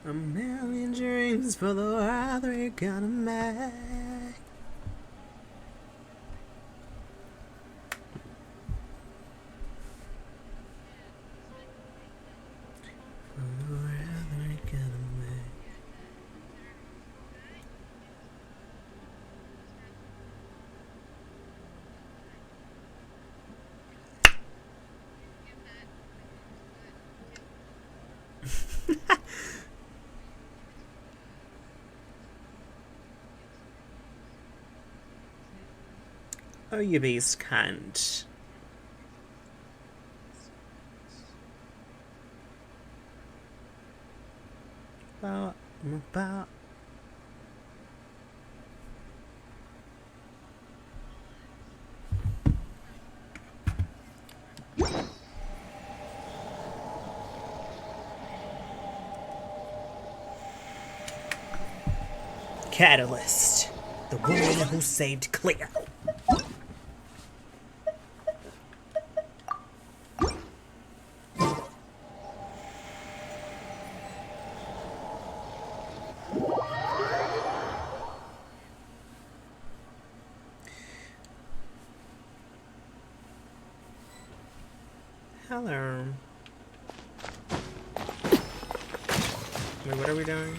A million dreams for the world we're gonna make. For the world we're gonna make. Oh, you beast cunt. About. Catalyst. The woman who saved Cleo. Hello. Wait, what are we doing?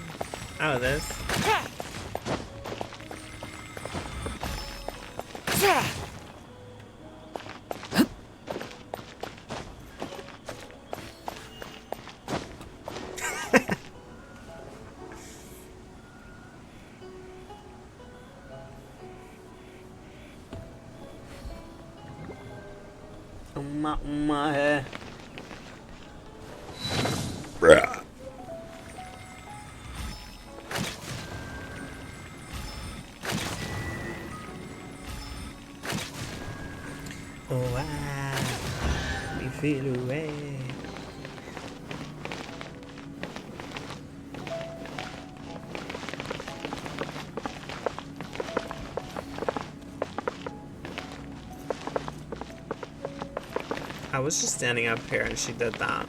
Oh, this? My bruh. Oh, me feel away. I was just standing up here and she did that.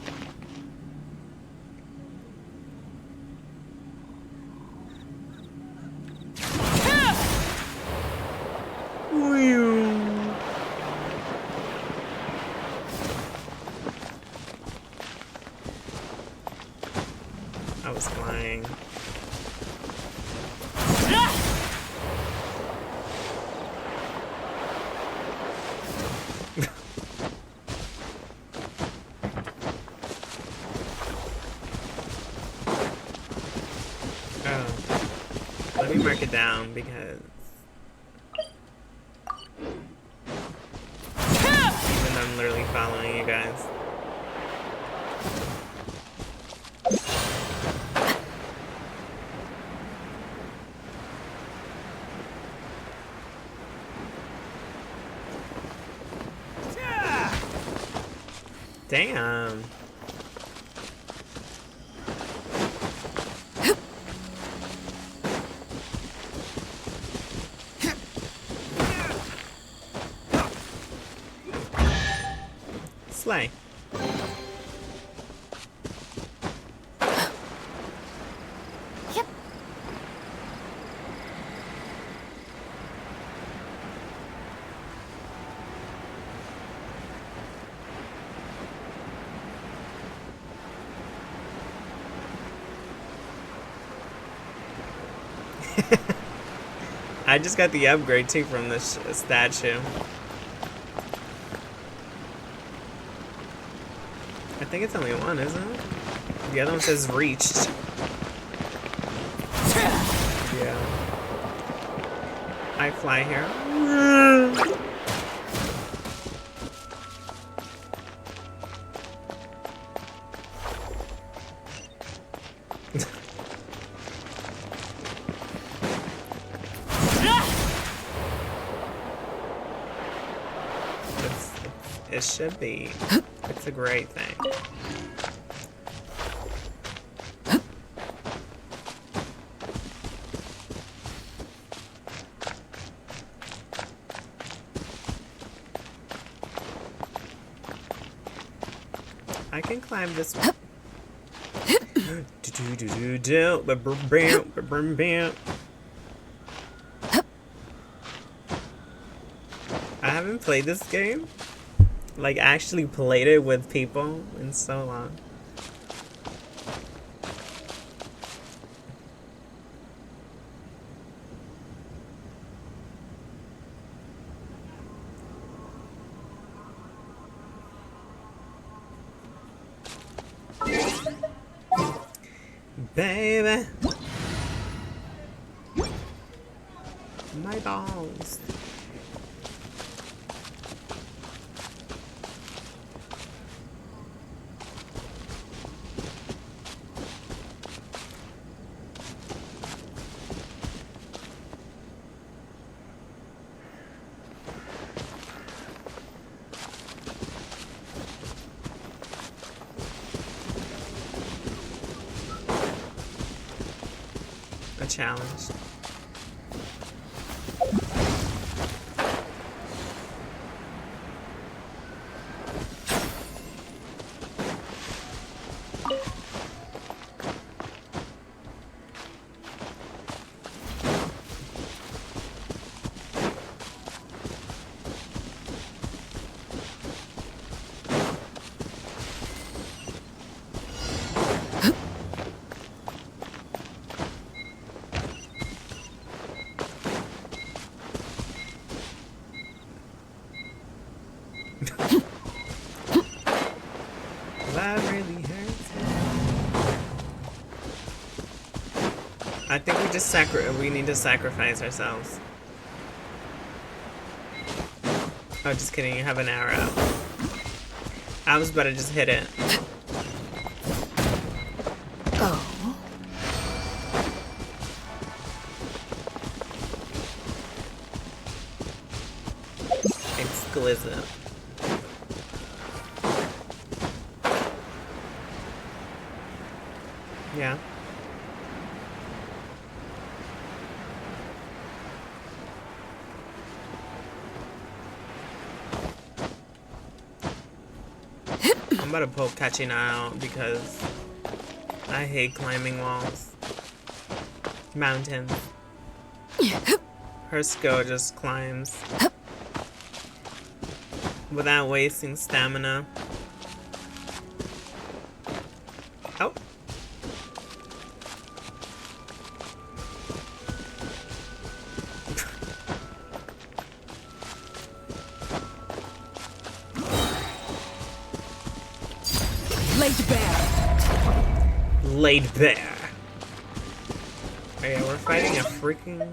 I was flying. Let me mark it down because even though I'm literally following you guys. Damn. Slay. Yep. I just got the upgrade too from this statue. I think it's only one, isn't it? The other one says reached. Yeah. I fly here. It should be. It's a great thing. I can climb this one. I haven't played this game, like actually played it with people in so long. Baby, my balls. A challenge. That really hurts. I think we just we need to sacrifice ourselves. Oh, just kidding, you have an arrow. I was about to just hit it. Oh. Exquisite. Yeah. I'm about to poke Kachina out because I hate climbing walls. Mountains. Her skill just climbs without wasting stamina. Oh. Laid bare. Laid bare. Oh yeah, we're fighting a freaking...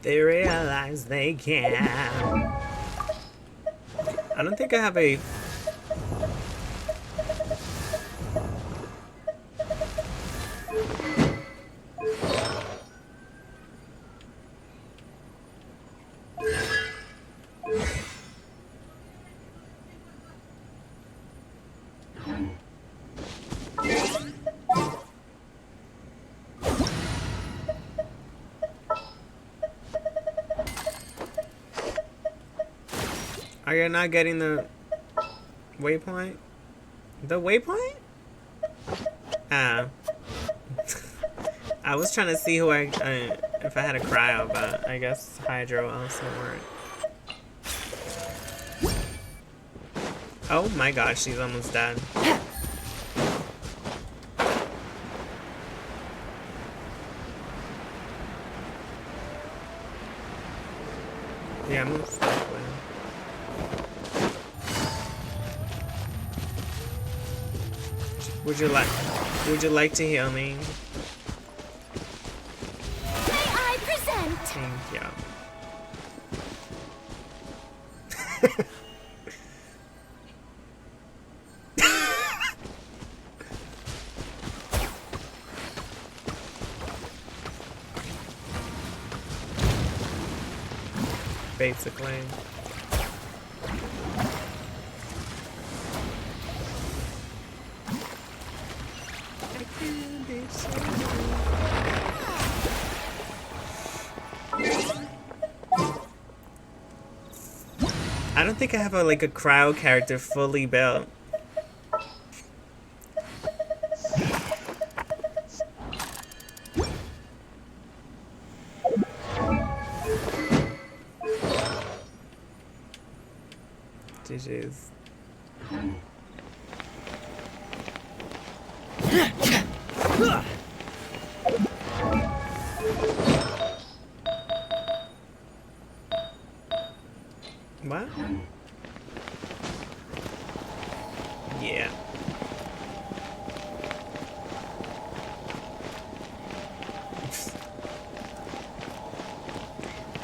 They realize they can. I don't think I have a... Are you not getting the waypoint? The waypoint? Ah. I was trying to see who if I had a cryo, but I guess Hydro also worked. Oh my gosh, she's almost dead. Yeah, I'm stuck with him. Would you like to heal me? May I present? Thank you. Basically. don't think I have a like a crowd character fully built. GG's. What? Yeah.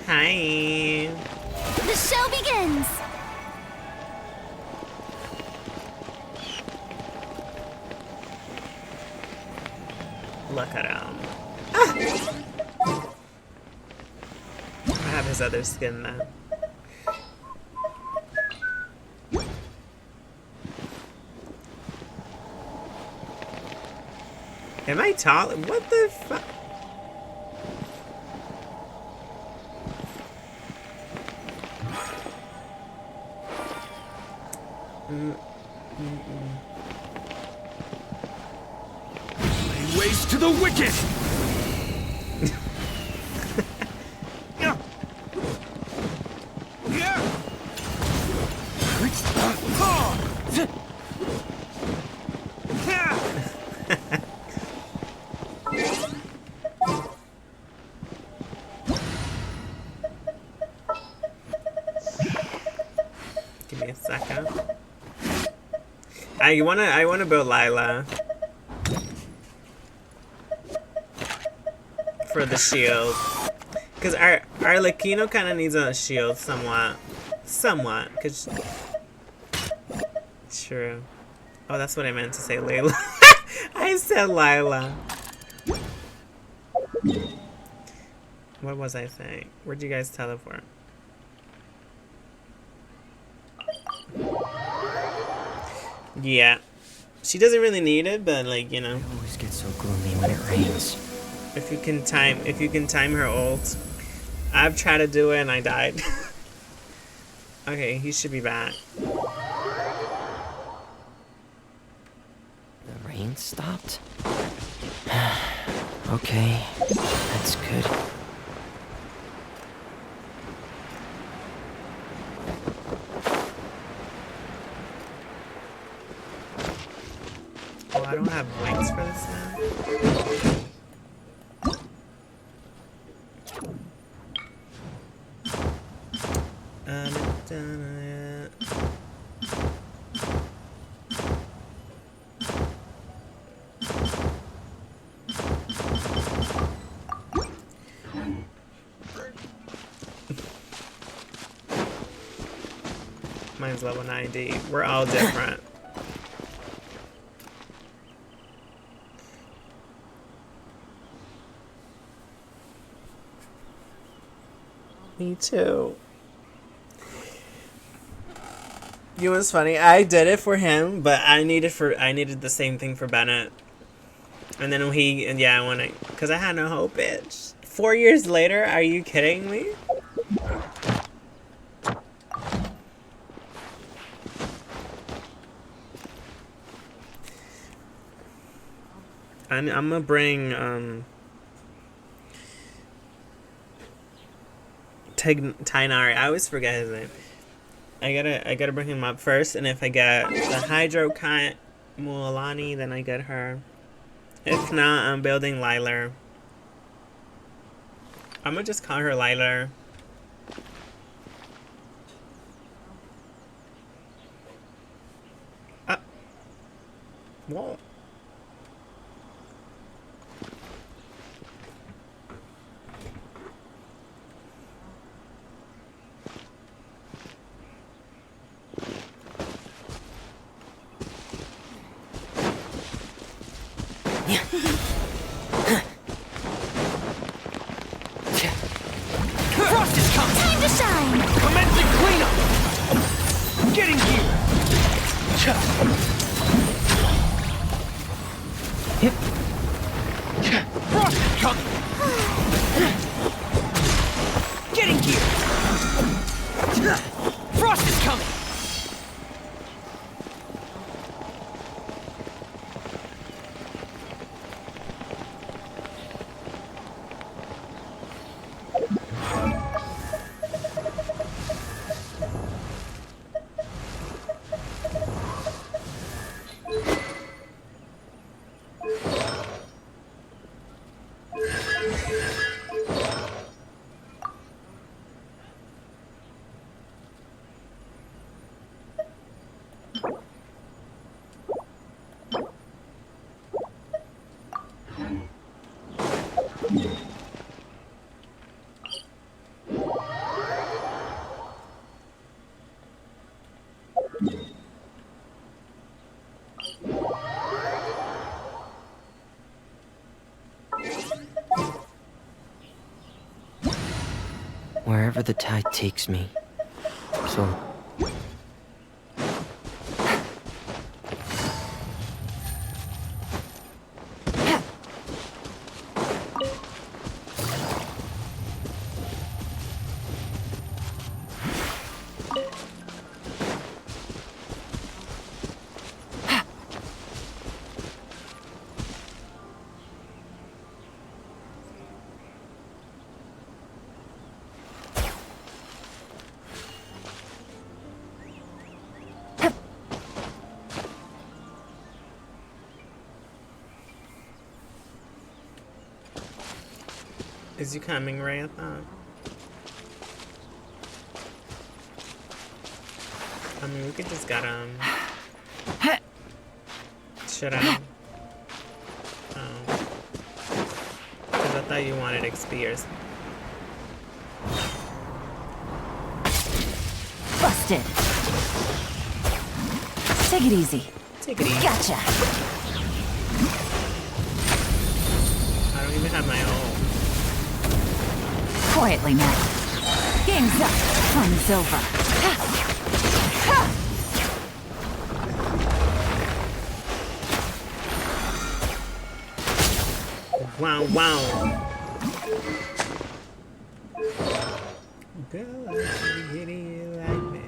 Hi. The show begins. Look at him. Ah! I have his other skin now. Am I tall? What the fuck? Ways to the wicked! Give me a second. I wanna build Lila for the shield, cause our Arlecchino kind of needs a shield somewhat, cause true. Oh, that's what I meant to say, Layla. I said Lila. What was I saying? Where'd you guys teleport? Yeah. She doesn't really need it, but like, you know. It always gets so gloomy when it rains. If you can time her ult. I've tried to do it and I died. Okay, he should be back. The rain stopped? Okay, that's good. Oh, I don't have wings for this now. Mine's level 90. We're all different. Me too. You know what's funny? I did it for him, but I needed the same thing for Bennett. And then cause I had no hope, bitch. 4 years later, are you kidding me? I'm gonna bring Tainari. I always forget his name. I gotta bring him up first, and if I get the Hydro Mualani, then I get her. If not, I'm building Lila. I'm gonna just call her Lila. Whoa. Frost is coming! Time to shine. Commencing cleanup! Getting here! Frost is coming! Getting here! Frost is coming! Wherever the tide takes me. So. Is you coming, Ray? I thought. I mean, we could just get him. Should I? Oh. Because I thought you wanted XP or something. Busted. Take it easy. Take it easy. Gotcha. I don't even have my own. Quietly now. Game's up. Fun's over. Wow, wow. Girl, I can get you like me.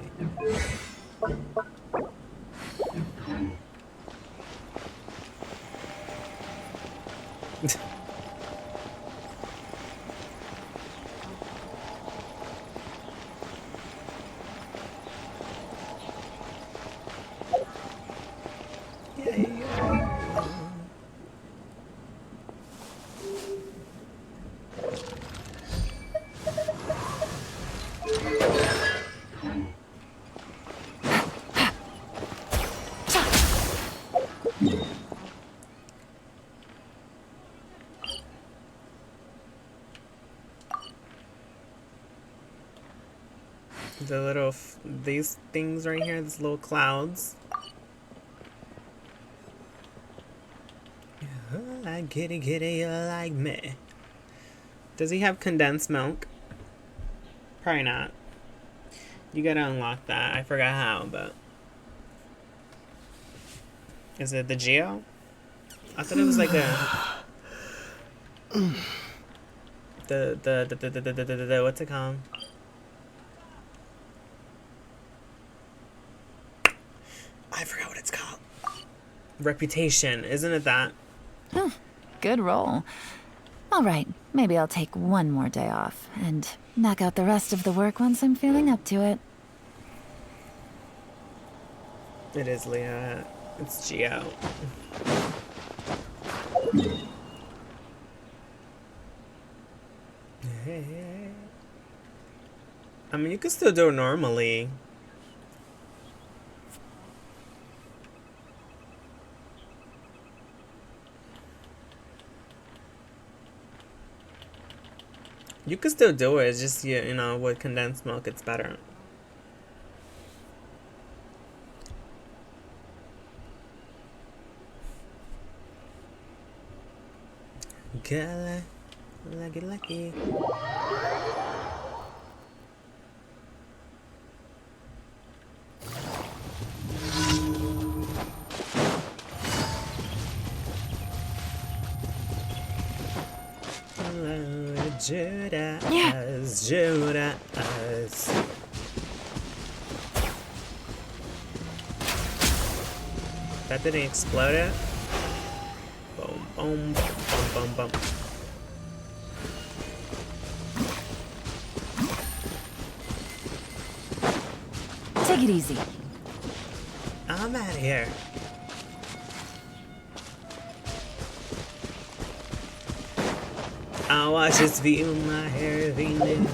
The little, these things right here, these little clouds. I get it, you like me. Does he have condensed milk? Probably not. You gotta unlock that. I forgot how, but. Is it the Geo? I thought it was like a. The what's it called? I forgot what it's called. Reputation, isn't it that? Good roll. All right, maybe I'll take one more day off and knock out the rest of the work once I'm feeling up to it. It is Leah. It's Geo. I mean, you could still do it normally. You could still do it, it's just, you know, with condensed milk, it's better. Girl, lucky. Judas. That didn't explode it? Boom, boom, boom, boom, boom. Take it easy. I'm out of here. I watch his view, my hair leaning.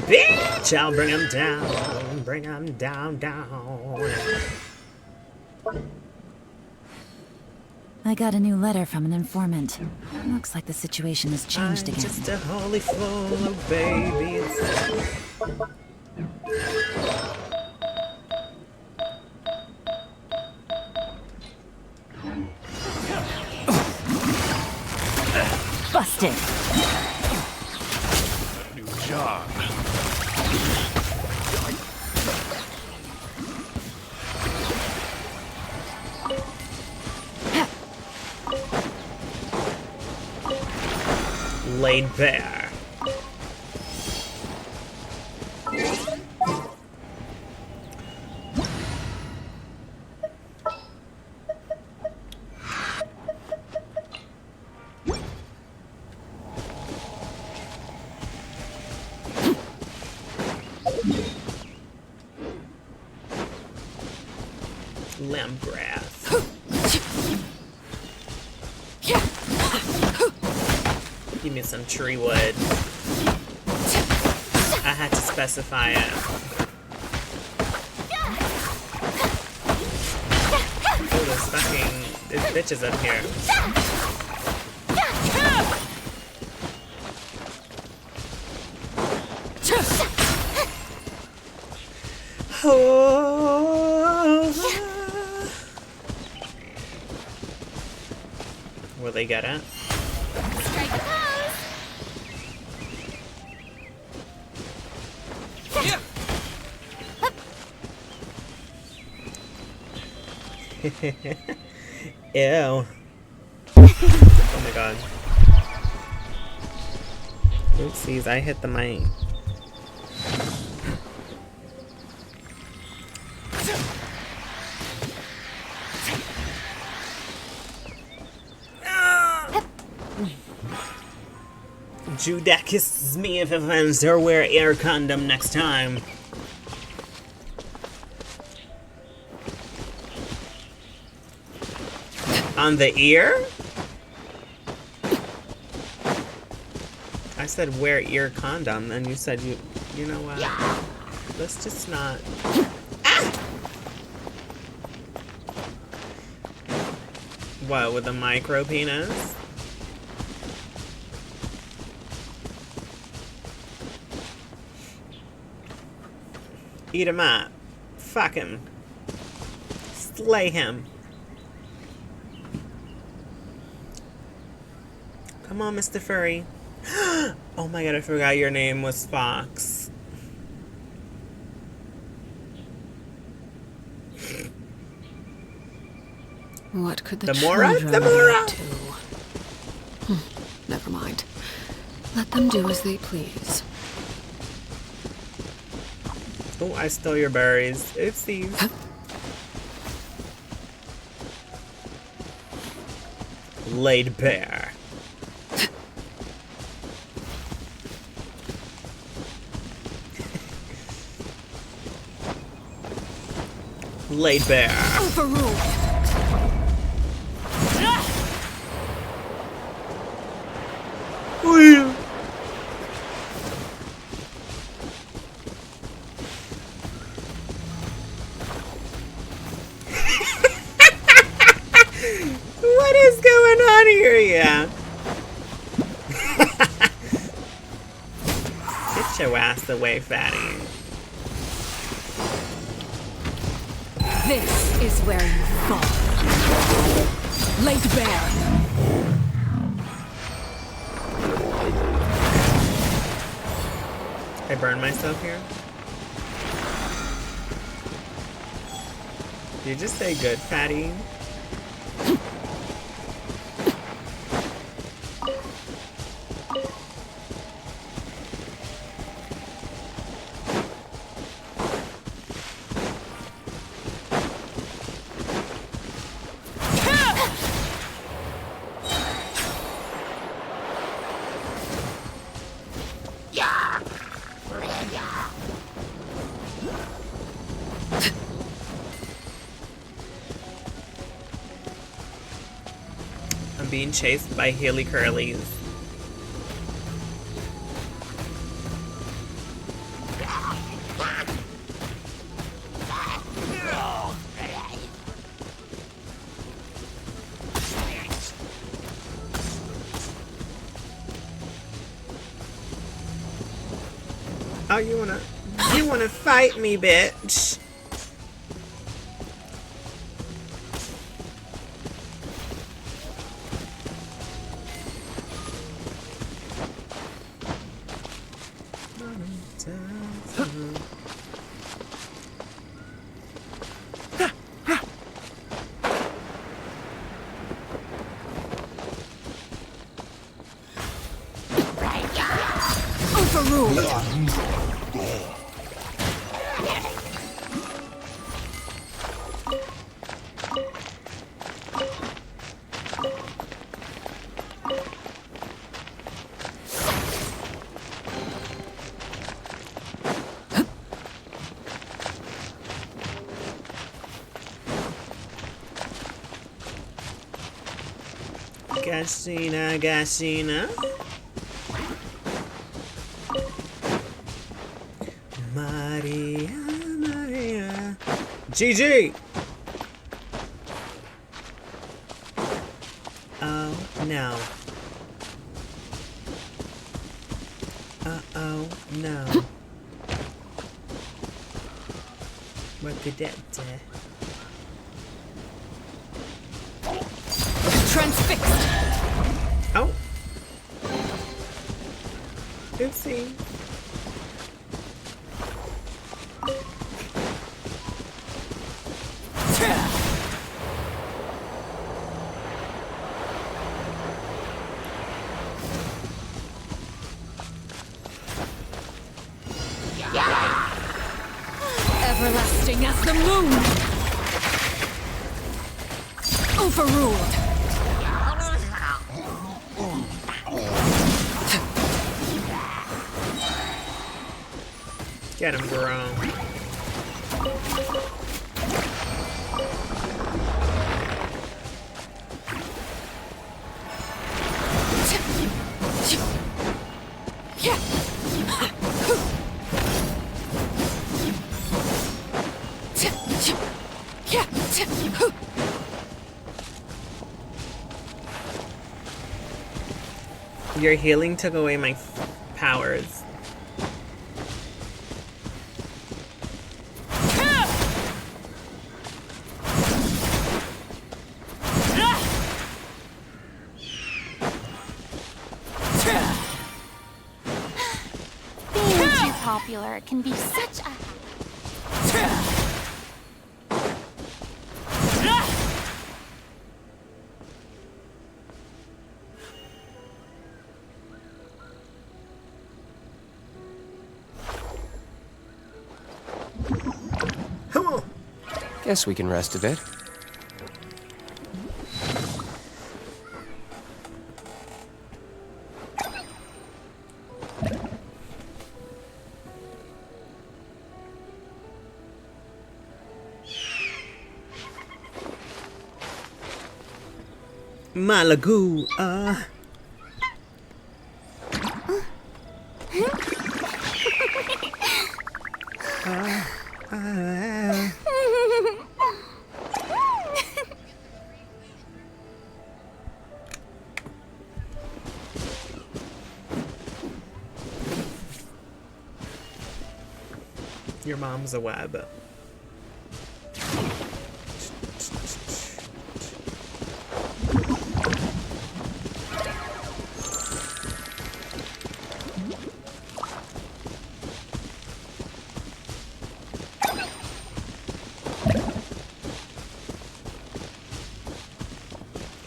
Bitch, I'll bring him down, down. I got a new letter from an informant. Looks like the situation has changed I'm again. just a holy full of babies. Busted! New job. Laid bare. Lamb grass. Give me some tree wood. I had to specify it. Oh, there's bitches up here. Oh. Will they get it? Strike a pose. Ew. Oh my god. Oopsies, I hit the mic. Judah kisses me if it offends her. Wear air condom next time. On the ear? I said wear ear condom, and you said you know what? Let's just not. Ah! What, with a micro penis? Eat him up. Fuck him. Slay him. Come on, Mr. Furry. Oh my god, I forgot your name was Fox. What could the Demora? children Demora! do? Never mind. Let them do as they please. Oh, I stole your berries. Oopsies. Laid bare. Laid bare. Overruled. Wheel. What is going on here? Yeah. Get your ass away, fatty. This is where you fall. Laid bare. I burned myself here. Did you just say good, fatty? being chased by Healy Curlies. Oh, you wanna fight me, bitch? Gashina. Maria. GG! Oh no. Uh-oh, no. What could that do? Transfixed! Oh. Oopsie. Everlasting as the moon! Overruled! Get him, Jerome. Your healing took away my powers. Being too popular can be such a... Guess we can rest a bit. Malagoo, Your mom's a web.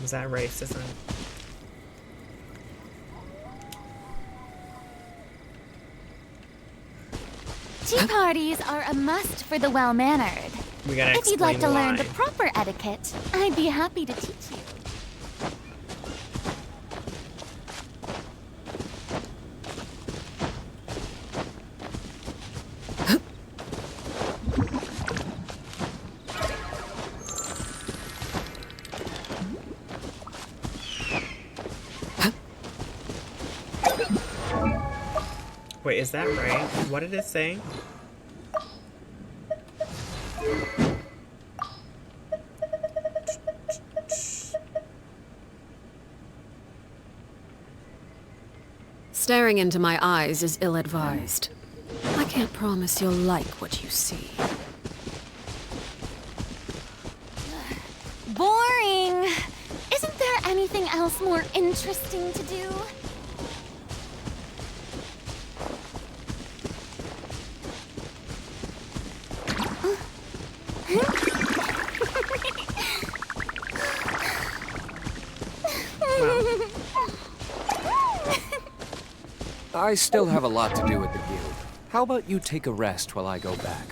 Was that racism? Tea parties are a must for the well-mannered. We gotta If you'd like to explain learn the why. proper etiquette, I'd be happy to teach you. Wait, is that right? What did it say? Staring into my eyes is ill-advised. I can't promise you'll like what you see. Boring! Isn't there anything else more interesting to do? I still have a lot to do with the guild. How about you take a rest while I go back?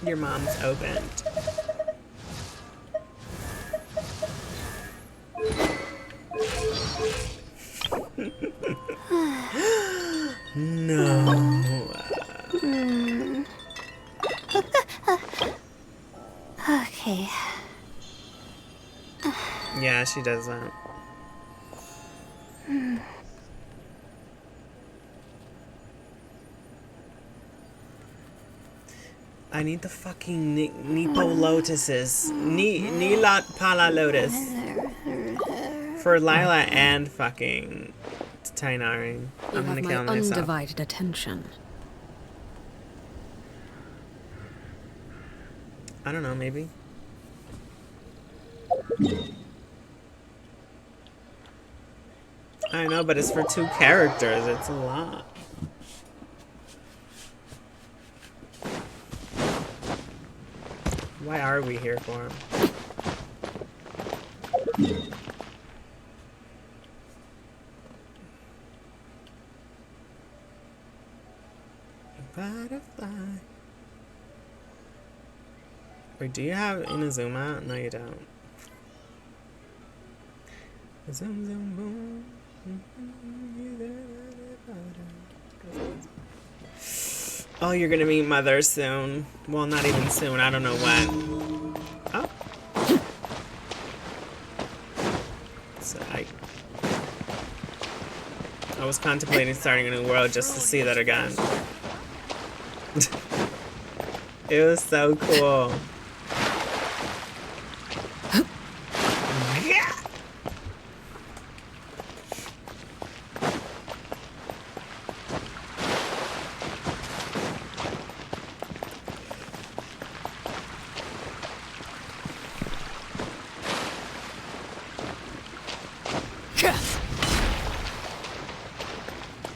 Your mom's opened. No. Okay. Yeah, she does that. I need the fucking Nipo lotuses. Nilat Pala lotus. For Lila and fucking Tainari. You I'm have gonna my kill myself. undivided attention. I don't know, maybe. I know, but it's for 2 characters. It's a lot. Why are we here for him? Butterfly. Wait, do you have Inazuma? No, you don't. Zoom, zoom, boom. Oh, you're gonna meet Mother soon. Well, not even soon. I don't know when. Oh. So I was contemplating starting a new world just to see that again. It was so cool.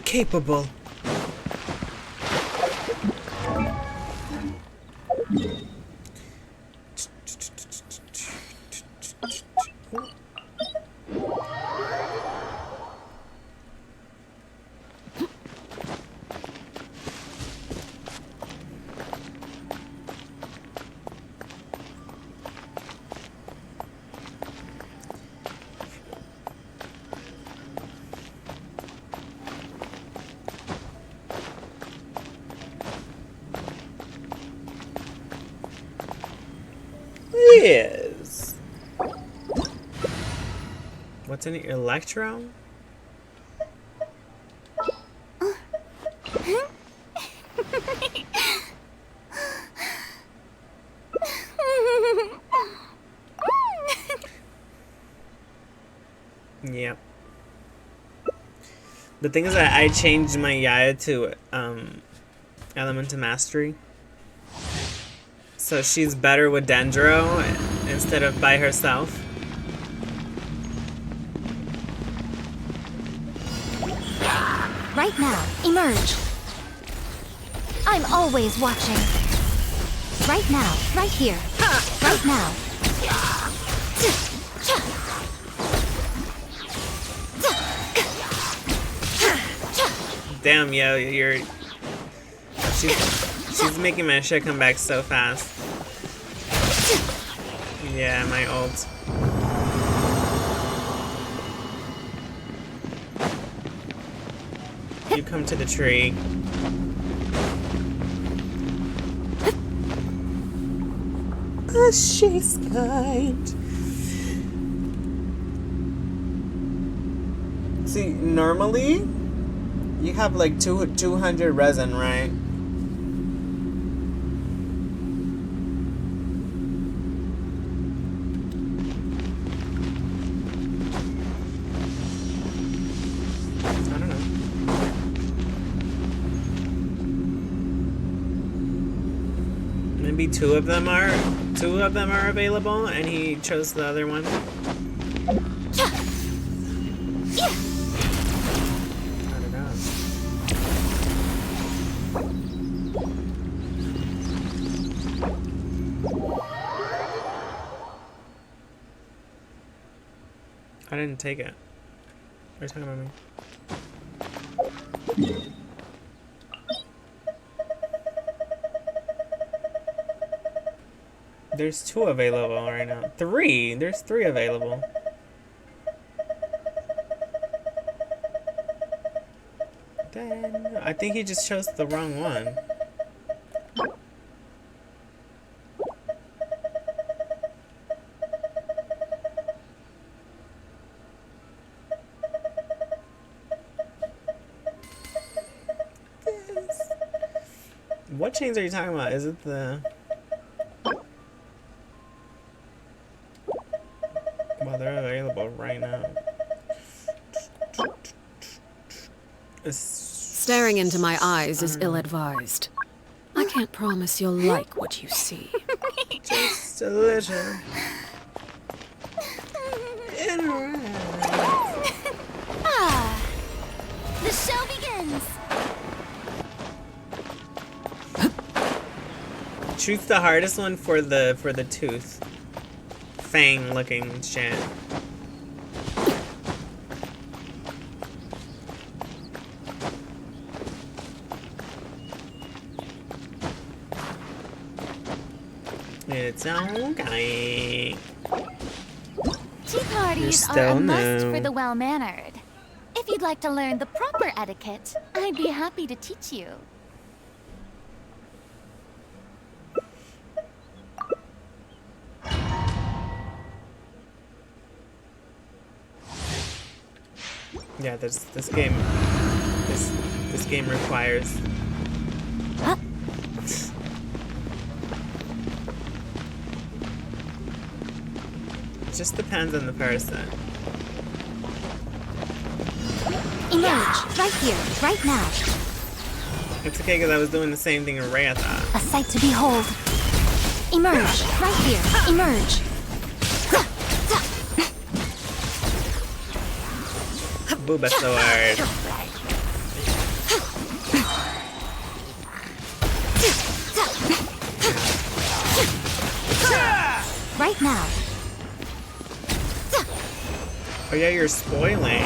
Capable. Yes. What's in it? Electro? Yep. The thing is that I changed my Yaya to Element of Mastery. So she's better with Dendro instead of by herself. Right now, emerge. I'm always watching. Right now, right here. Right now. Damn, yo, she's making my shit come back so fast. Yeah, my ult. You come to the tree. She's kind. See, normally you have like 200 resin, right? I don't know. Maybe two of them are available, and he chose the other one. I don't know. I didn't take it. What are you talking about me? There's 2 available right now. 3! There's 3 available. Then I think he just chose the wrong one. What chains are you talking about? Is it the... Well, they're available right now. Staring into my eyes is ill-advised. I can't promise you'll like what you see. Just a little. Ah, the show begins. Choose the hardest one for the tooth. Fang looking shit. It's okay. Tea parties are a must for the well-mannered. If you'd like to learn the proper etiquette, I'd be happy to teach you. Yeah, this game requires. Huh? It just depends on the person. Emerge, right here, right now. It's okay because I was doing the same thing in Rhea thought. A sight to behold. Emerge, right here, emerge. Booba sword. Right now. Oh yeah, you're spoiling.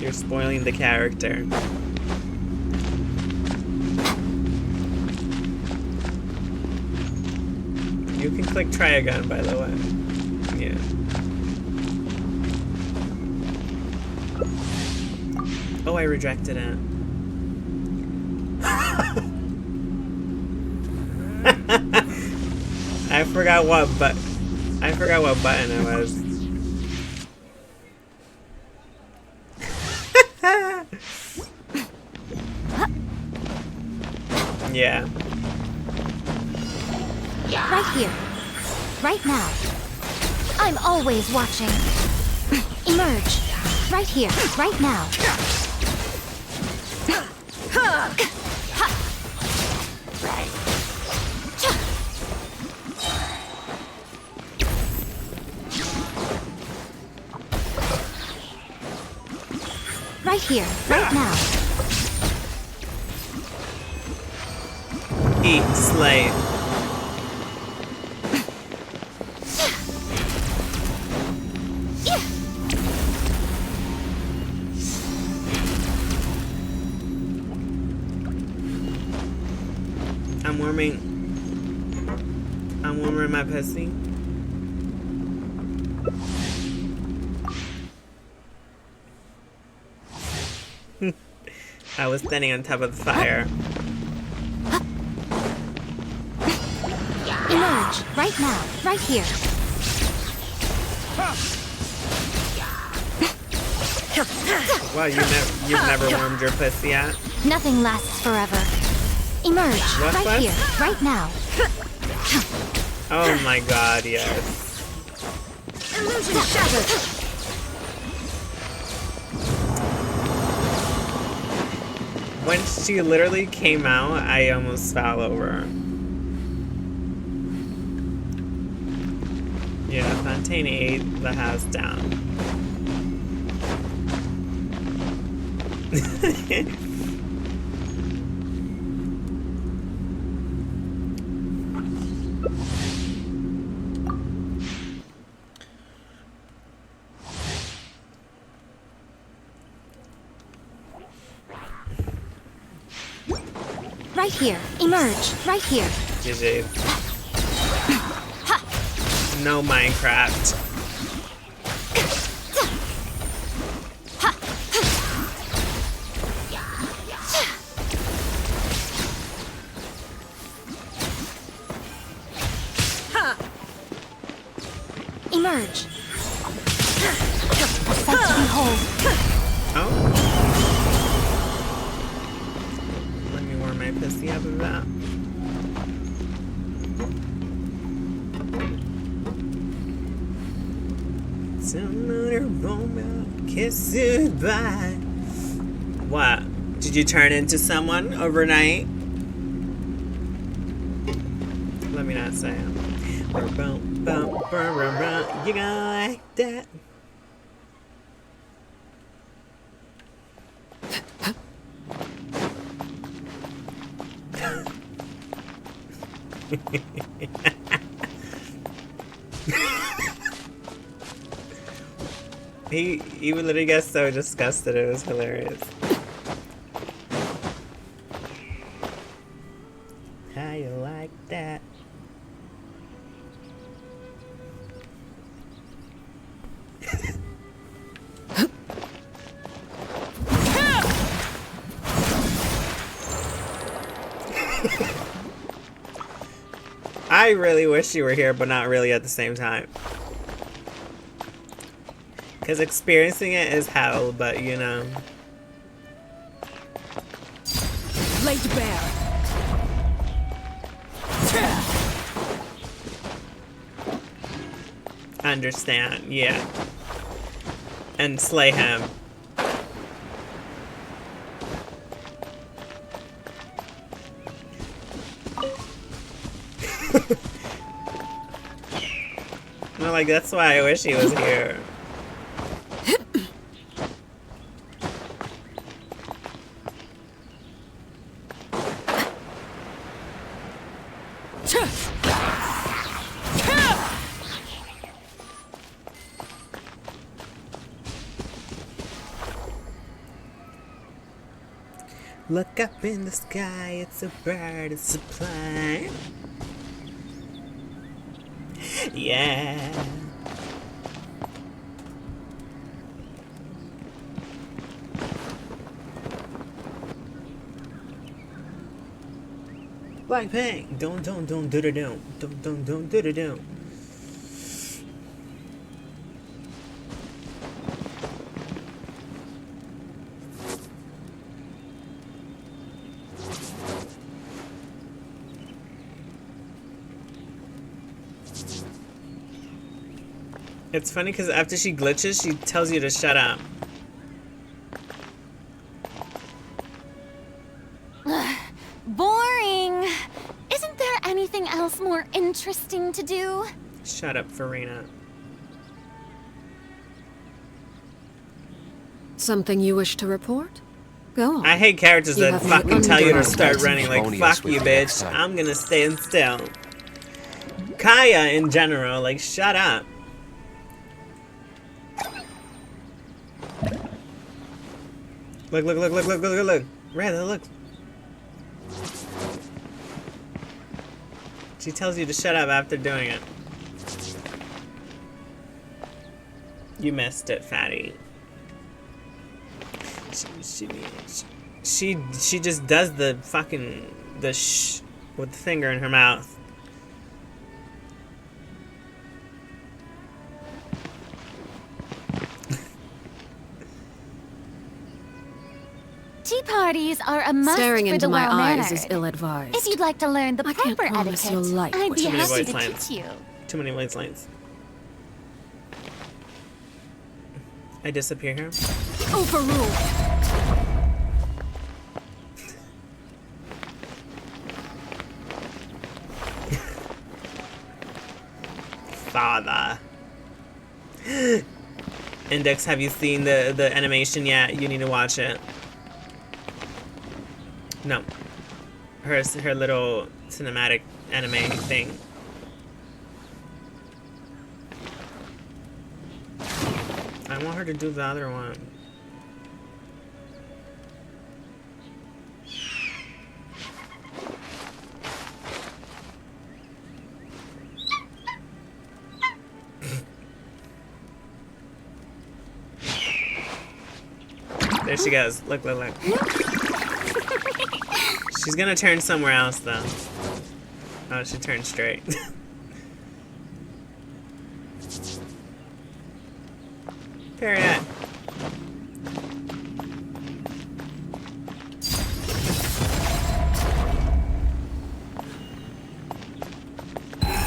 You're spoiling the character. You can click try again, by the way. Yeah. Oh, I rejected it. I forgot what button it was. Yeah. Right here. Right now. I'm always watching. Emerge. Right here. Right now. Right here. Right now. Eat, slay. I'm warming my pussy. I was standing on top of the fire. Emerge right now, right here. Wow, you've never warmed your pussy yet? Nothing lasts forever. Emerge What right was? here, right now. Oh my god, yes. Illusion shattered. When she literally came out, I almost fell over. Yeah, Fontaine ate the house down. Right here. Emerge right here. GG. No Minecraft. Emerge. A sight to behold. Oh. Let me warm my pussy up a bit. Some other moment, kiss goodbye. What? Did you turn into someone overnight? Let me not say it. You gonna like that? He would literally get so disgusted. It was hilarious. How you like that? I really wish you were here, but not really at the same time. Because experiencing it is hell, but you know. Laid bare. Understand, yeah. And slay him. Well, like, that's why I wish he was here. Look up in the sky, it's a bird, it's a plane. Yeah. Blackpink, don't do do don't do. It's funny because after she glitches, she tells you to shut up. Boring. Isn't there anything else more interesting to do? Shut up, Farina. Something you wish to report? Go on. I hate characters You that have my fucking tell you to undivided start running. Like, harmonious fuck with you, the bitch. next time. I'm gonna stand still. Kaya, in general, like, shut up. Look. Rather, look. She tells you to shut up after doing it. You missed it, fatty. She just does the fucking, the shh with the finger in her mouth. parties are a must Staring for into the my well-mannered. eyes is ill-advised. If you'd like to learn the I can't proper promise etiquette, you'll like I'd what be you happy see. to Lines. teach you. Too many voice lines. I disappear here. Overruled. Father. Index, have you seen the animation yet? You need to watch it. No. Her little cinematic anime thing. I want her to do the other one. There she goes. Look, look, look. She's gonna turn somewhere else, though. Oh, she turned straight. Period.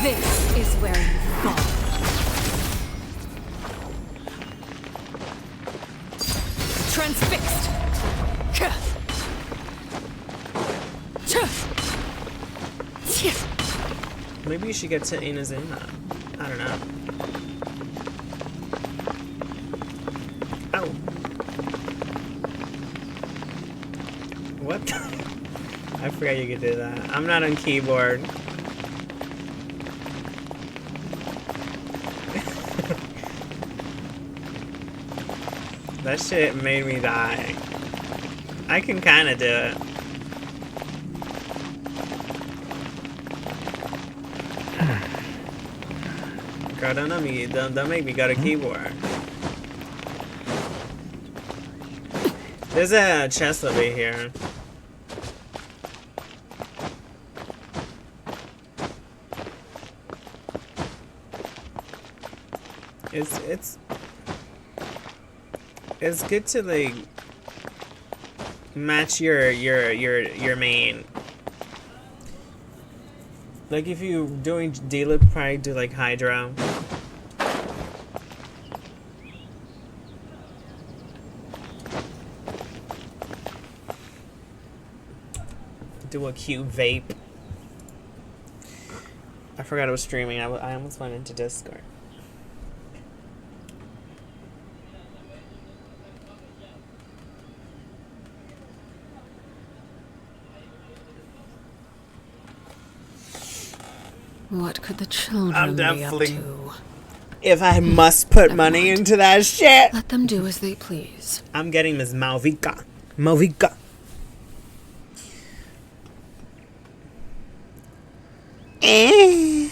This is where you fall. Transfixed. Maybe you should get to Inazuma. I don't know. Oh. What? I forgot you could do that. I'm not on keyboard. That shit made me die. I can kind of do it. Girl, don't make me go to keyboard. There's a chest over here. It's good to like match your main. Like if you doing D-Lip, probably do like Hydra. Do a cute vape. I forgot I was streaming. I almost went into Discord. What could the children I'm be up definitely- to? If I must put Never money mind. into that shit, Let them do as they please. I'm getting Ms. Malvika. Malvika. Eh.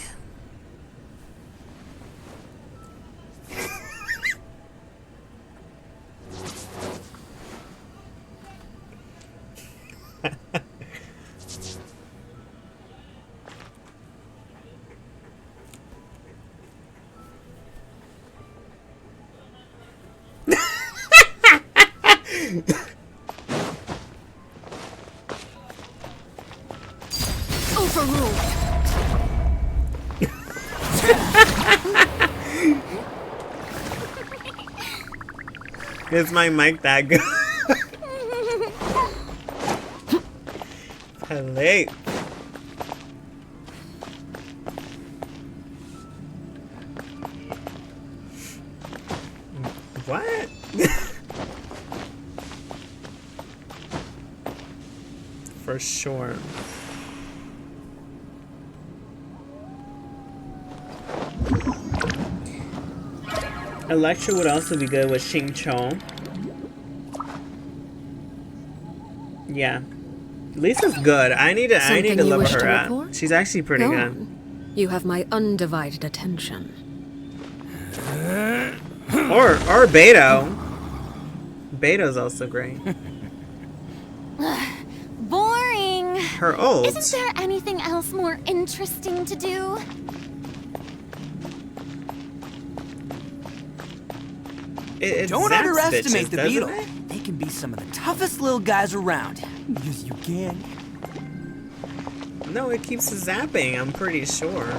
Overruled. Is my mic that good? Hello. What? For sure. Electra would also be good with Xing Cho. Yeah. Lisa's good. I need to Something you level wish her to up. report? She's actually pretty Go good. on. You have my undivided attention. Or Beto. Beto's also great. Boring. Her ult. Isn't there anything else more interesting to do? It Don't zaps underestimate bitches, the doesn't beetle. it? They can can be some of the toughest little guys around. Yes, you can. No, it keeps zapping, I'm pretty sure.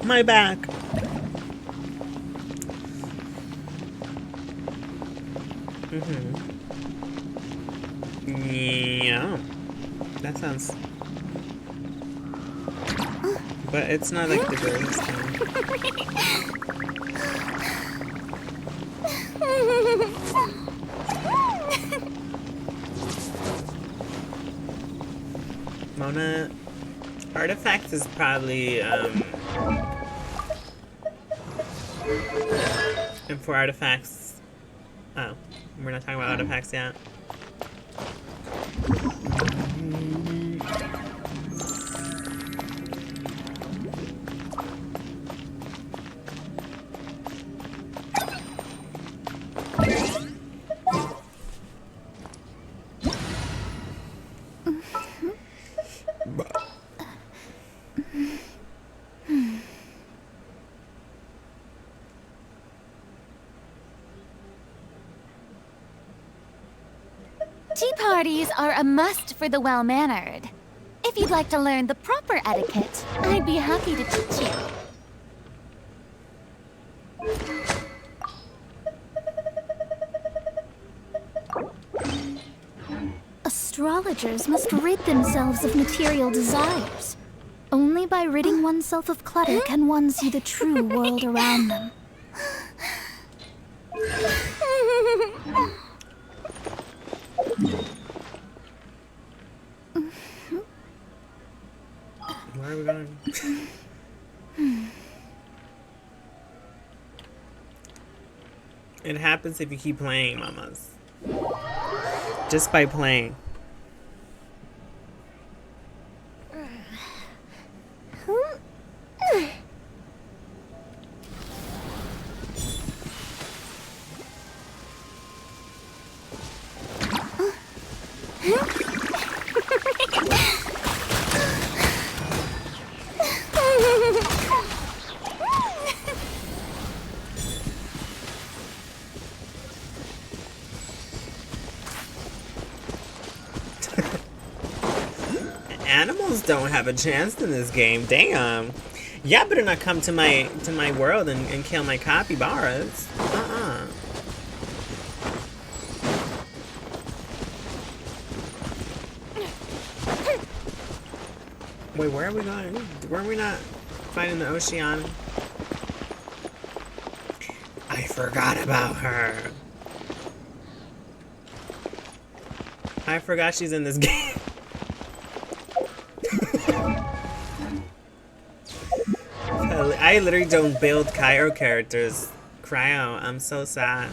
My back. Yeah. That sounds... But it's not like the greatest thing. Mona... Artifacts is probably, And for artifacts... Oh. We're not talking about artifacts yet. Tea parties are a must for the well-mannered. If you'd like to learn the proper etiquette, I'd be happy to teach you. Astrologers must rid themselves of material desires. Only by ridding oneself of clutter can one see the true world around them. Where are we going? It happens if you keep playing, mamas. Just by playing. Animals don't have a chance in this game. Damn. Y'all better not come to my world and kill my capybaras. Wait, where are we going? Were we not fighting the ocean? I forgot about her. I forgot she's in this game. I literally don't build Cryo characters. Cryo, I'm so sad.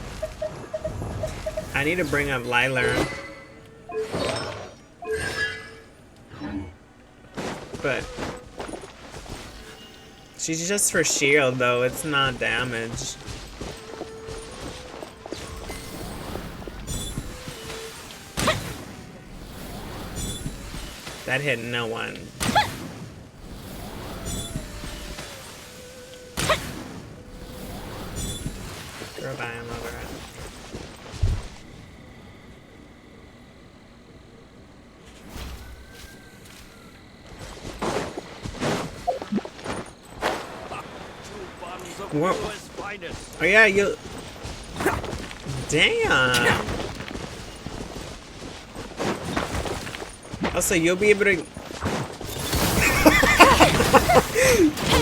I need to bring up Liler. But she's just for shield though, it's not damage. That hit no one. Girl, bye, I'm over it. What? Oh yeah, you... Damn! Also, you'll be able to...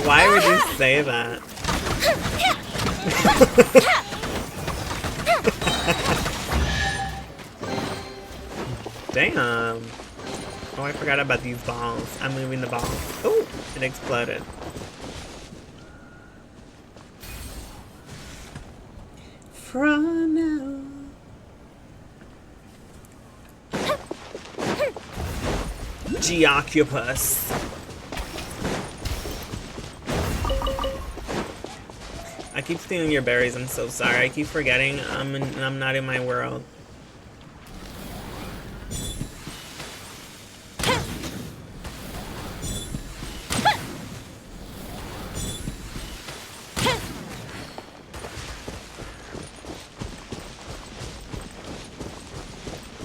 Why would you say that? Damn. Oh, I forgot about these balls. I'm moving the ball. Oh, it exploded. From now. Geoctopus. I keep stealing your berries. I'm so sorry. I keep forgetting. I'm not in my world.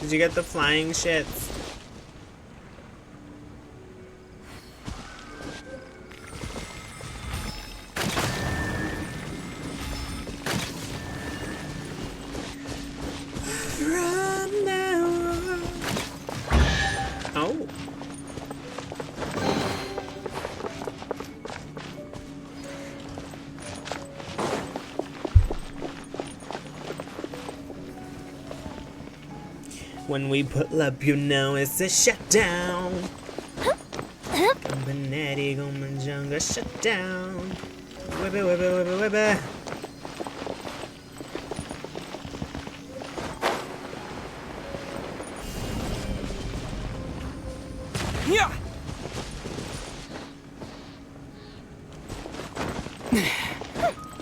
Did you get the flying shits? Run now. Oh. When we pull up, you know it's a shutdown. Combinetti, Gomajunga, shutdown. Whip it, whip it, whip it, whip it. Yeah.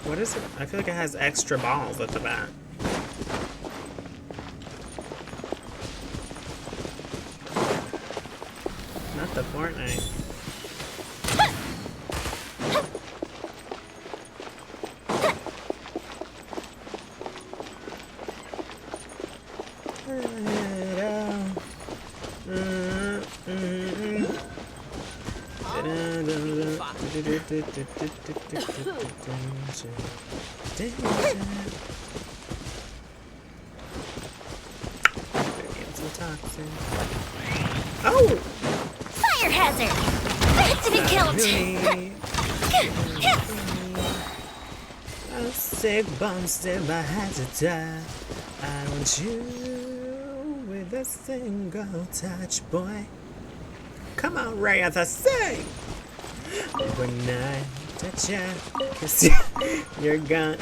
What is it? I feel like it has extra balls at the back. Not the Fortnite. Oh! Fire hazard! That didn't count! A sick bomb still I had to die. I want you with a single touch, boy. Come on, Ray, as I say. When I touch ya, 'cause you're gone.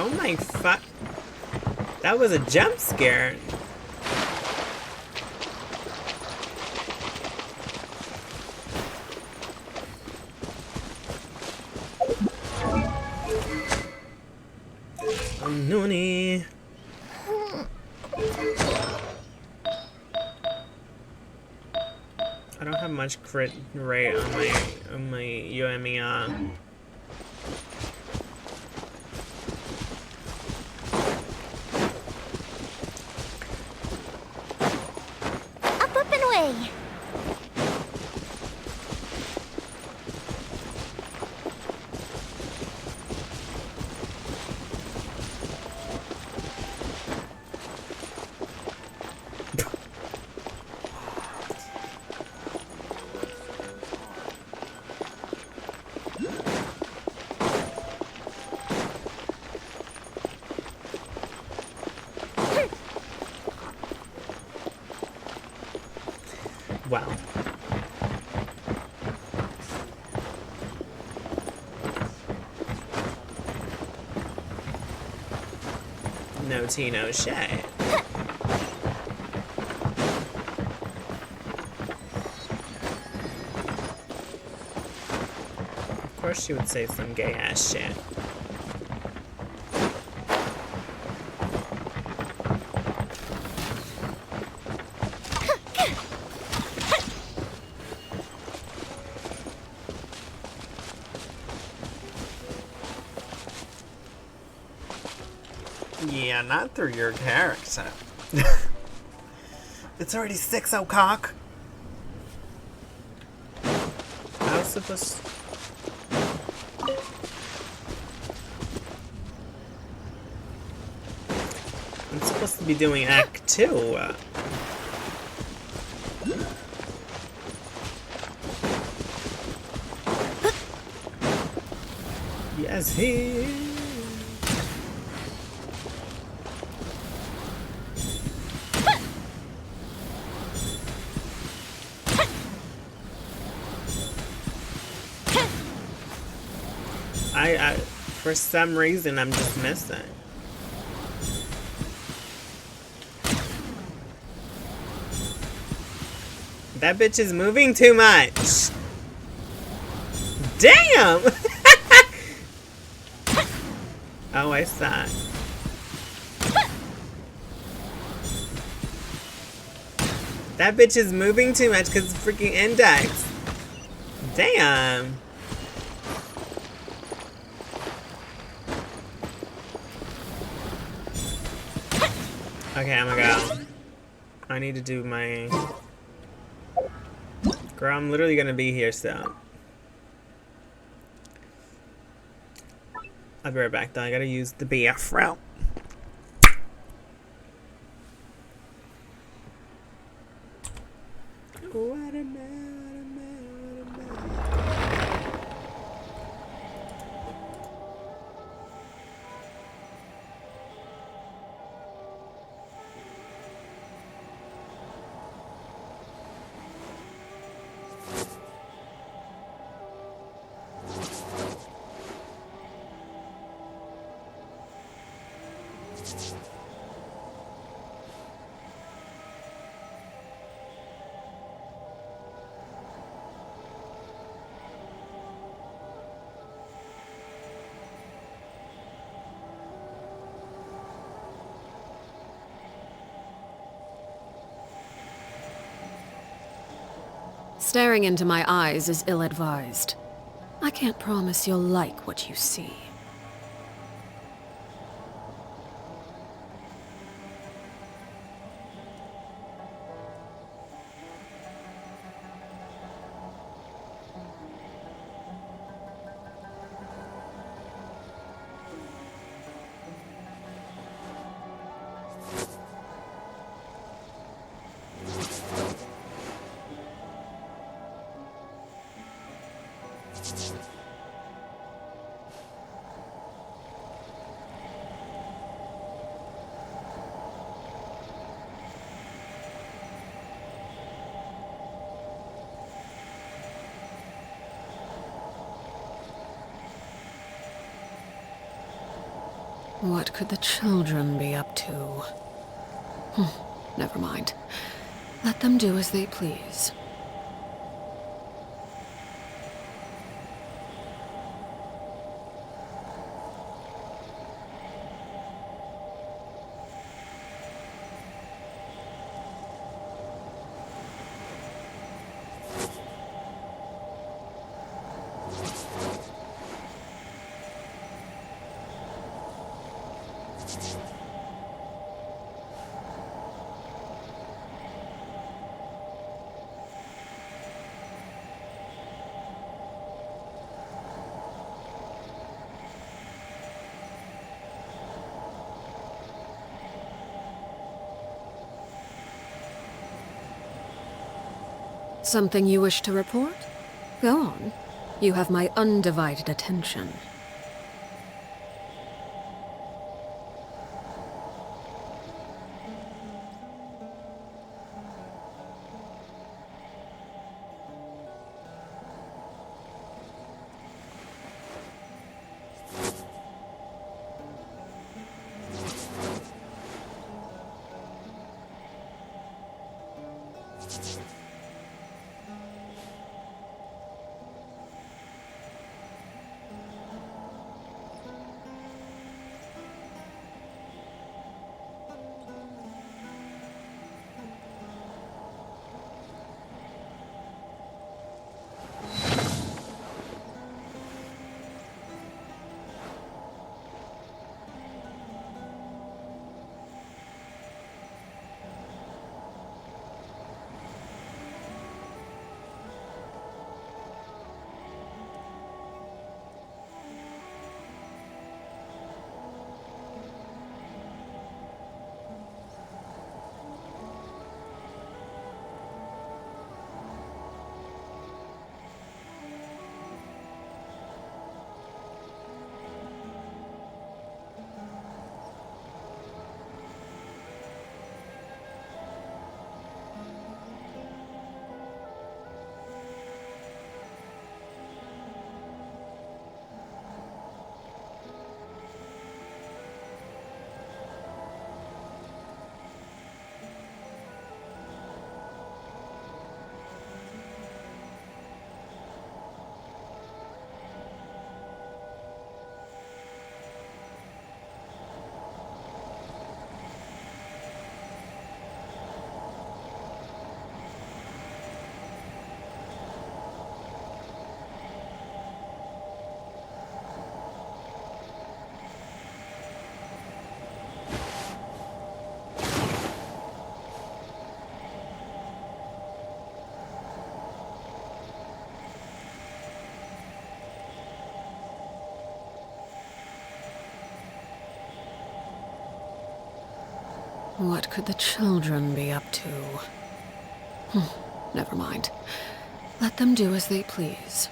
Oh my fuck. That was a jump scare. Noonie. I don't have much crit rate on my UMER. Up and away! Wow. No tea, no shade. Of course she would say some gay ass shit. Yeah, not through your character. It's already 6 o'clock. I was supposed I'm supposed to be doing Act 2. Yes, he. For some reason, I'm just missing. That bitch is moving too much. Damn! Oh, I saw it. That bitch is moving too much because it's freaking index. Damn. Okay, I'm gonna go. I need to do my... Girl, I'm literally gonna be here still. I'll be right back though. I gotta use the BF route. Staring into my eyes is ill-advised. I can't promise you'll like what you see. What could the children be up to? Never mind. Let them do as they please. Something you wish to report? Go on. You have my undivided attention. What could the children be up to? Never mind. Let them do as they please.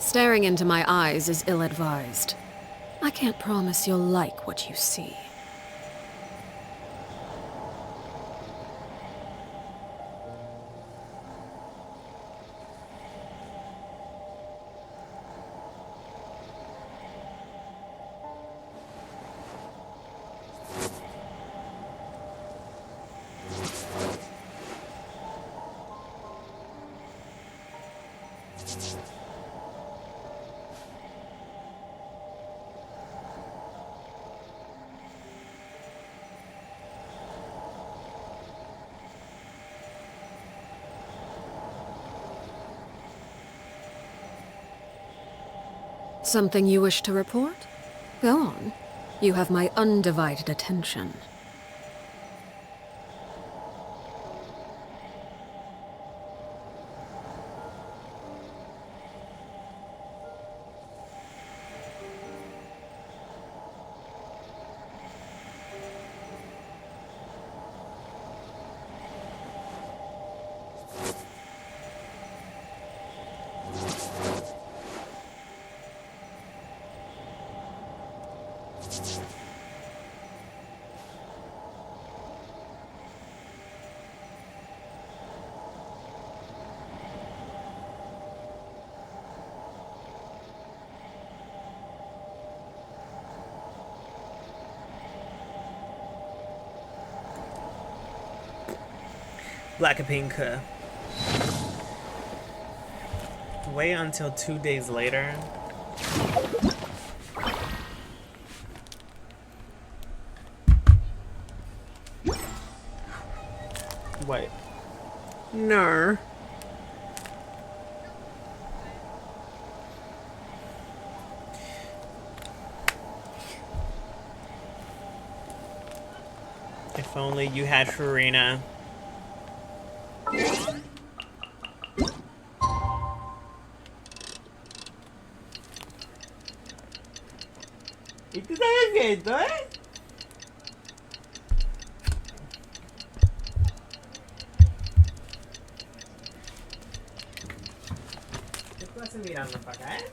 Staring into my eyes is ill-advised. I can't promise you'll like what you see. Something you wish to report? Go on. You have my undivided attention. Blackpink. Wait until 2 days later. Wait. No. If only you had Farina. ¿Y tú sabes esto, eh? ¿Qué tú haces mirando para acá, eh?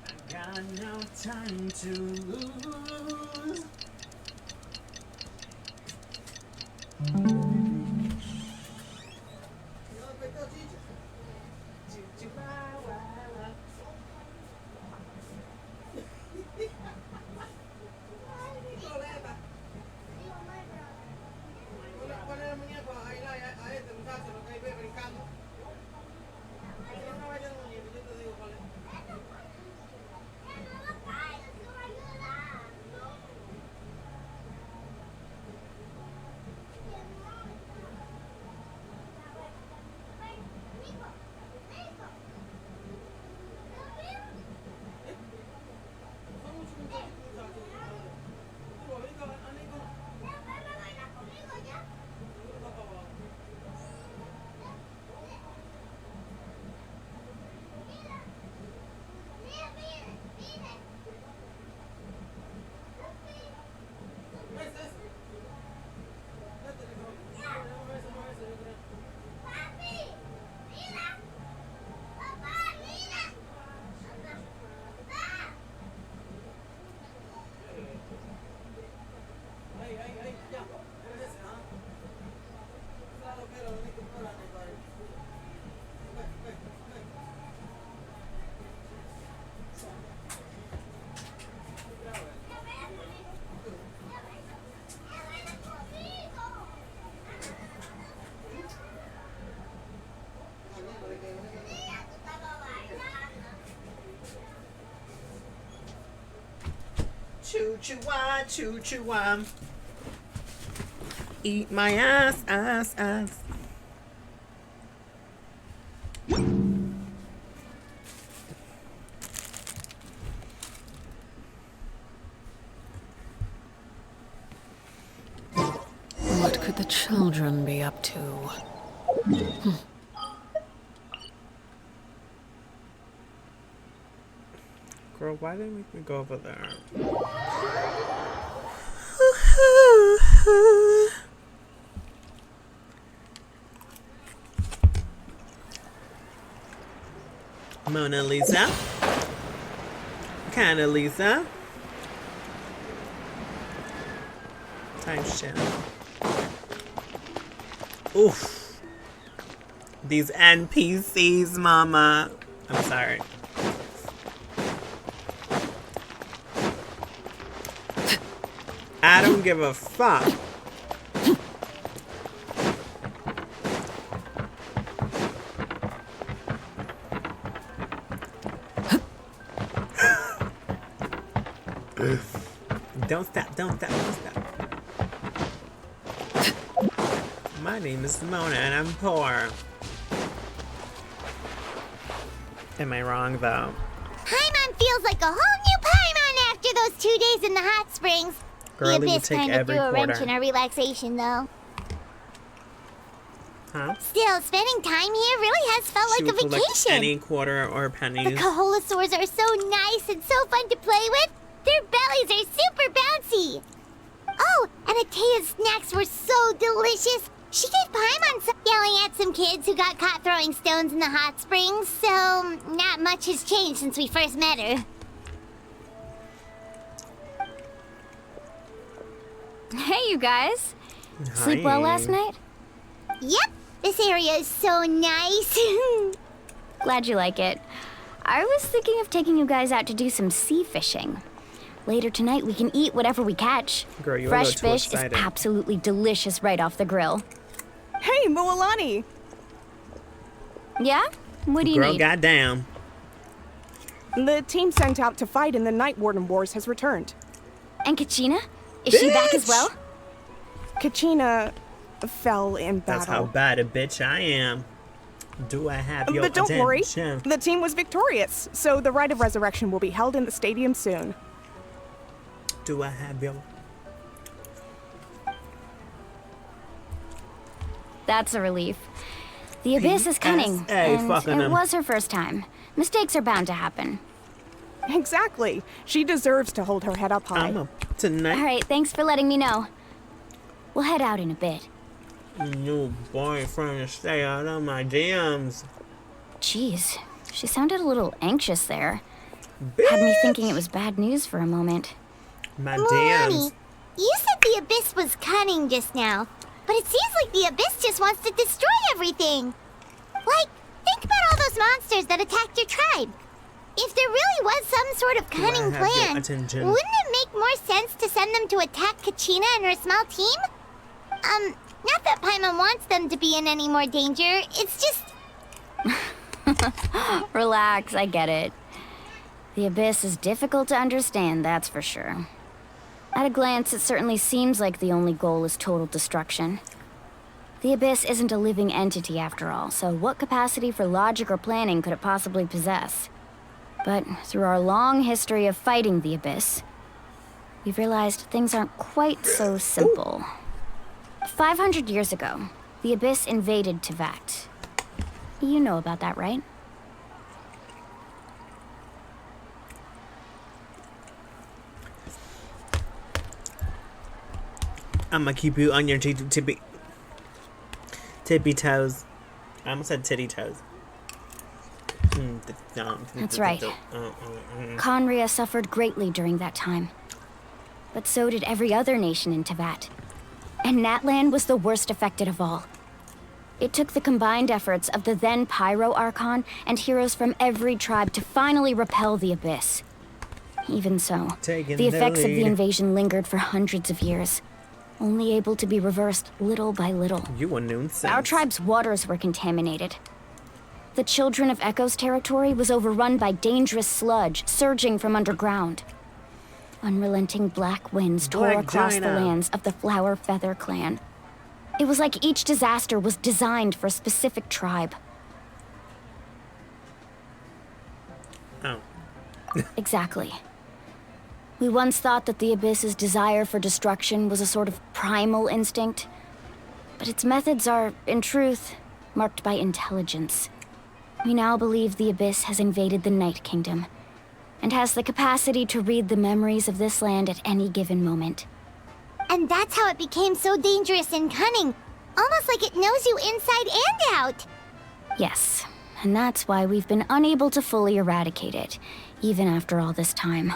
I got no time to lose. choo choo wah, choo choo wah. Eat my ass, ass, ass. What could the children be up to? Girl, why didn't we go over there? Mona Lisa. Kinda Lisa. Time shit. Oof. These NPCs, mama. I'm sorry. I don't give a fuck. Don't stop, don't stop, don't stop. My name is Mona and I'm poor. Am I wrong though? Paimon feels like a whole new Paimon after those 2 days in the hot springs. Girlie The will abyss take kind of every threw a wrench quarter. in our relaxation, though. Huh? Still, spending time here really has felt She like a would collect vacation. any quarter or The pennies. Kaholasaurs are so nice and so fun to play with. Their bellies are super bouncy. Oh, and Atea's snacks were so delicious. She gave Paimon some yelling at some kids who got caught throwing stones in the hot springs, so not much has changed since we first met her. Hey, you guys. Sleep well last night? Yep, this area is so nice. Glad you like it. I was thinking of taking you guys out to do some sea fishing. Later tonight, we can eat whatever we catch. Girl, you're a Fresh little too fish excited. is absolutely delicious right off the grill. Hey, Moalani! Yeah? What do you Girl, need? goddamn. The team sent out to fight in the Night Warden Wars has returned. And Kachina? Is she back as well? Kachina fell in battle. That's how bad a bitch I am. Do I have your But don't worry, attention? the team was victorious, so the Rite of Resurrection will be held in the stadium soon. Do I have your... That's a relief. The Abyss is cunning, PSA, and fucking it 'em. was her first time. Mistakes are bound to happen. Exactly. She deserves to hold her head up high. I'm a... Tonight... All right, thanks for letting me know. We'll head out in a bit. New boyfriend to stay out of my DMs. Jeez, she sounded a little anxious there. Bitch. Had me thinking it was bad news for a moment. My Moani, DMs. you said the Abyss was cunning just now, but it seems like the Abyss just wants to destroy everything. Like, think about all those monsters that attacked your tribe. If there really was some sort of I cunning have your plan, attention? wouldn't it make more sense to send them to attack Kachina and her small team? Not that Paimon wants them to be in any more danger, it's just... Relax, I get it. The Abyss is difficult to understand, that's for sure. At a glance, it certainly seems like the only goal is total destruction. The Abyss isn't a living entity after all, so what capacity for logic or planning could it possibly possess? But through our long history of fighting the Abyss, we've realized things aren't quite so simple. 500 years ago, the Abyss invaded Tevat. You know about that, right? I'm gonna keep you on your tippy toes. I almost said titty toes. That's right. Conria suffered greatly during that time. But so did every other nation in Tevat. And Natlan was the worst affected of all. It took the combined efforts of the then Pyro Archon and heroes from every tribe to finally repel the Abyss. Even so, Taking the effects of the lead. invasion lingered for hundreds of years, only able to be reversed little by little. You a nuisance. Our tribe's waters were contaminated. The Children of Echo's territory was overrun by dangerous sludge surging from underground. Unrelenting black winds tore Black across the Dinah. lands of the Flower Feather clan. It was like each disaster was designed for a specific tribe. Oh. Exactly. We once thought that the Abyss's desire for destruction was a sort of primal instinct, but its methods are, in truth, marked by intelligence. We now believe the Abyss has invaded the Night Kingdom, and has the capacity to read the memories of this land at any given moment. And that's how it became so dangerous and cunning. Almost like it knows you inside and out. Yes, and that's why we've been unable to fully eradicate it, even after all this time.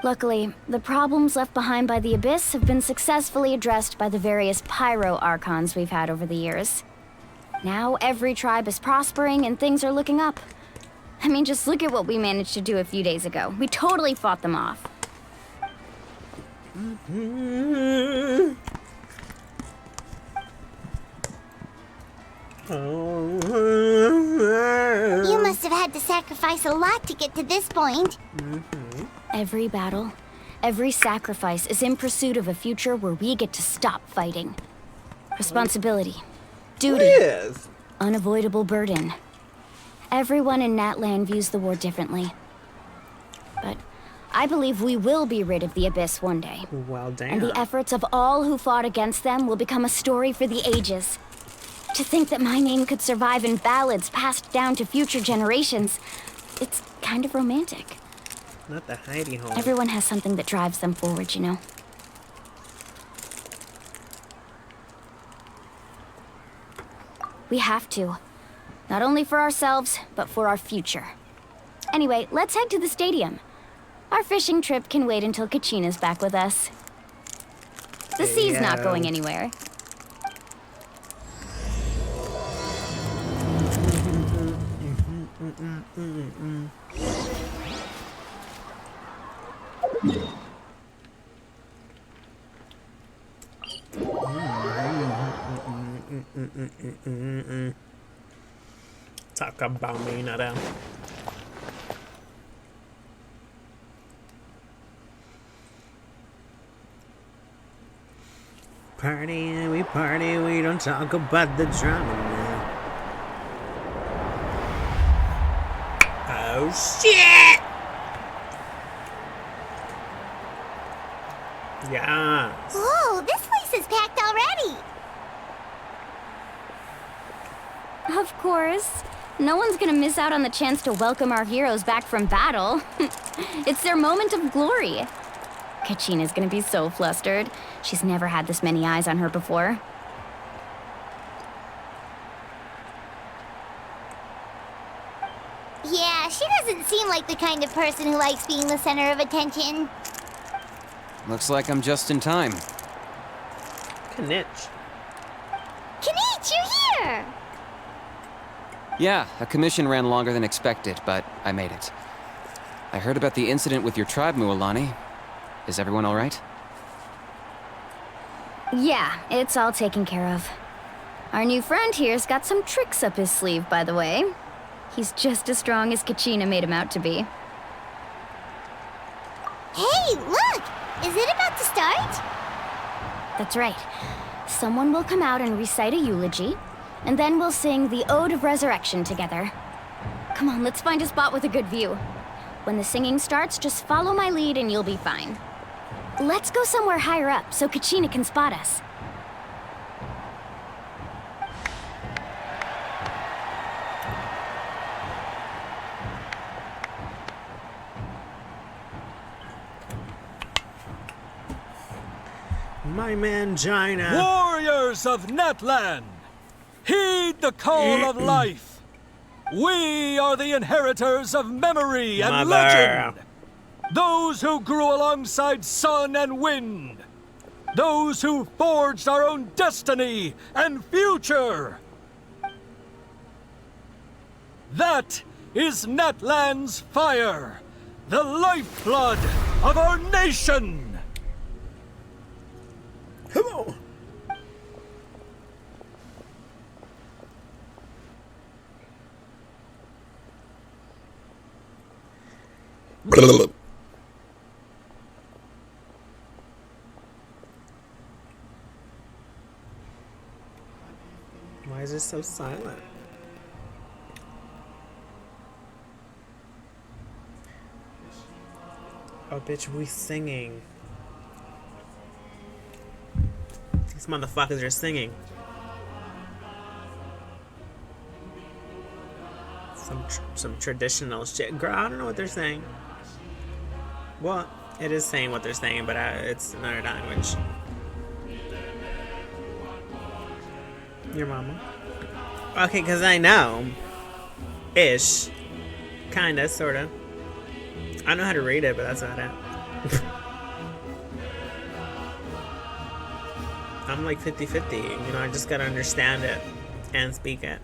Luckily, the problems left behind by the Abyss have been successfully addressed by the various pyro Archons we've had over the years. Now every tribe is prospering and things are looking up. I mean, just look at what we managed to do a few days ago. We totally fought them off. You must have had to sacrifice a lot to get to this point. Every battle, every sacrifice is in pursuit of a future where we get to stop fighting. Responsibility, duty, Yes. unavoidable burden. Everyone in Natlan views the war differently. But I believe we will be rid of the Abyss one day. Well, damn. And the efforts of all who fought against them will become a story for the ages. To think that my name could survive in ballads passed down to future generations, it's kind of romantic. Not the hidey hole. Everyone has something that drives them forward, you know? We have to. Not only for ourselves, but for our future. Anyway, let's head to the stadium. Our fishing trip can wait until Kachina's back with us. The sea's not going anywhere. Talk about me, not out. Party and we party, we don't talk about the drama now. Oh shit! Yes. Whoa, this place is packed already. Of course. No one's gonna miss out on the chance to welcome our heroes back from battle. It's their moment of glory. Kachina's gonna be so flustered. She's never had this many eyes on her before. Yeah, she doesn't seem like the kind of person who likes being the center of attention. Looks like I'm just in time. Knitch. Kanich, you're here! Yeah, a commission ran longer than expected, but I made it. I heard about the incident with your tribe, Mualani. Is everyone all right? Yeah, it's all taken care of. Our new friend here's got some tricks up his sleeve, by the way. He's just as strong as Kachina made him out to be. Hey, look! Is it about to start? That's right. Someone will come out and recite a eulogy, and then we'll sing the Ode of Resurrection together. Come on, let's find a spot with a good view. When the singing starts, just follow my lead and you'll be fine. Let's go somewhere higher up so Kachina can spot us. My mangina. Warriors of Natlan, heed the call of life. We are the inheritors of memory and legend. Those who grew alongside sun and wind. Those who forged our own destiny and future. That is Natlan's fire, the lifeblood of our nation. Come on. just so silent? Oh, bitch, we singing. These motherfuckers are singing. Some traditional shit. Girl, I don't know what they're saying. Well, it is saying what they're saying, but it's another language. Your mama. Okay, because I know. Ish. Kinda, sorta. I know how to read it, but that's not it. I'm like 50-50. You know, I just gotta understand it and speak it.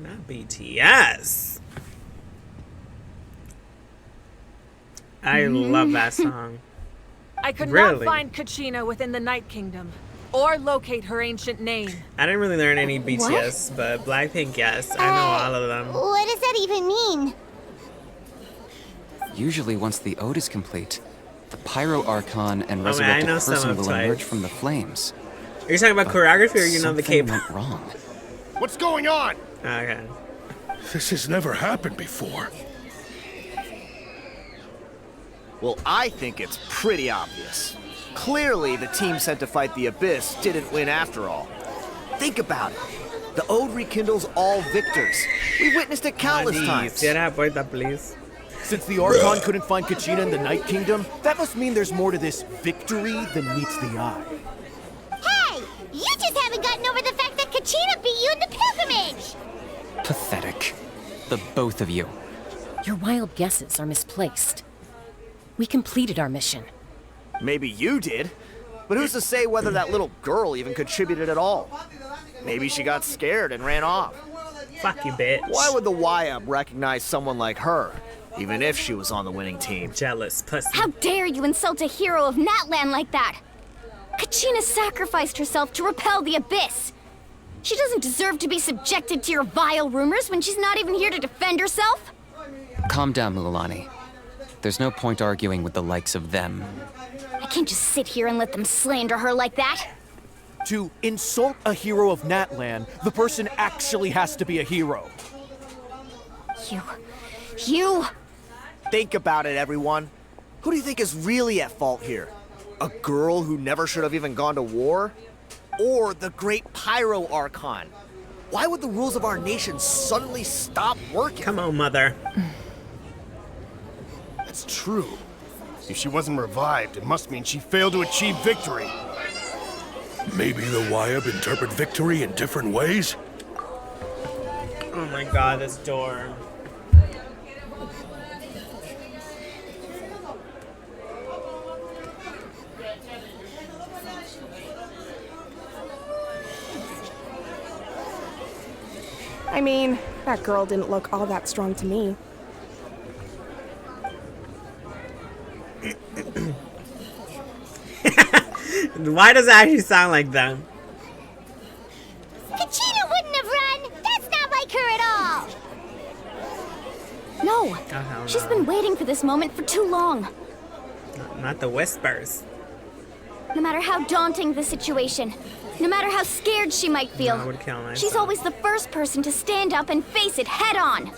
Not BTS. I love that song. I could Really? not find Kachina within the Night Kingdom, or locate her ancient name. I didn't really learn any BTS, but Blackpink, yes. I know all of them. What does that even mean? Usually once the ode is complete, the Pyro Archon and I resurrected know some person of will Twice. emerge from the flames. Are you talking about choreography or you know the Something K-pop? went wrong. What's going on? Okay. This has never happened before. Well, I think it's pretty obvious. Clearly, the team sent to fight the Abyss didn't win after all. Think about it. The Ode rekindles all victors. We witnessed it countless times. Please. Since the Archon couldn't find Kachina in the Night Kingdom, that must mean there's more to this victory than meets the eye. Hey! You just haven't gotten over the fact that Kachina beat you in the pilgrimage! Pathetic. The both of you. Your wild guesses are misplaced. We completed our mission. Maybe you did, but who's to say whether that little girl even contributed at all? Maybe she got scared and ran off. Fuck you, bitch. Why would the YM recognize someone like her, even if she was on the winning team? Jealous pussy. How dare you insult a hero of Natlan like that? Kachina sacrificed herself to repel the Abyss. She doesn't deserve to be subjected to your vile rumors when she's not even here to defend herself. Calm down, Mualani. There's no point arguing with the likes of them. I can't just sit here and let them slander her like that. To insult a hero of Natlan, the person actually has to be a hero. You... Think about it, everyone. Who do you think is really at fault here? A girl who never should have even gone to war? Or the great Pyro Archon? Why would the rules of our nation suddenly stop working? Come on, mother. That's true. If she wasn't revived, it must mean she failed to achieve victory. Maybe the Wyab interpret victory in different ways? Oh my god, this door. I mean, that girl didn't look all that strong to me. Why does it actually sound like them? Kachina wouldn't have run! That's not like her at all! No, hell she's no. been waiting for this moment for too long. Not the whispers. No matter how daunting the situation, no matter how scared she might feel, I would kill myself. she's always the first person to stand up and face it head on.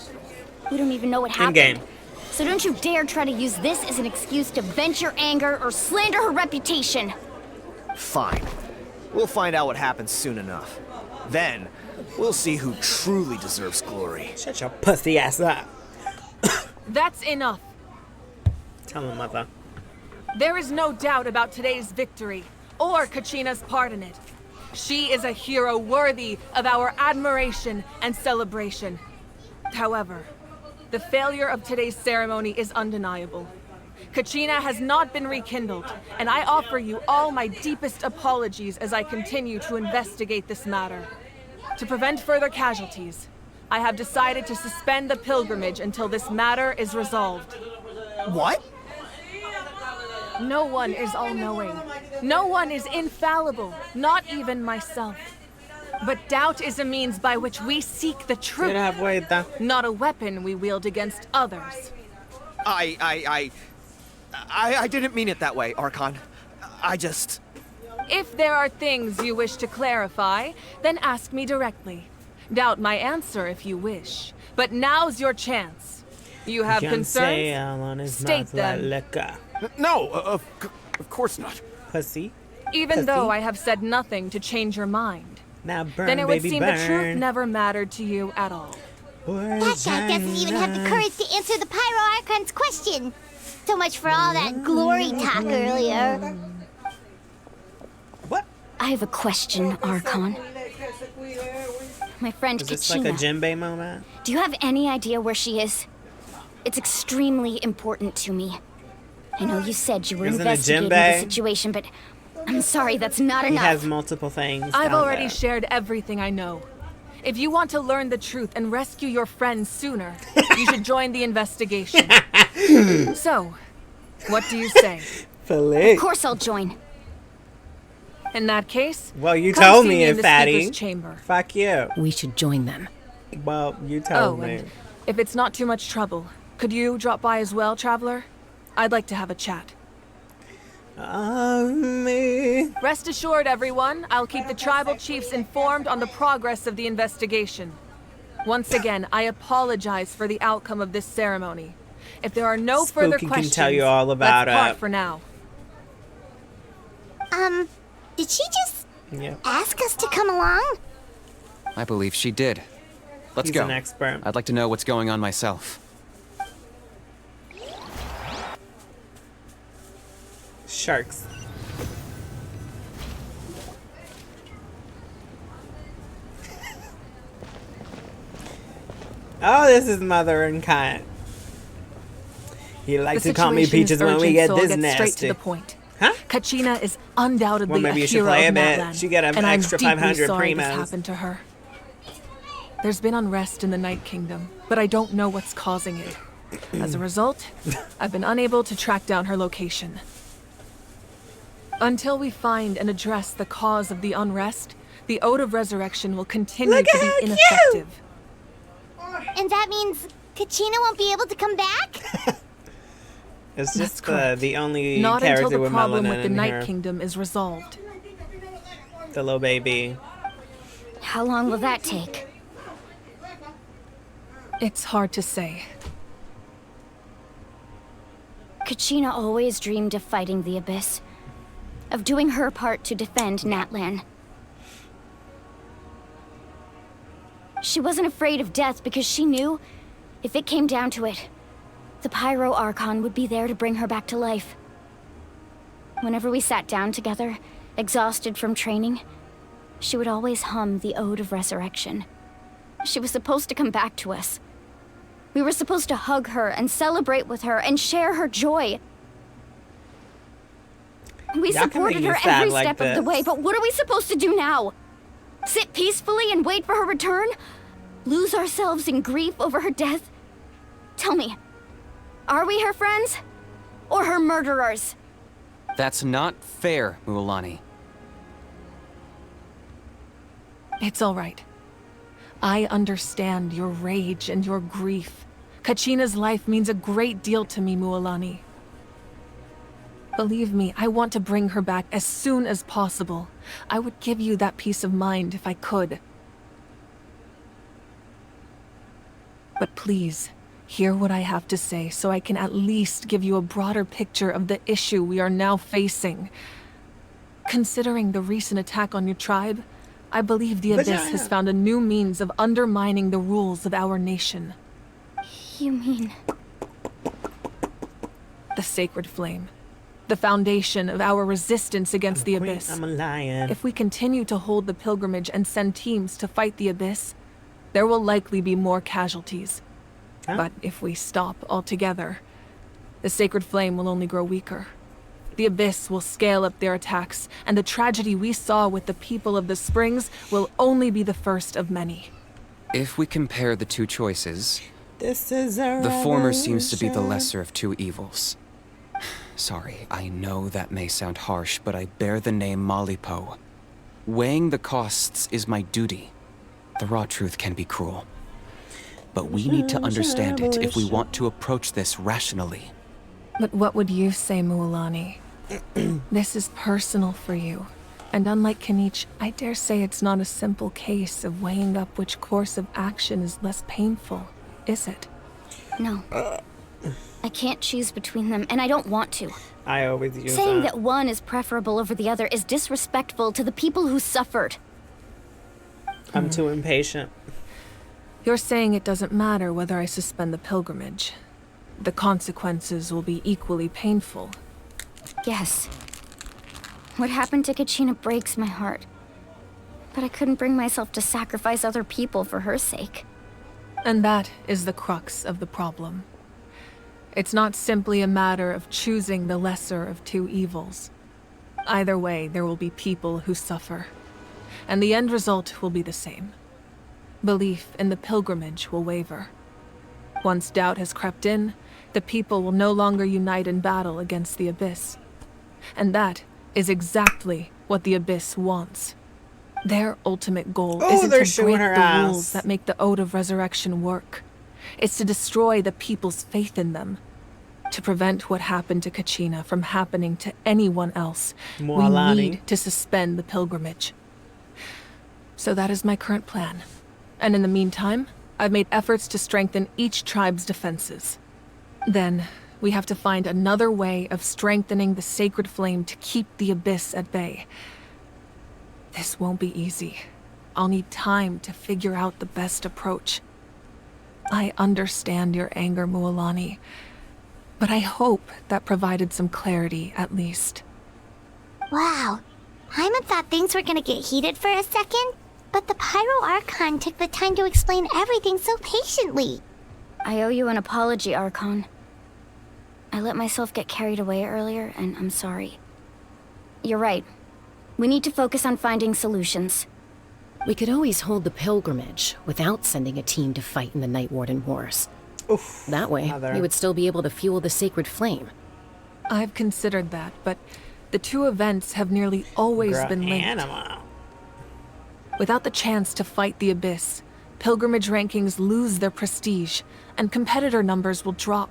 We don't even know what happened. In-game. So don't you dare try to use this as an excuse to vent your anger or slander her reputation. Fine. We'll find out what happens soon enough. Then, we'll see who truly deserves glory. Shut your pussy ass up. That's enough. Tell him, mother. There is no doubt about today's victory, or Kachina's part in it. She is a hero worthy of our admiration and celebration. However, the failure of today's ceremony is undeniable. Kachina has not been rekindled, and I offer you all my deepest apologies as I continue to investigate this matter. To prevent further casualties, I have decided to suspend the pilgrimage until this matter is resolved. What? No one is all-knowing. No one is infallible, not even myself. But doubt is a means by which we seek the truth, not a weapon we wield against others. I didn't mean it that way, Archon. I just... If there are things you wish to clarify, then ask me directly. Doubt my answer if you wish. But now's your chance. You have concerns? State them. No, of course not. Pussy. Even though I have said nothing to change your mind. Now burn, then it would baby, seem burn. the truth never mattered to you at all. That guy doesn't even have the courage to answer the Pyro Archon's question. So much for all that glory talk earlier. What? I have a question, Archon. My friend Is this Kachina. like a djembe moment? Do you have any idea where she is? It's extremely important to me. I know you said you were Isn't it investigating the djembe? situation, but I'm sorry, that's not He enough. has multiple things. I've down already there. shared everything I know. If you want to learn the truth and rescue your friends sooner, you should join the investigation. So, what do you say? Of course I'll join. In that case, Well, you come told see me in it, the fatty. speaker's chamber. Fuck you. We should join them. Well, you told Oh, me. and if it's not too much trouble, could you drop by as well, Traveler? I'd like to have a chat. Me. Rest assured, everyone, I'll keep the tribal chiefs informed on the progress of the investigation. Once again, I apologize for the outcome of this ceremony. If there are no further Spooky questions, can tell you all about let's part it. for now. Did she just Yeah. ask us to come along? I believe she did. Let's He's go. an expert. I'd like to know what's going on myself. Sharks. Oh, this is mother and kind. You like The to call me situation is Peaches when we urgent, get so I'll this get straight to nasty. the point. Huh? Kachina is undoubtedly Well, maybe a you should hero play a of bit. Natlan, She got an and extra I'm deeply 500 sorry this primos. happened to her. There's been unrest in the Night Kingdom, but I don't know what's causing it. As a result, I've been unable to track down her location. Until we find and address the cause of the unrest, the Ode of Resurrection will continue Look to at be how cute! ineffective. And that means Kachina won't be able to come back? It's That's just correct. the only Not until character the with problem melanin with the in Night here. Kingdom is resolved. The little baby. How long will that take? It's hard to say. Kachina always dreamed of fighting the Abyss. Of doing her part to defend Natlan. She wasn't afraid of death because she knew, if it came down to it, the Pyro Archon would be there to bring her back to life. Whenever we sat down together, exhausted from training, she would always hum the Ode of Resurrection. She was supposed to come back to us. We were supposed to hug her and celebrate with her and share her joy. We Y'all can supported make me her sad every like step of the this. way, but what are we supposed to do now? Sit peacefully and wait for her return? Lose ourselves in grief over her death? Tell me, are we her friends? Or her murderers? That's not fair, Mualani. It's all right. I understand your rage and your grief. Kachina's life means a great deal to me, Mualani. Believe me, I want to bring her back as soon as possible. I would give you that peace of mind if I could. But please, hear what I have to say so I can at least give you a broader picture of the issue we are now facing. Considering the recent attack on your tribe, I believe the Abyss has found a new means of undermining the rules of our nation. You mean... The Sacred Flame. The foundation of our resistance against the Abyss. I'm a lion. If we continue to hold the pilgrimage and send teams to fight the Abyss, there will likely be more casualties. Huh? But if we stop altogether, the Sacred Flame will only grow weaker. The Abyss will scale up their attacks, and the tragedy we saw with the people of the Springs will only be the first of many. If we compare the two choices, This is a the former seems to be the revolution. lesser of two evils. Sorry, I know that may sound harsh, but I bear the name Malipo. Weighing the costs is my duty. The raw truth can be cruel. But we need to understand it if we want to approach this rationally. But what would you say, Mualani? This is personal for you. And unlike Kenichi, I dare say it's not a simple case of weighing up which course of action is less painful, is it? No. I can't choose between them, and I don't want to. I always use Saying that one is preferable over the other is disrespectful to the people who suffered. I'm too impatient. You're saying it doesn't matter whether I suspend the pilgrimage. The consequences will be equally painful. Yes. What happened to Kachina breaks my heart. But I couldn't bring myself to sacrifice other people for her sake. And that is the crux of the problem. It's not simply a matter of choosing the lesser of two evils. Either way, there will be people who suffer. And the end result will be the same. Belief in the pilgrimage will waver. Once doubt has crept in, the people will no longer unite in battle against the Abyss. And that is exactly what the Abyss wants. Their ultimate goal isn't to break the rules that make the Ode of Resurrection work. It's to destroy the people's faith in them. To prevent what happened to Kachina from happening to anyone else, we need to suspend the pilgrimage. So that is my current plan. And in the meantime, I've made efforts to strengthen each tribe's defenses. Then, we have to find another way of strengthening the sacred flame to keep the Abyss at bay. This won't be easy. I'll need time to figure out the best approach. I understand your anger, Mualani, but I hope that provided some clarity, at least. Wow. Paimon thought things were gonna get heated for a second, but the Pyro Archon took the time to explain everything so patiently. I owe you an apology, Archon. I let myself get carried away earlier, and I'm sorry. You're right. We need to focus on finding solutions. We could always hold the pilgrimage without sending a team to fight in the Night Warden Wars. Oof, that way, we would still be able to fuel the sacred flame. I've considered that, but the two events have nearly always been linked. Without the chance to fight the Abyss, pilgrimage rankings lose their prestige, and competitor numbers will drop.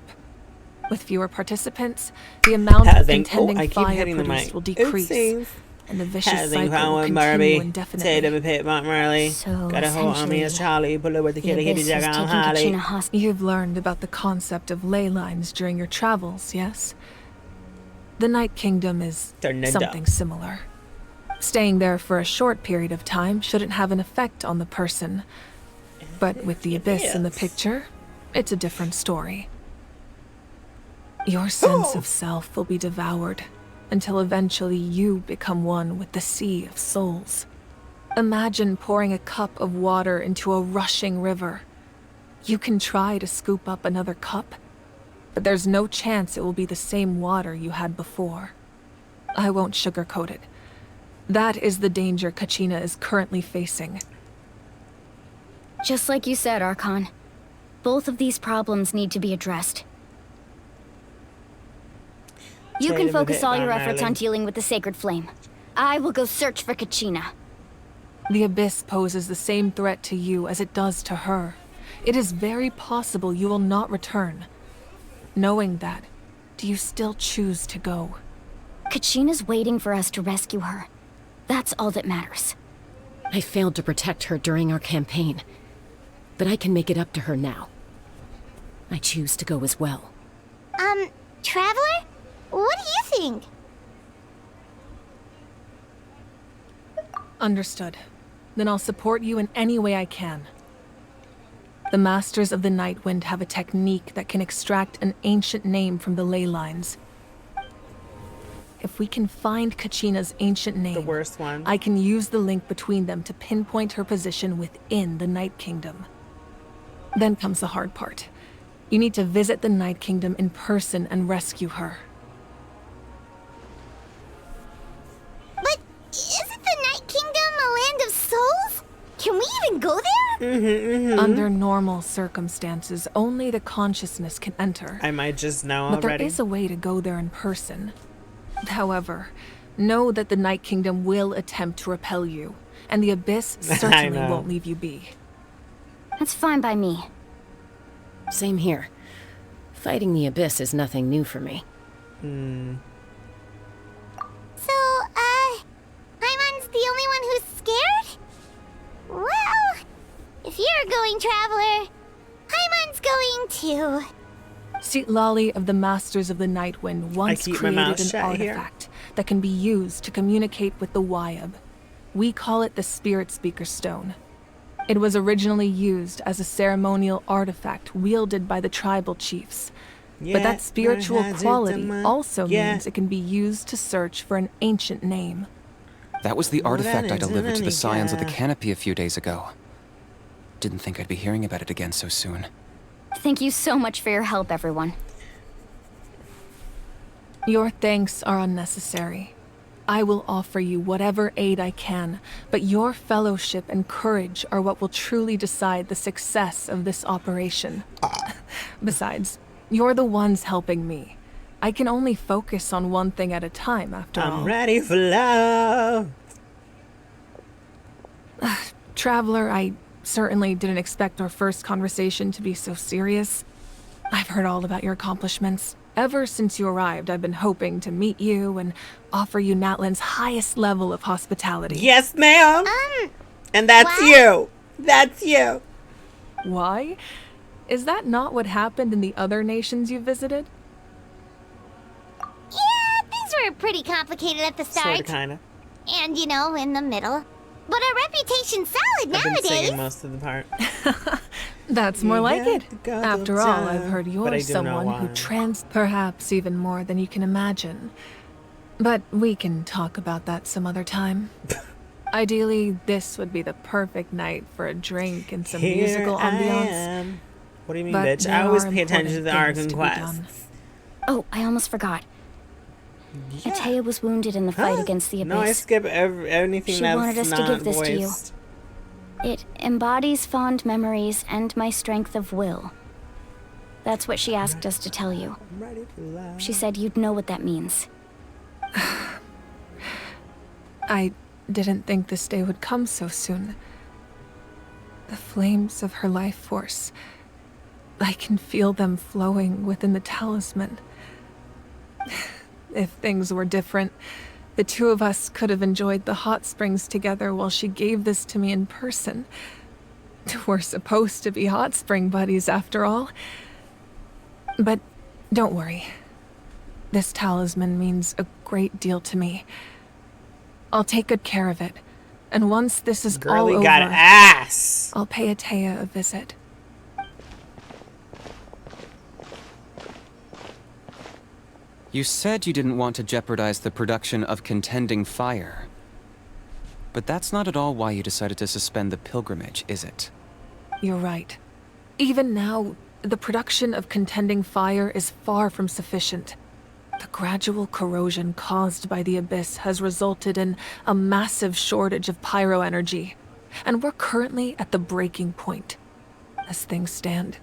With fewer participants, the amount of contending fire produced will decrease, and the vicious cycle will continue indefinitely. So You've learned about the concept of ley lines during your travels, yes? The Night Kingdom is something similar. Staying there for a short period of time shouldn't have an effect on the person. But with the Abyss in the picture, it's a different story. Your sense of self will be devoured until eventually you become one with the sea of souls. Imagine pouring a cup of water into a rushing river. You can try to scoop up another cup, but there's no chance it will be the same water you had before. I won't sugarcoat it. That is the danger Kachina is currently facing. Just like you said, Archon. Both of these problems need to be addressed. You can focus all your efforts on dealing with the sacred flame. I will go search for Kachina. The Abyss poses the same threat to you as it does to her. It is very possible you will not return. Knowing that, do you still choose to go? Kachina's waiting for us to rescue her. That's all that matters. I failed to protect her during our campaign, but I can make it up to her now. I choose to go as well. Traveler? What do you think? Understood. Then I'll support you in any way I can. The Masters of the Night Wind have a technique that can extract an ancient name from the ley lines. If we can find Kachina's ancient name, the worst one, I can use the link between them to pinpoint her position within the Night Kingdom. Then comes the hard part. You need to visit the Night Kingdom in person and rescue her. But isn't the Night Kingdom a land of souls? Can we even go there? Under normal circumstances, only the consciousness can enter. I might just know but already. There is a way to go there in person. However, Know that the Night Kingdom will attempt to repel you, and the Abyss certainly won't leave you be. That's fine by me. Same here. Fighting the Abyss is nothing new for me. So, Paimon's the only one who's scared? Well, if you're going, Traveler, Paimon's going too. Citlali of the Masters of the Nightwind once created an artifact that can be used to communicate with the Wyab. We call it the Spirit Speaker Stone. It was originally used as a ceremonial artifact wielded by the tribal chiefs. But that spiritual quality also means it can be used to search for an ancient name. That was the artifact I delivered to the Scions of the Canopy a few days ago. Didn't think I'd be hearing about it again so soon. Thank you so much for your help, everyone. Your thanks are unnecessary. I will offer you whatever aid I can, but your fellowship and courage are what will truly decide the success of this operation. Besides, you're the ones helping me. I can only focus on one thing at a time, after all. I'm ready for love. Traveler, I certainly didn't expect our first conversation to be so serious. I've heard all about your accomplishments. Ever since you arrived, I've been hoping to meet you and offer you Natlan's highest level of hospitality. Yes, ma'am. And that's you. That's you. Why? Is that not what happened in the other nations you visited? Yeah, things were pretty complicated at the start. Sorta, kinda. And, you know, in the middle. But our reputation's solid I've been nowadays. singing most of the part. That's more like it. After all, I've heard you're someone who perhaps even more than you can imagine. But we can talk about that some other time. Ideally, this would be the perfect night for a drink and some musical ambiance. What do you mean, bitch? I always pay attention to the Archon quests. Oh, I almost forgot. Atea was wounded in the fight against the Abyss. No, I skip anything She that's wanted us not to give this voiced. to you. It embodies fond memories and my strength of will. That's what she asked us to tell you. She said you'd know what that means. I didn't think this day would come so soon. The flames of her life force. I can feel them flowing within the talisman. If things were different, the two of us could have enjoyed the hot springs together while she gave this to me in person. We're supposed to be hot spring buddies after all. But don't worry. This talisman means a great deal to me. I'll take good care of it. And once this is all over, got ass. I'll pay Atea a visit. You said you didn't want to jeopardize the production of Contending Fire. But that's not at all why you decided to suspend the pilgrimage, is it? You're right. Even now, the production of Contending Fire is far from sufficient. The gradual corrosion caused by the Abyss has resulted in a massive shortage of pyro energy, and we're currently at the breaking point. As things stand,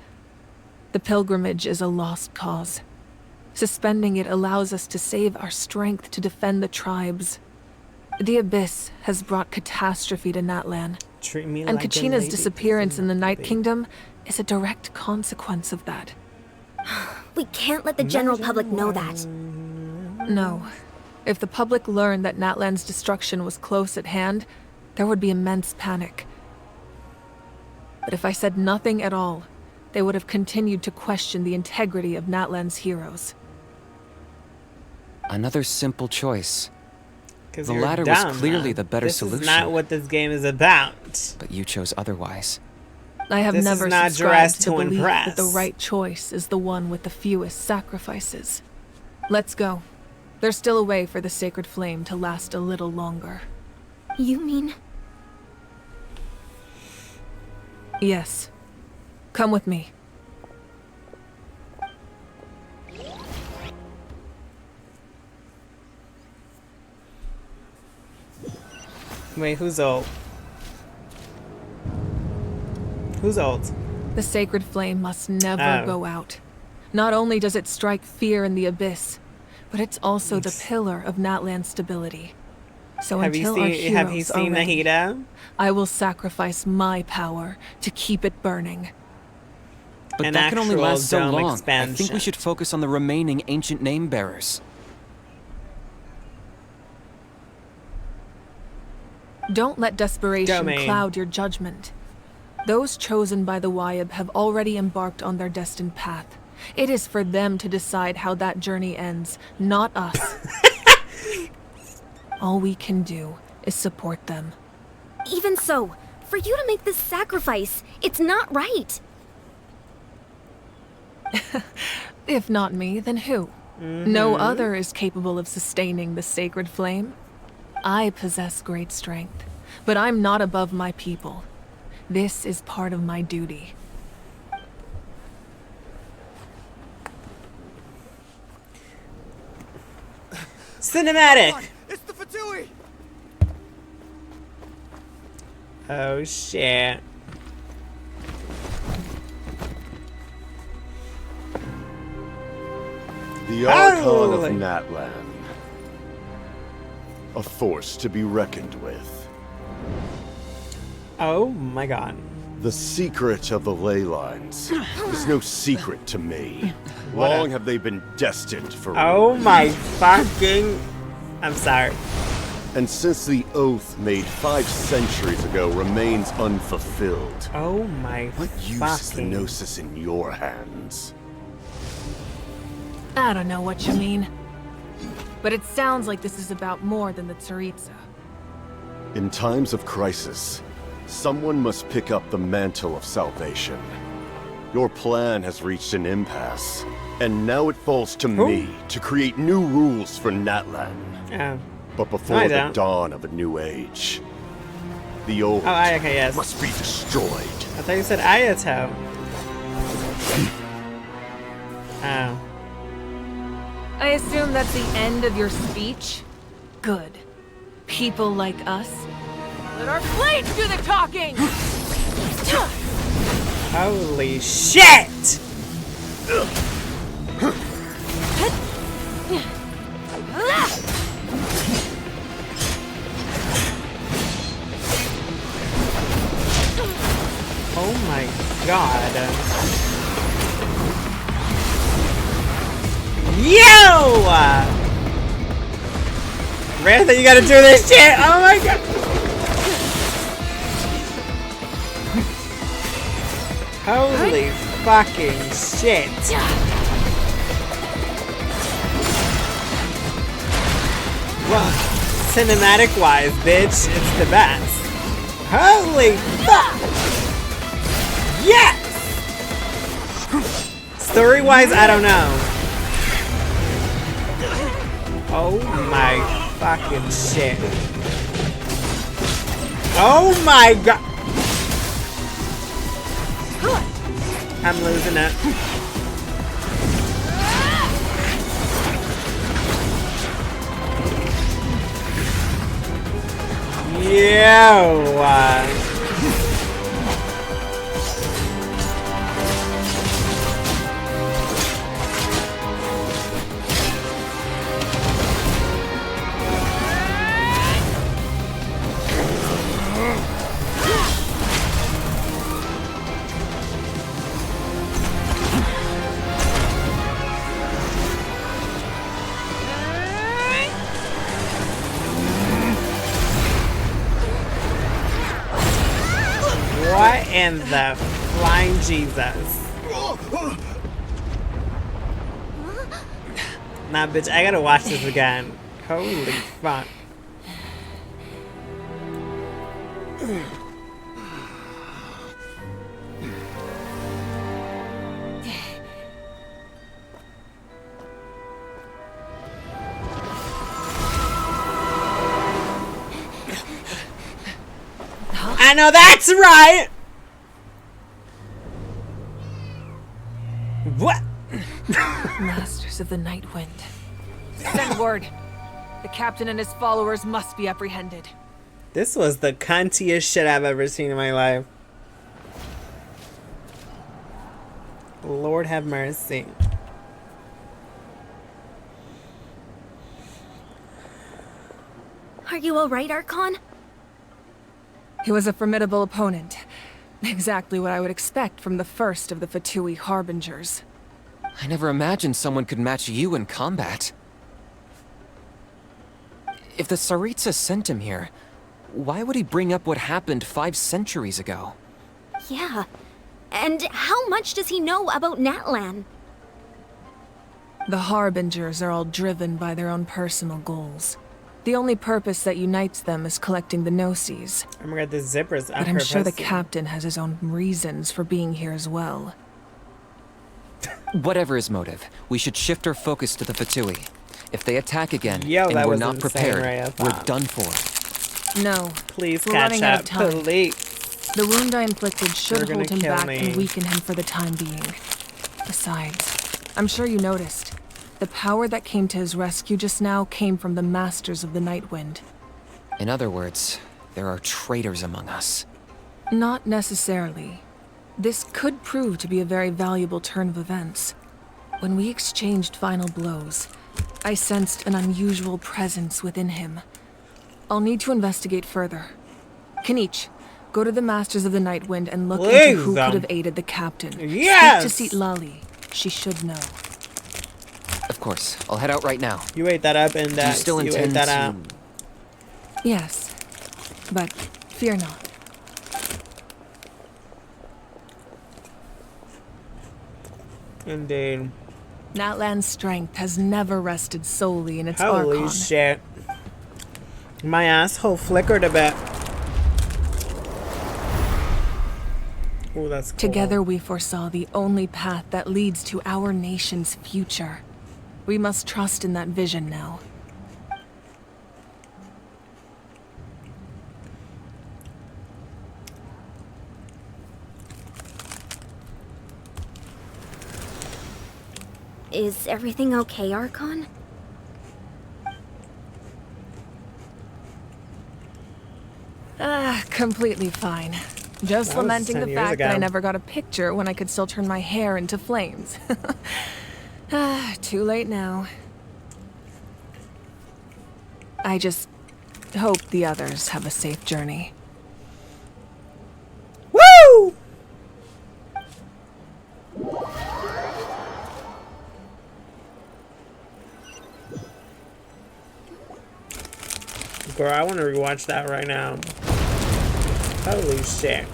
the pilgrimage is a lost cause. Suspending it allows us to save our strength to defend the tribes. The Abyss has brought catastrophe to Natlan, and like Kachina's disappearance in the Night Kingdom is a direct consequence of that. We can't let the general public know that. No. If the public learned that Natlan's destruction was close at hand, there would be immense panic. But if I said nothing at all, they would have continued to question the integrity of Natlan's heroes. Another simple choice. The you're latter dumb, was clearly man. the better This solution. is not what this game is about. But you chose otherwise. I have This never is not subscribed dressed to the to belief impress. that the right choice is the one with the fewest sacrifices. Let's go. There's still a way for the sacred flame to last a little longer. You mean? Yes. Come with me. Wait, who's old? Who's old? The sacred flame must never go out. Not only does it strike fear in the Abyss, but it's also the pillar of Natlan's stability. So Have you until our seen? Have you heroes are seen ready, Nahida? I will sacrifice my power to keep it burning. But An that can only actual last so dome long. I expansion. think we should focus on the remaining ancient name bearers. Don't let desperation Domain. cloud your judgment. Those chosen by the Wyab have already embarked on their destined path. It is for them to decide how that journey ends, not us. All we can do is support them. Even so, for you to make this sacrifice, it's not right. If not me, then who? No other is capable of sustaining the sacred flame. I possess great strength, but I'm not above my people. This is part of my duty. Cinematic. It's the Fatui! Oh shit. The Archon Holy. of Natlan. A force to be reckoned with. Oh my god. The secret of the ley lines is no secret to me. What a- Long have they been destined for Oh ruin. my fucking. I'm sorry. And since the oath made 5 centuries ago remains unfulfilled, Oh my what use is the fucking. Gnosis in your hands? I don't know what you mean. But it sounds like this is about more than the Tsaritsa. In times of crisis, someone must pick up the mantle of salvation. Your plan has reached an impasse, and now it falls to me to create new rules for Natlan. But before I the don't. dawn of a new age, the old Okay, yes. must be destroyed. I thought you said Ayato. Oh. I assume that's the end of your speech? Good. People like us. Let our blades do the talking! Holy shit! Oh my god. Yo! Rantha, you gotta do this shit! Oh my god! Holy fucking shit! Well, cinematic-wise, bitch, it's the best. Holy fuck! Yes! Story-wise, I don't know. Oh my fucking shit. Oh my god! I'm losing it. Yo! What in the flying Jesus? Nah, bitch, I gotta watch this again. Holy fuck. I know that's right! What? Masters of the Night Wind. Send word. The captain and his followers must be apprehended. This was the cuntiest shit I've ever seen in my life. Lord have mercy. Are you alright, Archon? He was a formidable opponent. Exactly what I would expect from the first of the Fatui Harbingers. I never imagined someone could match you in combat. If the Tsaritsa sent him here, why would he bring up what happened 5 centuries ago? Yeah. And how much does he know about Natlan? The Harbingers are all driven by their own personal goals. The only purpose that unites them is collecting the Gnosis. Oh my god, the zipper's up But I'm her sure the pussy. captain has his own reasons for being here as well. Whatever his motive, we should shift our focus to the Fatui. If they attack again, Yo, that and we're was not insane, prepared, Ray, I we're thought. done for. No. Please We're catch running out up, of time. please. The wound I inflicted should They're hold gonna him kill back me. and weaken him for the time being. Besides, I'm sure you noticed, the power that came to his rescue just now came from the Masters of the Nightwind. In other words, there are traitors among us. Not necessarily. This could prove to be a very valuable turn of events. When we exchanged final blows, I sensed an unusual presence within him. I'll need to investigate further. Kanich, go to the Masters of the Nightwind and look into who Please. could have aided the captain. Yes! Speak to Lali. She should know. Of course, I'll head out right now. You ate that up and Do you still you ate intend that to... up. Yes, but fear not. Indeed. Natlan's strength has never rested solely in its Holy Archon. shit. My asshole flickered a bit. Oh, that's cool. Together we foresaw the only path that leads to our nation's future. We must trust in that vision now. Is everything okay, Archon? Completely fine. Just That was lamenting 10 the years fact that I ago. never got a picture when I could still turn my hair into flames. Too late now. I just hope the others have a safe journey. Woo! Girl, I want to rewatch that right now. Holy shit.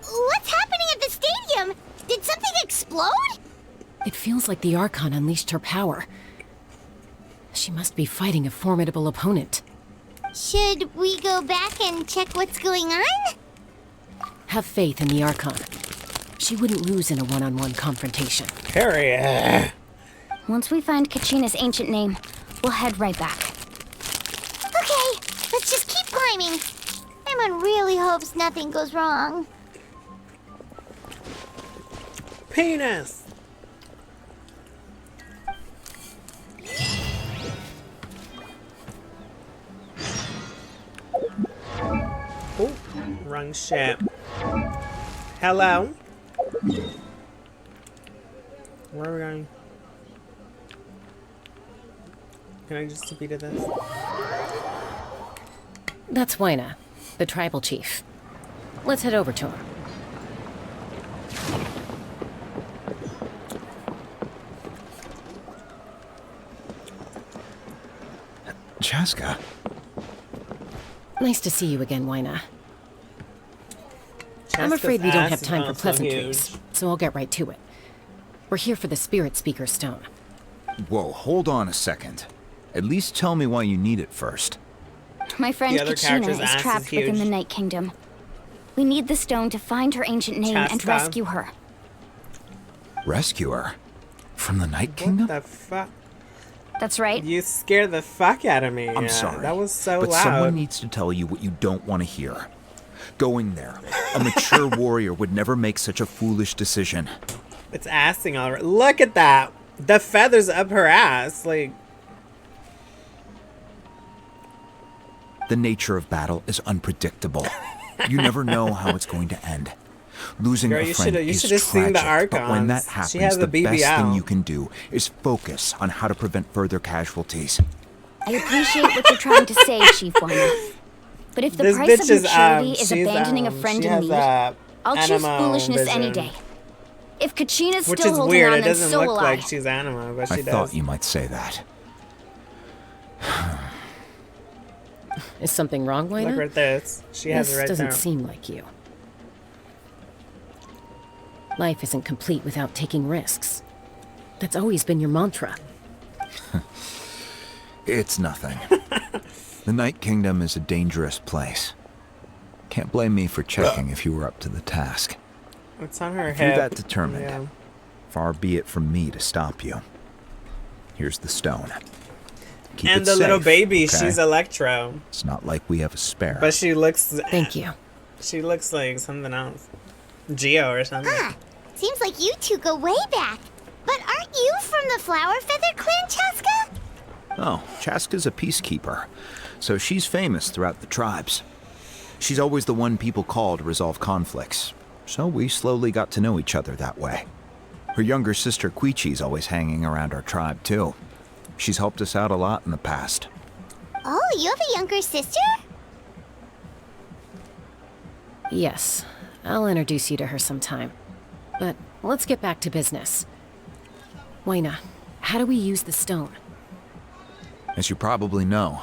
What's happening at the stadium? Did something explode? It feels like the Archon unleashed her power. She must be fighting a formidable opponent. Should we go back and check what's going on? Have faith in the Archon. She wouldn't lose in a one-on-one confrontation. Period. Once we find Kachina's ancient name, we'll head right back. Okay, let's just keep climbing. Everyone really hopes nothing goes wrong. Penis. Oh, wrong shit. Hello. Where are we going? Can I just TP to this? That's Wyna, the tribal chief. Let's head over to him. Chaska. Nice to see you again, Wyna. I'm Chaska's afraid we don't ass have is time for also pleasantries, huge. so I'll get right to it. We're here for the Spirit Speaker Stone. Whoa, hold on a second. At least tell me why you need it first. My friend The other character's Kachina ass is is trapped within the huge. Night Kingdom. We need the stone to find her ancient name and Chaska. rescue her. Rescue her? From the Night What Kingdom? the fuck? That's right. You scared the fuck out of me. I'm sorry. That was so but loud. someone needs to tell you what you don't want to hear. Going there. A mature warrior would never make such a foolish decision. It's assing already. Look at that. The feathers up her ass. Like, The nature of battle is unpredictable. You never know how it's going to end. Losing Girl, a you friend shoulda- you is shoulda seen the tragic, but when that Archons. happens, She has the a BB best thing out. you can do is focus on how to prevent further casualties. I appreciate what you're trying to say, Chief Weiner. But if the This price bitch of maturity is she's, abandoning a friend she in has need, a I'll choose animo foolishness any vision. day. If Kachina's Which still is holding weird. on, It then doesn't so look will like I. she's animo, but I she thought does. you might say that. Is something wrong, Wayna? Look right there. She has This it right doesn't there. seem like you. Life isn't complete without taking risks. That's always been your mantra. It's nothing. The Night Kingdom is a dangerous place. Can't blame me for checking if you were up to the task. It's on her If hip. you're that determined, Yeah. far be it from me to stop you. Here's the stone. Keep And it the little safe, baby, okay? she's Electro. It's not like we have a spare. But she looks... Thank you. She looks like something else. Geo or something. Seems like you two go way back. But aren't you from the Flower Feather Clan, Chaska? Oh, Chaska's a peacekeeper, so she's famous throughout the tribes. She's always the one people call to resolve conflicts, so we slowly got to know each other that way. Her younger sister Quichi's always hanging around our tribe, too. She's helped us out a lot in the past. Oh, you have a younger sister? Yes, I'll introduce you to her sometime. But let's get back to business. Wayna, how do we use the stone? As you probably know,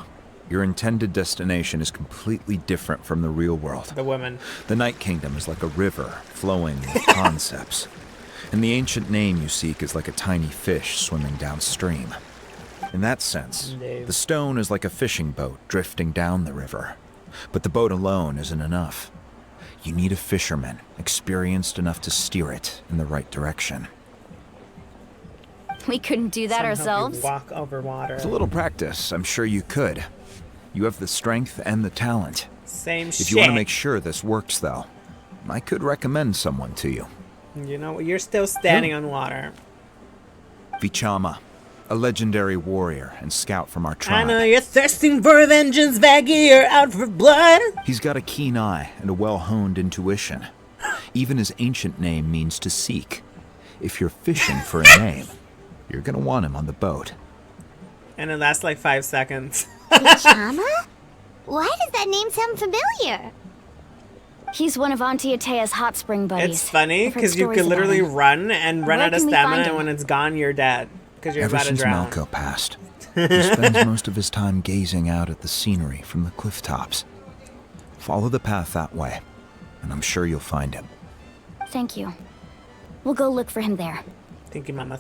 your intended destination is completely different from the real world. The woman. The Night Kingdom is like a river flowing with concepts. And the ancient name you seek is like a tiny fish swimming downstream. In that sense, the stone is like a fishing boat drifting down the river. But the boat alone isn't enough. You need a fisherman experienced enough to steer it in the right direction. We couldn't do that ourselves. Walk over water. With a little practice, I'm sure you could. You have the strength and the talent. Same shit. If you want to make sure this works, though, I could recommend someone to you. You know, you're still standing on water. Vichama, a legendary warrior and scout from our I tribe. know you're thirsting for vengeance, Vaggie. You're out for blood. He's got a keen eye and a well-honed intuition. Even his ancient name means to seek. If you're fishing for a name, you're gonna want him on the boat. And it lasts like 5 seconds. Chama? Why does that name sound familiar? He's one of Auntie Atea's hot spring buddies. It's funny I've heard because you stories could about literally him. run and run Where out of can we find stamina, him? and when it's gone, you're dead because you're Ever about to since drown. Malco passed, he spends most of his time gazing out at the scenery from the cliff tops. Follow the path that way, and I'm sure you'll find him. Thank you. We'll go look for him there. Thank you, Mama.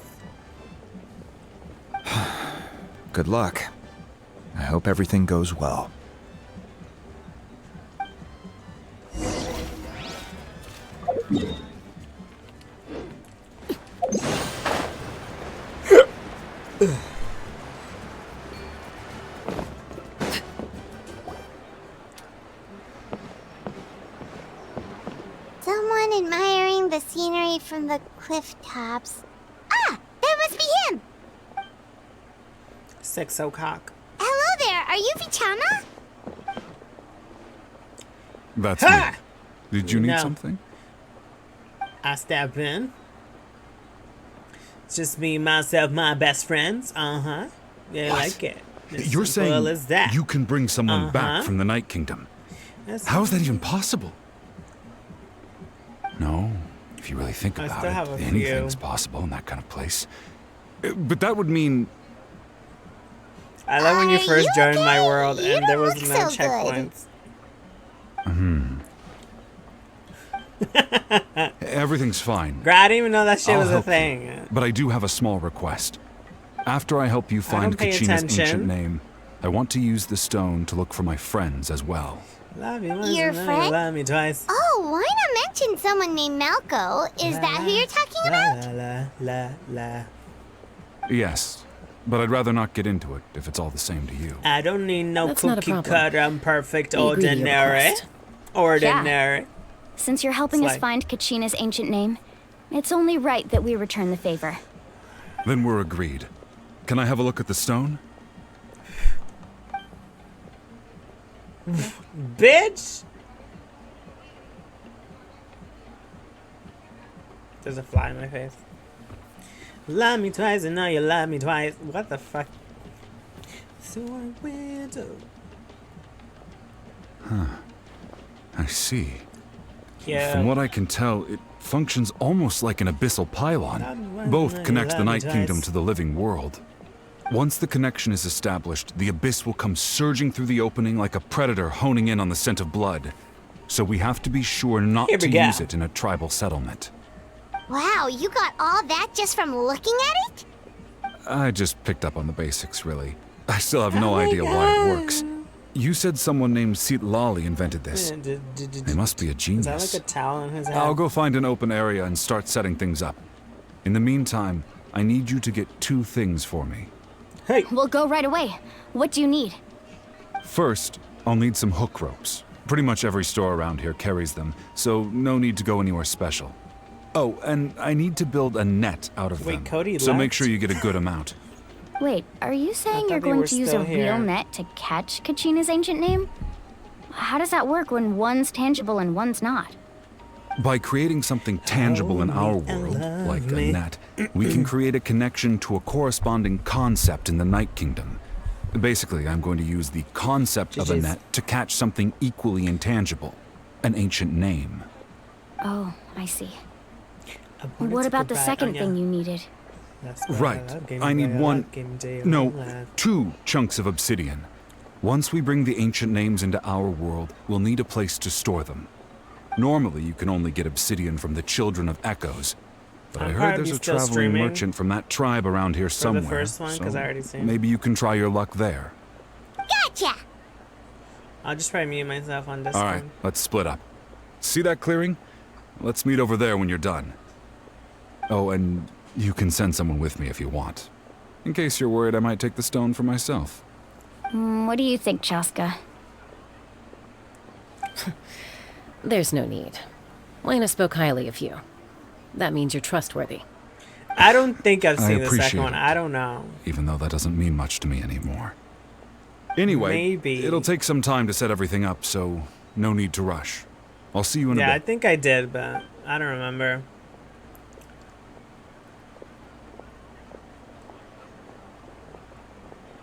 Good luck. I hope everything goes well. Someone admiring the scenery from the cliff tops. Ah, that must be him! Six cock. Hello there, are you Vichama? That's Ha! me. Did you need No. something? I step in. It's just me, myself, my best friends. Yeah, What? like it. As You're simple saying as that. you can bring someone Uh-huh. back from the Night Kingdom. That's- How is that even possible? No, if you really think I about still it, have a anything's few. possible in that kind of place. But that would mean I love when you Are first you joined my okay? world You and there don't was look no so good. checkpoints. everything's fine. Girl, I didn't even know that shit I'll was a help you, thing. But I do have a small request. After I help you find don't pay Kachina's attention. ancient name, I want to use the stone to look for my friends as well. Love you once Your and then friend? you love me twice. Oh, why not mention someone named Malco? Is that who you're talking about? La la la. Yes, but I'd rather not get into it if it's all the same to you. I don't need no That's not a cookie problem. cutter. I'm perfect, We agree to your ordinary. request. Ordinary. Since you're helping It's us like- find Kachina's ancient name, it's only right that we return the favor. Then we're agreed. Can I have a look at the stone? Bitch! There's a fly in my face. Love me twice and now you love me twice. What the fuck? So I went. Huh. I see. Yeah. From what I can tell, it functions almost like an abyssal pylon. Both connect the Night Kingdom to the living world. Once the connection is established, the abyss will come surging through the opening like a predator honing in on the scent of blood. So we have to be sure not to use it in a tribal settlement. Wow, you got all that just from looking at it? I just picked up on the basics, really. I still have no idea why it works. You said someone named Lali invented this. They must be a genius. Is that like a towel on his head? I'll go find an open area and start setting things up. In the meantime, I need you to get 2 things for me. Hey! We'll go right away. What do you need? First, I'll need some hook ropes. Pretty much every store around here carries them, so no need to go anywhere special. Oh, and I need to build a net out of them. Cody so left? make sure you get a good amount. Wait, are you saying you're going to use a real net to catch Kachina's ancient name? How does that work when one's tangible and one's not? By creating something tangible in our world, like a net, we can create a connection to a corresponding concept in the Night Kingdom. Basically, I'm going to use the concept of a net to catch something equally intangible, an ancient name. Oh, I see. What about the second thing you needed? Right, I need 2 chunks of obsidian. Once we bring the ancient names into our world, we'll need a place to store them. Normally, you can only get obsidian from the Children of Echoes, but I heard there's a traveling merchant from that tribe around here somewhere. The first one, because I already seen. Maybe you can try your luck there. Gotcha! I'll just probably mute myself on Discord. All right, let's split up. See that clearing? Let's meet over there when you're done. Oh, and you can send someone with me if you want. In case you're worried I might take the stone for myself. What do you think, Chaska? There's no need. Lena spoke highly of you. That means you're trustworthy. I don't think I've seen the second appreciate one. it. I don't know. Even though that doesn't mean much to me anymore. Anyway, Maybe. it'll take some time to set everything up, so no need to rush. I'll see you in a Yeah, I bit. think I did, but I don't remember.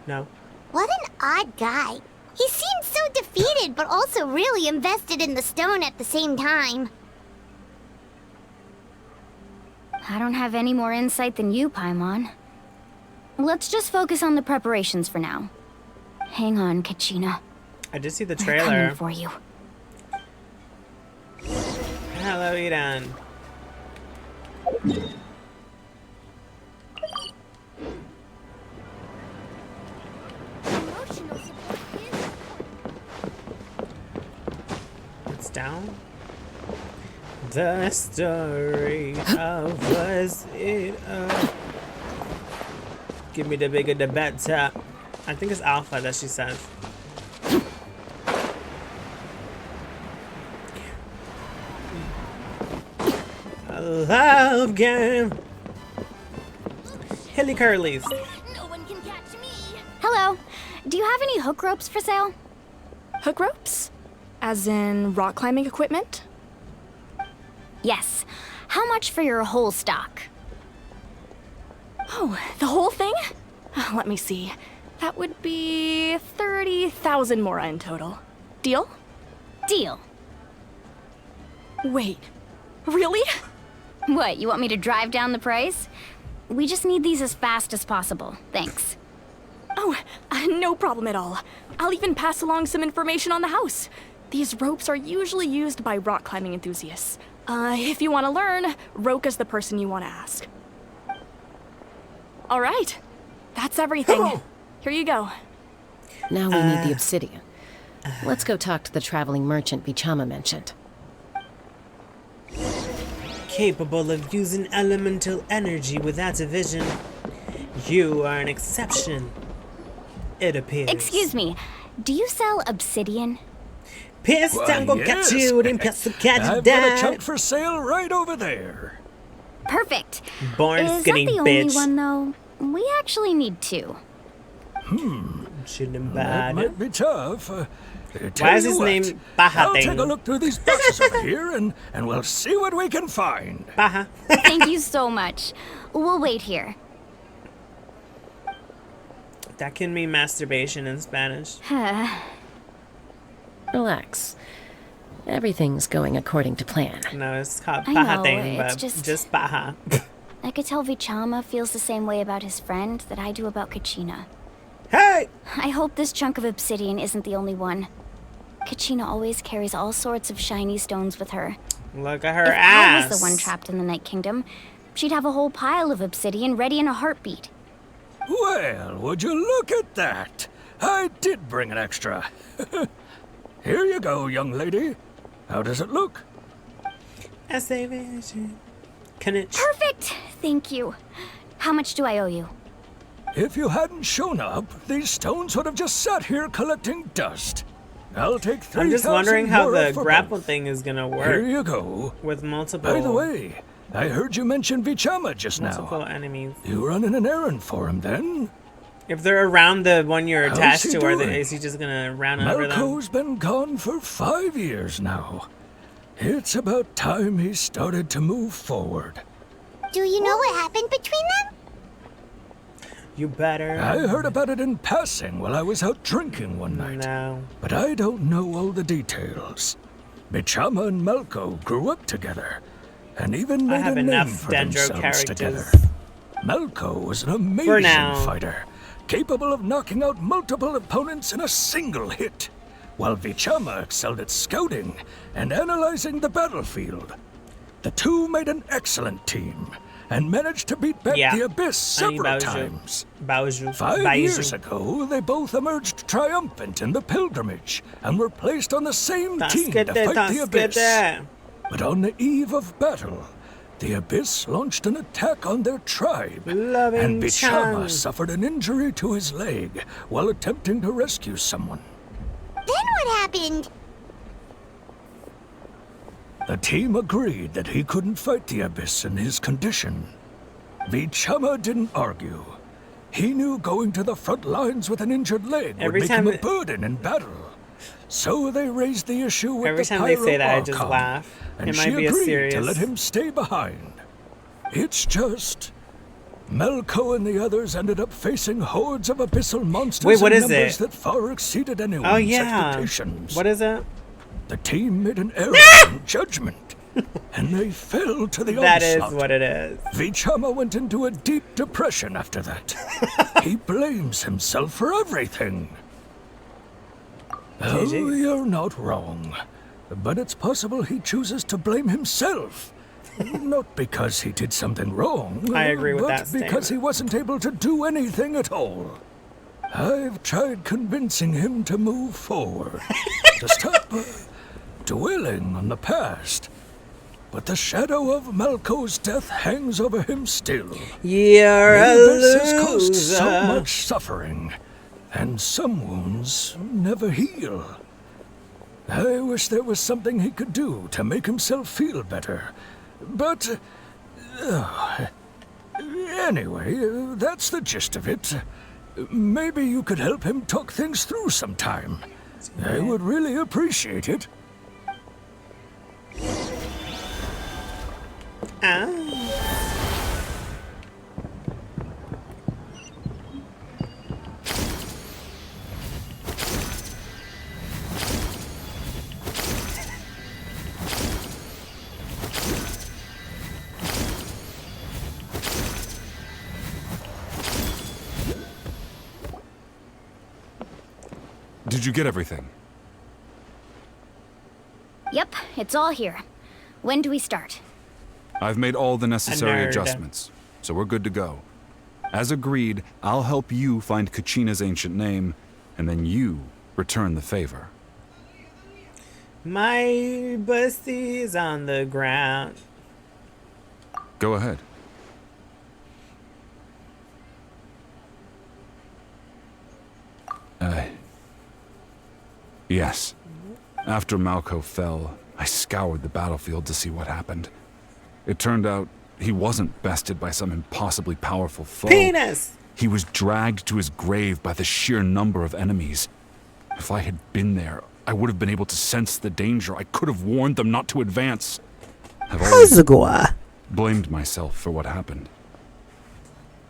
No. What an odd guy. He seemed so defeated, but also really invested in the stone at the same time. I don't have any more insight than you, Paimon. Let's just focus on the preparations for now. Hang on, Kachina. I did see the They're trailer. coming for you. Hello, Eden. It's down. The story of was it give me the bigger the better. I think it's Alpha that she says. A love game. Hilly Curlies. Hello. Do you have any hook ropes for sale? Hook ropes? As in rock climbing equipment? Yes. How much for your whole stock? Oh, the whole thing? Let me see. That would be 30,000 mora in total. Deal? Deal. Wait, really? What, you want me to drive down the price? We just need these as fast as possible. Thanks. Oh, no problem at all. I'll even pass along some information on the house. These ropes are usually used by rock climbing enthusiasts. If you want to learn, Roka's the person you want to ask. All right, that's everything. Here you go. Now we need the obsidian. Let's go talk to the traveling merchant Bichama mentioned. Capable of using elemental energy without a vision. You are an exception, it appears. Excuse me, do you sell obsidian? Piss tango catch you, then piss catch you I've got a chunk for sale right over there. Perfect. Born Is skinny that the only bitch. one, though? We actually need 2. Shouldn't That bad. might be tough. Why is his name Baha I'll thing? take a look through these boxes over here, and we'll see what we can find. Baha. Thank you so much. We'll wait here. That can mean masturbation in Spanish. Relax. Everything's going according to plan. No, it's called I Baha know, thing, it's but just Baha. I could tell Vichama feels the same way about his friend that I do about Kachina. Hey! I hope this chunk of obsidian isn't the only one. Kachina always carries all sorts of shiny stones with her. Look at her If ass. I was the one trapped in the Night Kingdom, she'd have a whole pile of obsidian ready in a heartbeat. Well, would you look at that? I did bring an extra. Here you go, young lady. How does it look? Can it? Perfect! Thank you. How much do I owe you? If you hadn't shown up, these stones would have just sat here collecting dust. I'll take 3,000 I'm just wondering how more the for grapple both. thing is gonna work. Here you go. With multiple. By the way, I heard you mention Vichama just multiple now. enemies. You running an errand for him then? If they're around the one you're How's attached he to, doing? is he just gonna round over them? Malco's been gone for 5 years now. It's about time he started to move forward. Do you know what happened between them? You better. I heard about it in passing while I was out drinking one night. No. But I don't know all the details. Vichama and Malco grew up together, and even I made have a name enough for Dendro themselves characters. together. Malco was an For amazing now. fighter, capable of knocking out multiple opponents in a single hit, while Vichama excelled at scouting and analyzing the battlefield. The two made an excellent team, and managed to beat back the Abyss several times. 5 years ago, they both emerged triumphant in the pilgrimage, and were placed on the same team to fight the Abyss. But on the eve of battle, the Abyss launched an attack on their tribe, and Vichama suffered an injury to his leg while attempting to rescue someone. Then what happened? The team agreed that he couldn't fight the Abyss in his condition. Vichama didn't argue. He knew going to the front lines with an injured leg would make him a burden in battle. So they raised the issue with Every the time they say that, I just Archon, laugh. and It she might be a agreed serious. to let him stay behind. It's just Malco and the others ended up facing hordes of abyssal monsters Wait, what in is numbers it? that far exceeded anyone's Oh yeah. expectations. What is it? The team made an error in judgment, and they fell to the That is onslaught. what it is. Vichama went into a deep depression after that. He blames himself for everything. Oh, you're not wrong. But it's possible he chooses to blame himself. Not because he did something wrong. I agree with but that because he wasn't able to do anything at all. I've tried convincing him to move forward, to stop dwelling on the past. But the shadow of Malco's death hangs over him still. You're The a abyss has caused so loser. much suffering, and some wounds never heal. I wish there was something he could do to make himself feel better. But anyway, that's the gist of it. Maybe you could help him talk things through sometime. I would really appreciate it. Did you get everything? Yep, it's all here. When do we start? I've made all the necessary nerd. adjustments, so we're good to go. As agreed, I'll help you find Kachina's ancient name, and then you return the favor. My busty's on the ground. Go ahead. Yes. After Malco fell, I scoured the battlefield to see what happened. It turned out he wasn't bested by some impossibly powerful foe. Penis! He was dragged to his grave by the sheer number of enemies. If I had been there, I would have been able to sense the danger. I could have warned them not to advance. I've always blamed myself for what happened.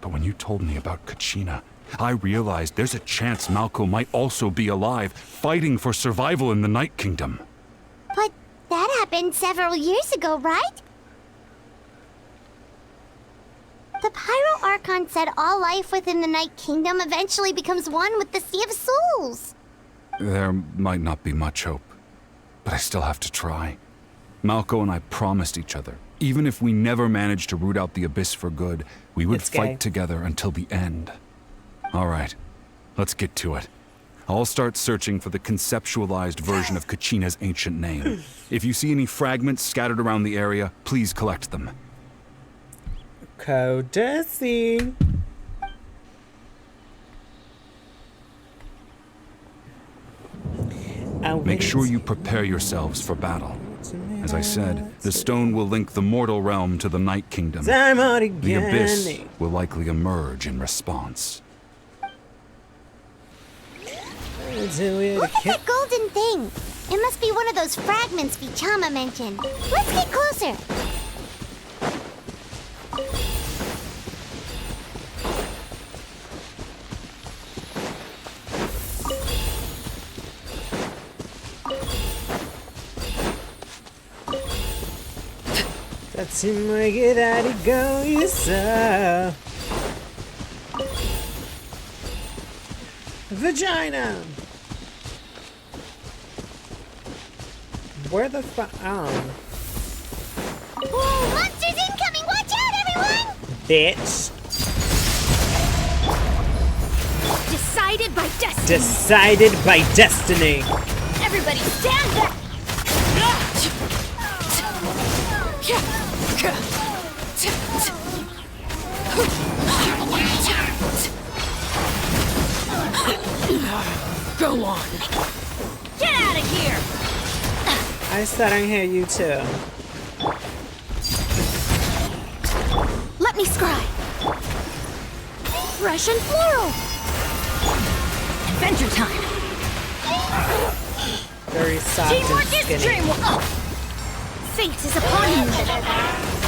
But when you told me about Kachina, I realized there's a chance Malco might also be alive, fighting for survival in the Night Kingdom. But that happened several years ago, right? The Pyro Archon said all life within the Night Kingdom eventually becomes one with the Sea of Souls. There might not be much hope, but I still have to try. Malco and I promised each other, even if we never managed to root out the Abyss for good, we would fight together until the end. All right, let's get to it. I'll start searching for the conceptualized version of Kachina's ancient name. If you see any fragments scattered around the area, please collect them. Codesi. Make sure you prepare yourselves for battle. As I said, the stone will link the mortal realm to the Night Kingdom. The Abyss will likely emerge in response. What's that golden thing? It must be one of those fragments Vichama mentioned. Let's get closer. That's him, I get out of go, you saw. Vagina! Where the fuck? Oh. Whoa, monsters incoming! Watch out, everyone! Bitch. Decided by destiny. Decided by destiny. Everybody stand back! Go on. Get out of here! I said I hear you too. Let me scry. Fresh and floral. Adventure time. Very soft Teamwork and is skinny. dreamwork. Fate is upon you.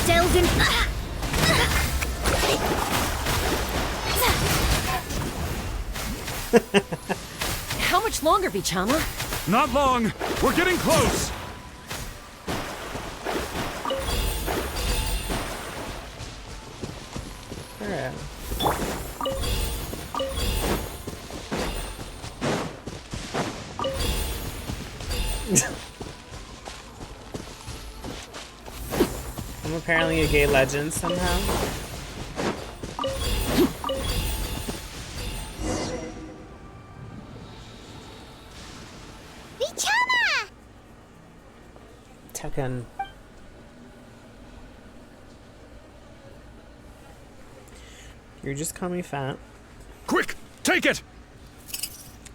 Delve in. How much longer, Vichama? Not long. We're getting close. Alright. I'm apparently a gay legend somehow. Vichama! Tekken. You just call me fat. Quick, take it!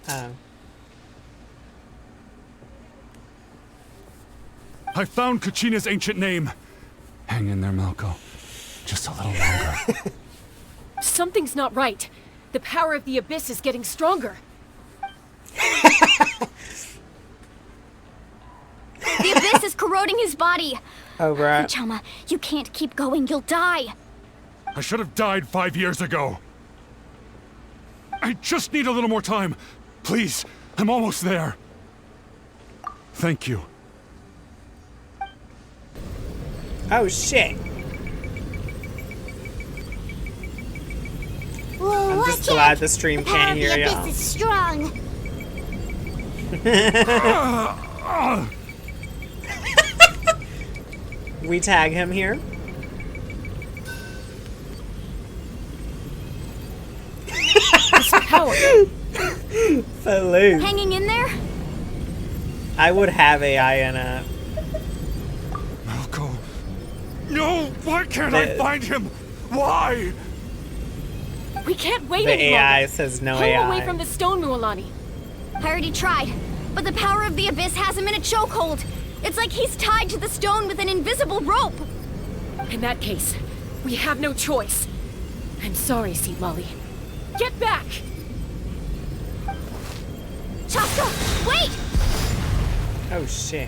Oh. I found Kachina's ancient name. Hang in there, Malco. Just a little longer. Something's not right. The power of the Abyss is getting stronger. The Abyss is corroding his body. Oh, right. Vichama, you can't keep going. You'll die. I should have died 5 years ago. I just need a little more time. Please, I'm almost there. Thank you. Oh, shit. Whoa, I'm watch just glad out. the stream The power can't of hear the y'all. Abyss is strong. We tag him here. Power. Salute. Hanging in there? I would have AI in it. Malco. No! Why can't I find him? Why? We can't wait The any AI longer. says no Pull AI. away from the stone, Mualani. I already tried, but the power of the Abyss has him in a chokehold. It's like he's tied to the stone with an invisible rope. In that case, we have no choice. I'm sorry, Seat Molly. Get back! Chaska, wait! Oh shit.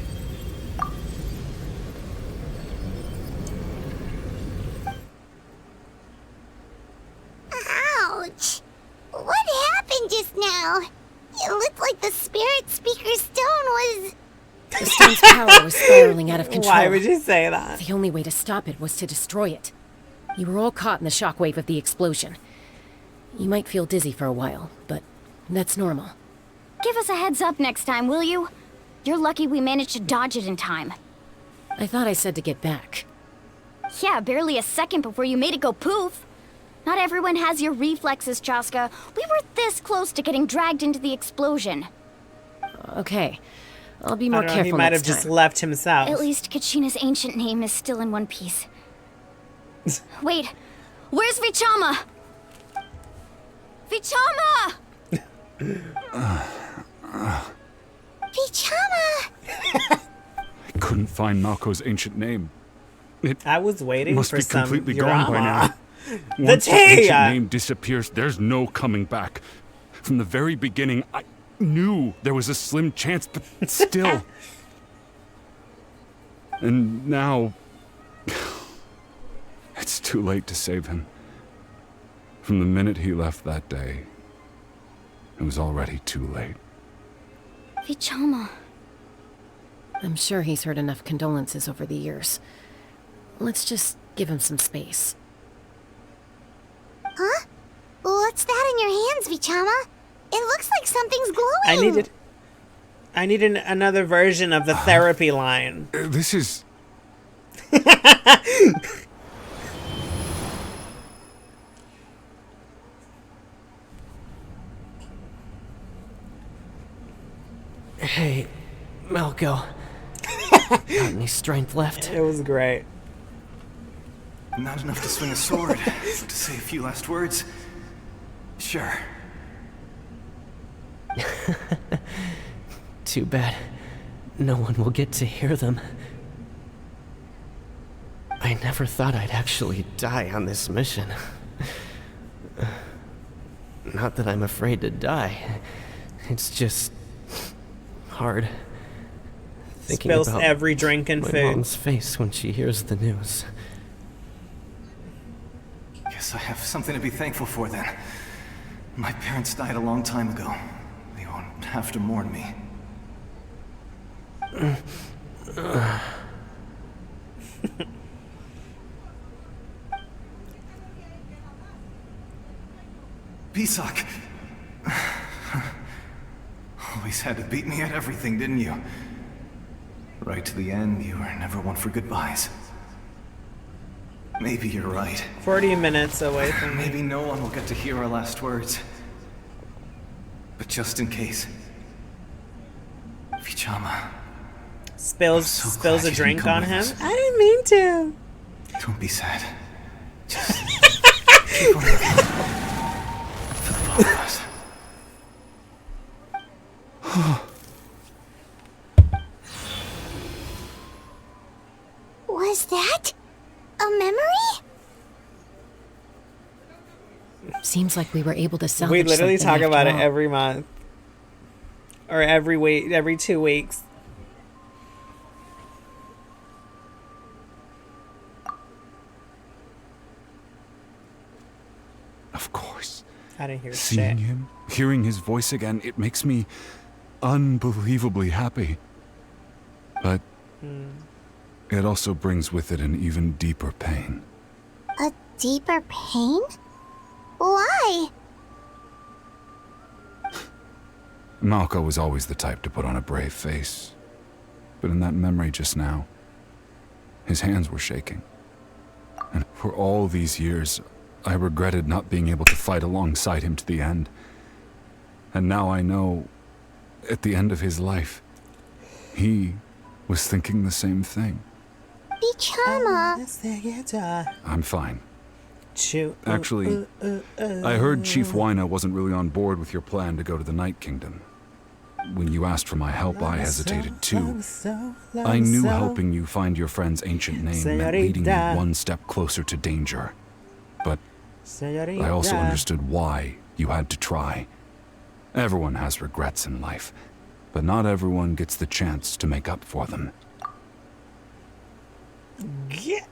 Ouch! What happened just now? It looked like the spirit speaker stone was... The stone's power was spiraling out of control. Why would you say that? The only way to stop it was to destroy it. You were all caught in the shockwave of the explosion. You might feel dizzy for a while, but that's normal. Give us a heads up next time, will you? You're lucky we managed to dodge it in time. I thought I said to get back. Yeah, barely a second before you made it go poof. Not everyone has your reflexes, Chaska. We were this close to getting dragged into the explosion. Okay. I'll be more I don't know, careful he might have next time. just left himself. At least Kachina's ancient name is still in one piece. Wait, where's Vichama? Vichama! Vichama! I couldn't find Malco's ancient name. I was waiting must for be some completely gone by drama. now. The Once the tea! ancient name disappears, there's no coming back. From the very beginning, I knew there was a slim chance, but still. And now... it's too late to save him. From the minute he left that day, it was already too late. Vichama. I'm sure he's heard enough condolences over the years. Let's just give him some space. Huh? What's that in your hands, Vichama? It looks like something's glowing. I needed another version of the therapy line. This is... Hey, Malco. Got any strength left? It was great. Not enough to swing a sword, but to say a few last words? Sure. Too bad. No one will get to hear them. I never thought I'd actually die on this mission. Not that I'm afraid to die. It's just... hard. Thinking Spills about every drink and my food. mom's face when she hears the news. Guess I have something to be thankful for then. My parents died a long time ago. They won't have to mourn me. Pisak! Always had to beat me at everything, didn't you? Right to the end, you were never one for goodbyes. Maybe you're right. 40 minutes away from me. Maybe no one will get to hear our last words. But just in case... Vichama... Spills a you didn't drink come on with him. us. I didn't mean to. Don't be sad. Just... keep on living. For the both of us. Was that a memory? Seems like we were able to salvage We literally something talk about it after all. every month. Or every week, every 2 weeks. Of course. I didn't hear Seeing shit. him, hearing his voice again, it makes me unbelievably happy. But it also brings with it an even deeper pain. A deeper pain? Why? Malco was always the type to put on a brave face. But in that memory just now, his hands were shaking. And for all these years, I regretted not being able to fight alongside him to the end. And now I know, at the end of his life, he was thinking the same thing. Vichama. I'm fine. Actually, I heard Chief Wyna wasn't really on board with your plan to go to the Night Kingdom. When you asked for my help, I hesitated too. I knew helping you find your friend's ancient name meant leading you one step closer to danger. But I also understood why you had to try. Everyone has regrets in life. but not everyone gets the chance to make up for them. Yeah.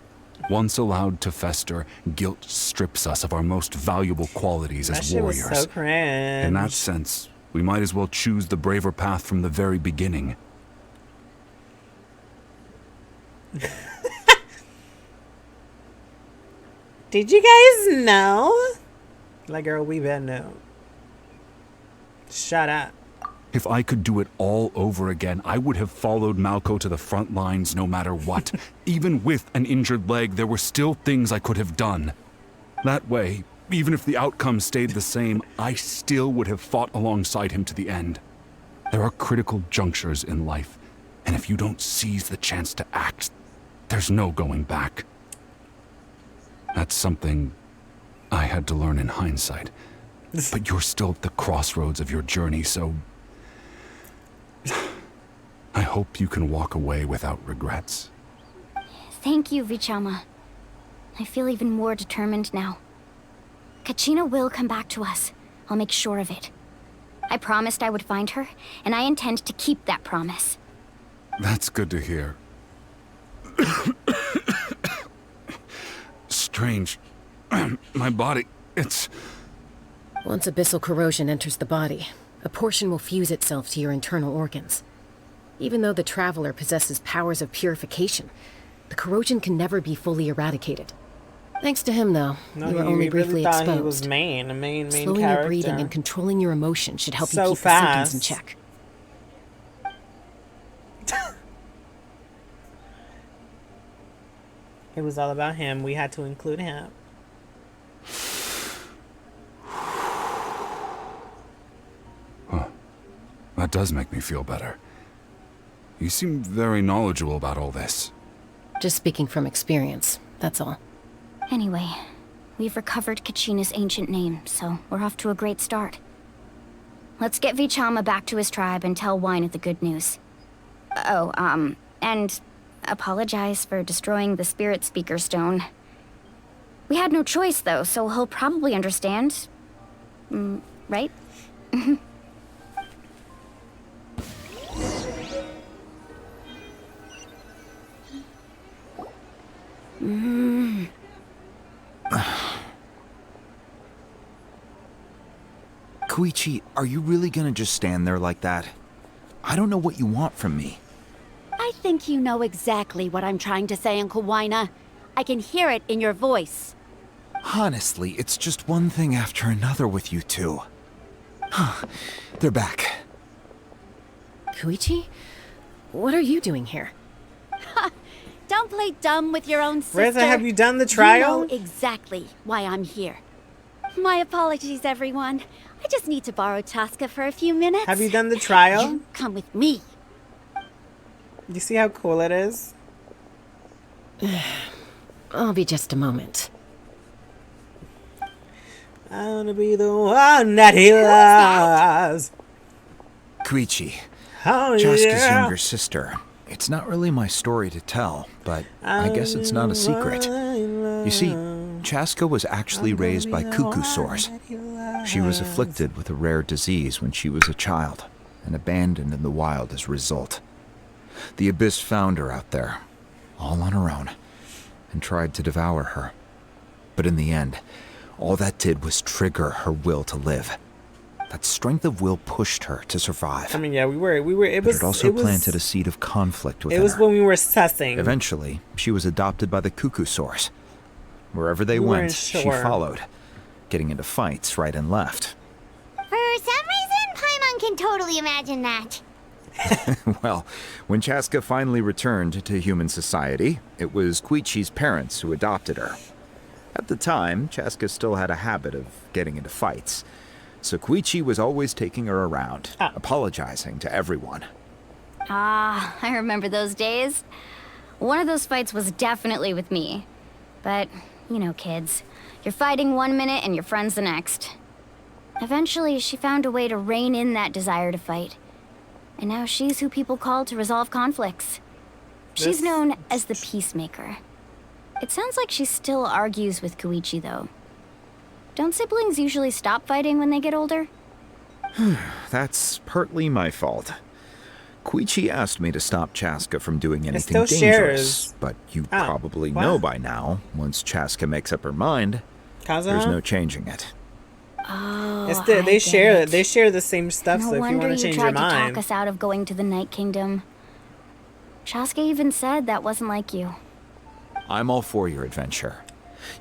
Once allowed to fester, guilt strips us of our most valuable qualities That as shit was warriors. so cringe. In that sense, we might as well choose the braver path from the very beginning. Did you guys know? Like, girl, we better know. Shut up. If I could do it all over again, I would have followed Malco to the front lines no matter what. Even with an injured leg, there were still things I could have done. That way, even if the outcome stayed the same, I still would have fought alongside him to the end. There are critical junctures in life, and if you don't seize the chance to act, there's no going back. That's something I had to learn in hindsight. But you're still at the crossroads of your journey, so I hope you can walk away without regrets. Thank you, Vichama. I feel even more determined now. Kachina will come back to us. I'll make sure of it. I promised I would find her, and I intend to keep that promise. That's good to hear. Strange. My body, it's... Once abyssal corrosion enters the body, a portion will fuse itself to your internal organs. Even though the Traveler possesses powers of purification, the corrosion can never be fully eradicated. Thanks to him, though, you were only briefly exposed. He was main Slowing character. your breathing and controlling your emotions should help you So keep fast. the symptoms in check. It was all about him. We had to include him. That does make me feel better. You seem very knowledgeable about all this. Just speaking from experience, that's all. Anyway, we've recovered Kachina's ancient name, so we're off to a great start. Let's get Vichama back to his tribe and tell Wyneth the good news. Oh, and apologize for destroying the Spirit Speaker Stone. We had no choice, though, so he'll probably understand. Right? Koichi, are you really gonna just stand there like that? I don't know what you want from me. I think you know exactly what I'm trying to say, Uncle Wyna. I can hear it in your voice. Honestly, it's just one thing after another with you two. They're back. Koichi? What are you doing here? Don't play dumb with your own sister. Reza, have you done the trial? You know exactly why I'm here. My apologies, everyone. I just need to borrow Chaska for a few minutes. Have you done the trial? You come with me. You see how cool it is? I'll be just a moment. I wanna be the one that he loves. Koichi, Oh, Chaska's yeah. younger sister. It's not really my story to tell, but I guess it's not a secret. You see, Chaska was actually raised by cuckoo sores. She was afflicted with a rare disease when she was a child, and abandoned in the wild as a result. The Abyss found her out there, all on her own, and tried to devour her. But in the end, all that did was trigger her will to live. That strength of will pushed her to survive. I mean, yeah, we were. It was. But it also planted a seed of conflict within It was her. when we were sussing. Eventually, she was adopted by the cuckoo sores. Wherever they We went, weren't she sure. followed, getting into fights right and left. For some reason, Paimon can totally imagine that. Well, when Chaska finally returned to human society, it was Koichi's parents who adopted her. At the time, Chaska still had a habit of getting into fights, so Koichi was always taking her around, apologizing to everyone. Ah, I remember those days. One of those fights was definitely with me. But, you know, kids. You're fighting one minute and your friend's the next. Eventually, she found a way to rein in that desire to fight. And now she's who people call to resolve conflicts. She's known as the Peacemaker. It sounds like she still argues with Koichi, though. Don't siblings usually stop fighting when they get older? That's partly my fault. Koichi asked me to stop Chaska from doing anything still dangerous, shares. but you Oh, probably what? know by now, once Chaska makes up her mind, Kazuha? there's no changing it. Oh, It's the, I they get share it. they share the same stuff. No So if you wonder want to change tried your to mind, talk us out of going to the Night Kingdom. Chaska even said that wasn't like you. I'm all for your adventure.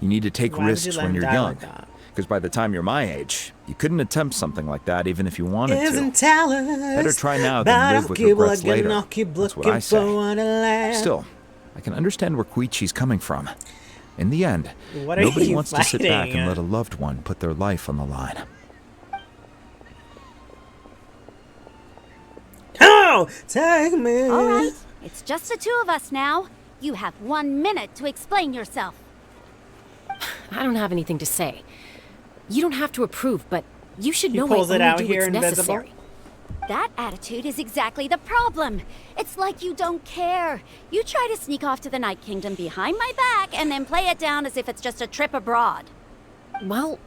You need to take Why would you risks let when him you're die young. like that? Because by the time you're my age, you couldn't attempt something like that even if you wanted Isn't to. talent Better try now than live with regrets later. That's what I say. Still, I can understand where Koichi's coming from. In the end, What are nobody you wants to sit back fighting? and let a loved one put their life on the line. Oh, take me. All right, it's just the two of us now. You have 1 minute to explain yourself. I don't have anything to say. You don't have to approve, but you should know I pulls it only out do here what's invisible. necessary. That attitude is exactly the problem. It's like you don't care. You try to sneak off to the Night Kingdom behind my back and then play it down as if it's just a trip abroad. Well,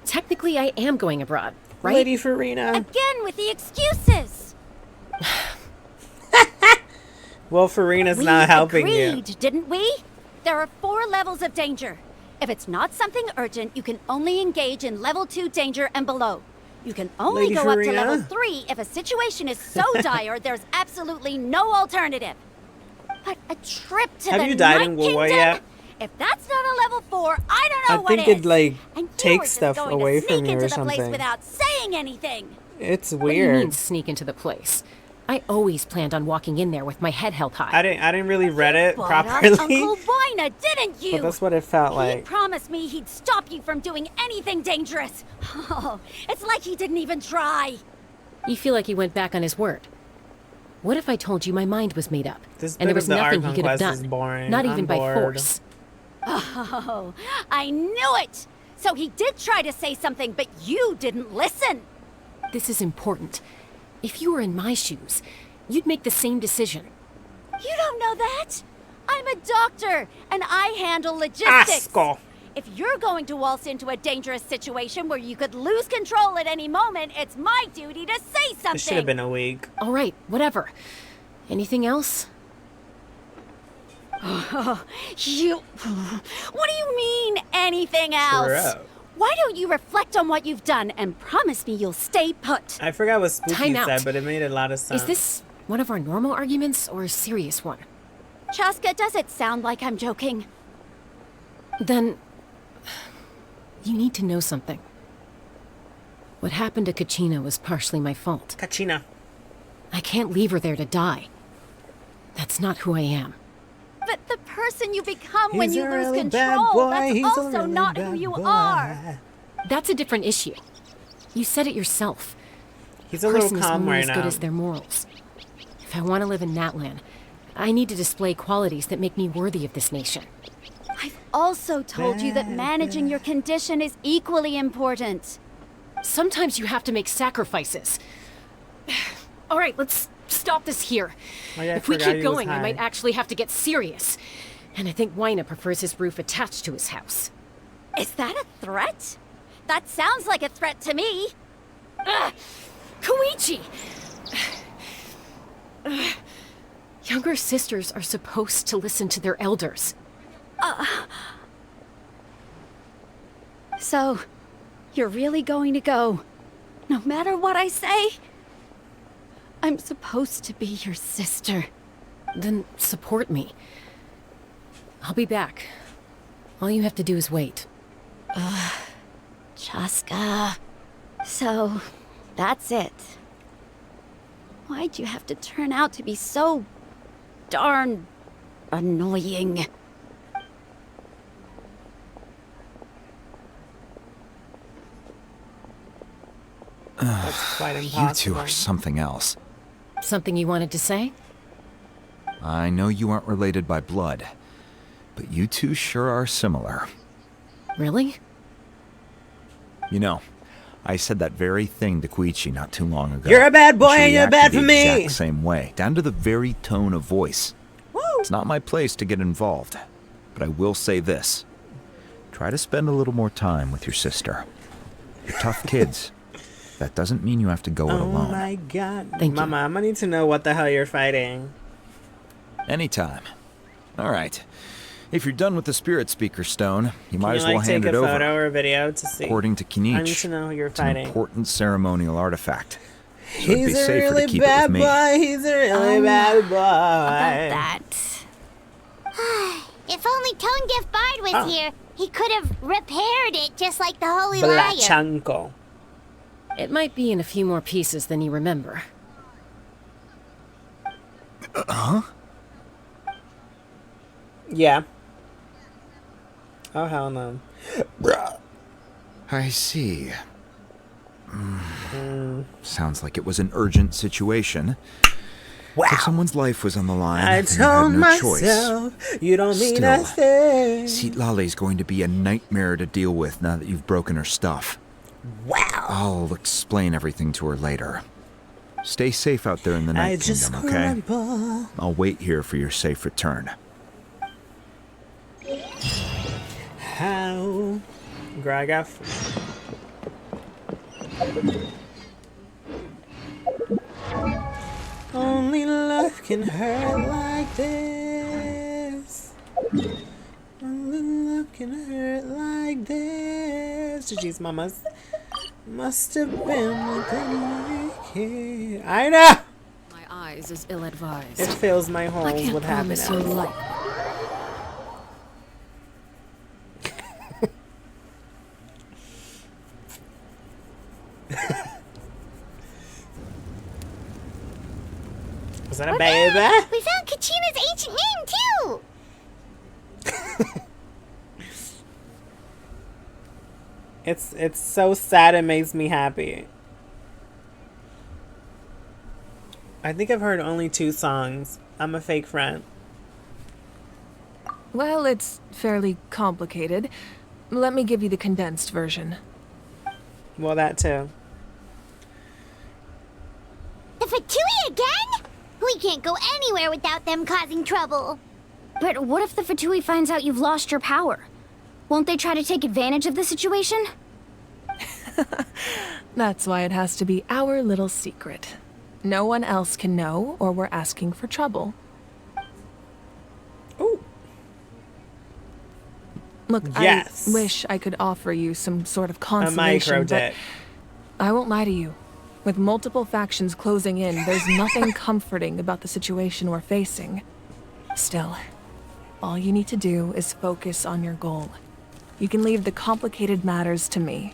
technically I am going abroad, right? Lady Farina. Again with the excuses. Well, Farina's We not helping agreed, you. didn't we? There are 4 levels of danger. If it's not something urgent, you can only engage in level 2 danger and below. You can only Lady go up to Farina. level 3 if a situation is so dire there's absolutely no alternative. But a trip to Have the you died Night in War Kingdom? yet? If that's not a level 4, I don't know I what think is. it like And you were takes just stuff going to away sneak from you into or the place something. without saying anything. It's What do you mean weird. sneak into the place? I always planned on walking in there with my head held high. I didn't really read it Bought up properly. Uncle Wina, didn't you? But that's what it felt He like. promised me he'd stop you from doing anything dangerous. Oh, it's like he didn't even try. You feel like he went back on his word. What if I told you my mind was made up, This and there bit was of the nothing he Archon could have quest is done? boring. Not I'm even by bored. force. Oh, I knew it. So he did try to say something, but you didn't listen. This is important. If you were in my shoes, you'd make the same decision. You don't know that. I'm a doctor, and I handle logistics. Asco. If you're going to waltz into a dangerous situation where you could lose control at any moment, it's my duty to say It should have something. been a week. All right, whatever. Anything else? You... What do you mean, anything else? True. Why don't you reflect on what you've done and promise me you'll stay put? I forgot what Spooky Time out. said, but it made a lot of sense. Is this one of our normal arguments or a serious one? Chaska, does it sound like I'm joking? Then you need to know something. What happened to Kachina was partially my fault. Kachina. I can't leave her there to die. That's not who I am. But the person you become when He's you a lose really bad control, boy, that's he's a also really not who bad you boy. are. That's a different issue. You said it yourself. He's a little person is calm only right as good now. as their morals. If I want to live in Natlan, I need to display qualities that make me worthy of this nation. I've also told you that managing your condition is equally important. Sometimes you have to make sacrifices. All right, let's stop this here. Oh, yeah, I If we forgot keep he was going, I high. might actually have to get serious. And I think Wina prefers his roof attached to his house. Is that a threat? That sounds like a threat to me. Koichi! Younger sisters are supposed to listen to their elders. So, you're really going to go, no matter what I say? I'm supposed to be your sister. Then support me. I'll be back. All you have to do is wait. Chaska. So, that's it. Why'd you have to turn out to be so darn annoying? That's quite You impossible. two are something else. Something you wanted to say? I know you aren't related by blood, but you two sure are similar. Really? You know, I said that very thing to Koichi not too long ago. You're a bad boy She and you're reacted bad for the me. exact same way, down to the very tone of voice. It's not my place to get involved, but I will say this. Try to spend a little more time with your sister. You're tough kids. that doesn't mean you have to go it alone. Oh my god. Thank you. Mama, I'm gonna need to know what the hell you're fighting. Anytime. All right. If you're done with the Spirit Speaker Stone, you might as well hand it take a over. photo or a video to see? According to I need Kinich, to know who you're it's an fighting. important ceremonial artifact. So it'd be He's a safer really to keep it bad with me. boy. He's a really bad boy. About that. If only Tone Deaf Bard was Oh. here, he could have repaired it just like the Holy Liar. Blachanko. It might be in a few more pieces than you remember. Huh? Yeah. Oh, hell no. I see. Sounds like it was an urgent situation. Wow. If someone's life was on the line, I then you told had no myself choice. you don't mean Still, nothing. Citlali's going to be a nightmare to deal with now that you've broken her stuff. Wow. I'll explain everything to her later. Stay safe out there in the Night Kingdom, okay? crumble. I'll wait here for your safe return. How? Gragaf. Only love can hurt like this. Only love can hurt like this. Jeez, mamas. Must have been within I know! My eyes is ill-advised. It fills my holes I can't with promise happiness. you'll like. Was that a baby? We found Kachina's ancient name, too! It's so sad it makes me happy. I think I've heard only 2 songs. I'm a fake friend. Well, it's fairly complicated. Let me give you the condensed version. Well, that too. The Fatui again? We can't go anywhere without them causing trouble. But what if the Fatui finds out you've lost your power? Won't they try to take advantage of the situation? That's why it has to be our little secret. No one else can know, or we're asking for trouble. Ooh. Look, Yes. I wish I could offer you some sort of A consolation, micro but dick. I won't lie to you. With multiple factions closing in, there's nothing comforting about the situation we're facing. Still, all you need to do is focus on your goal. You can leave the complicated matters to me.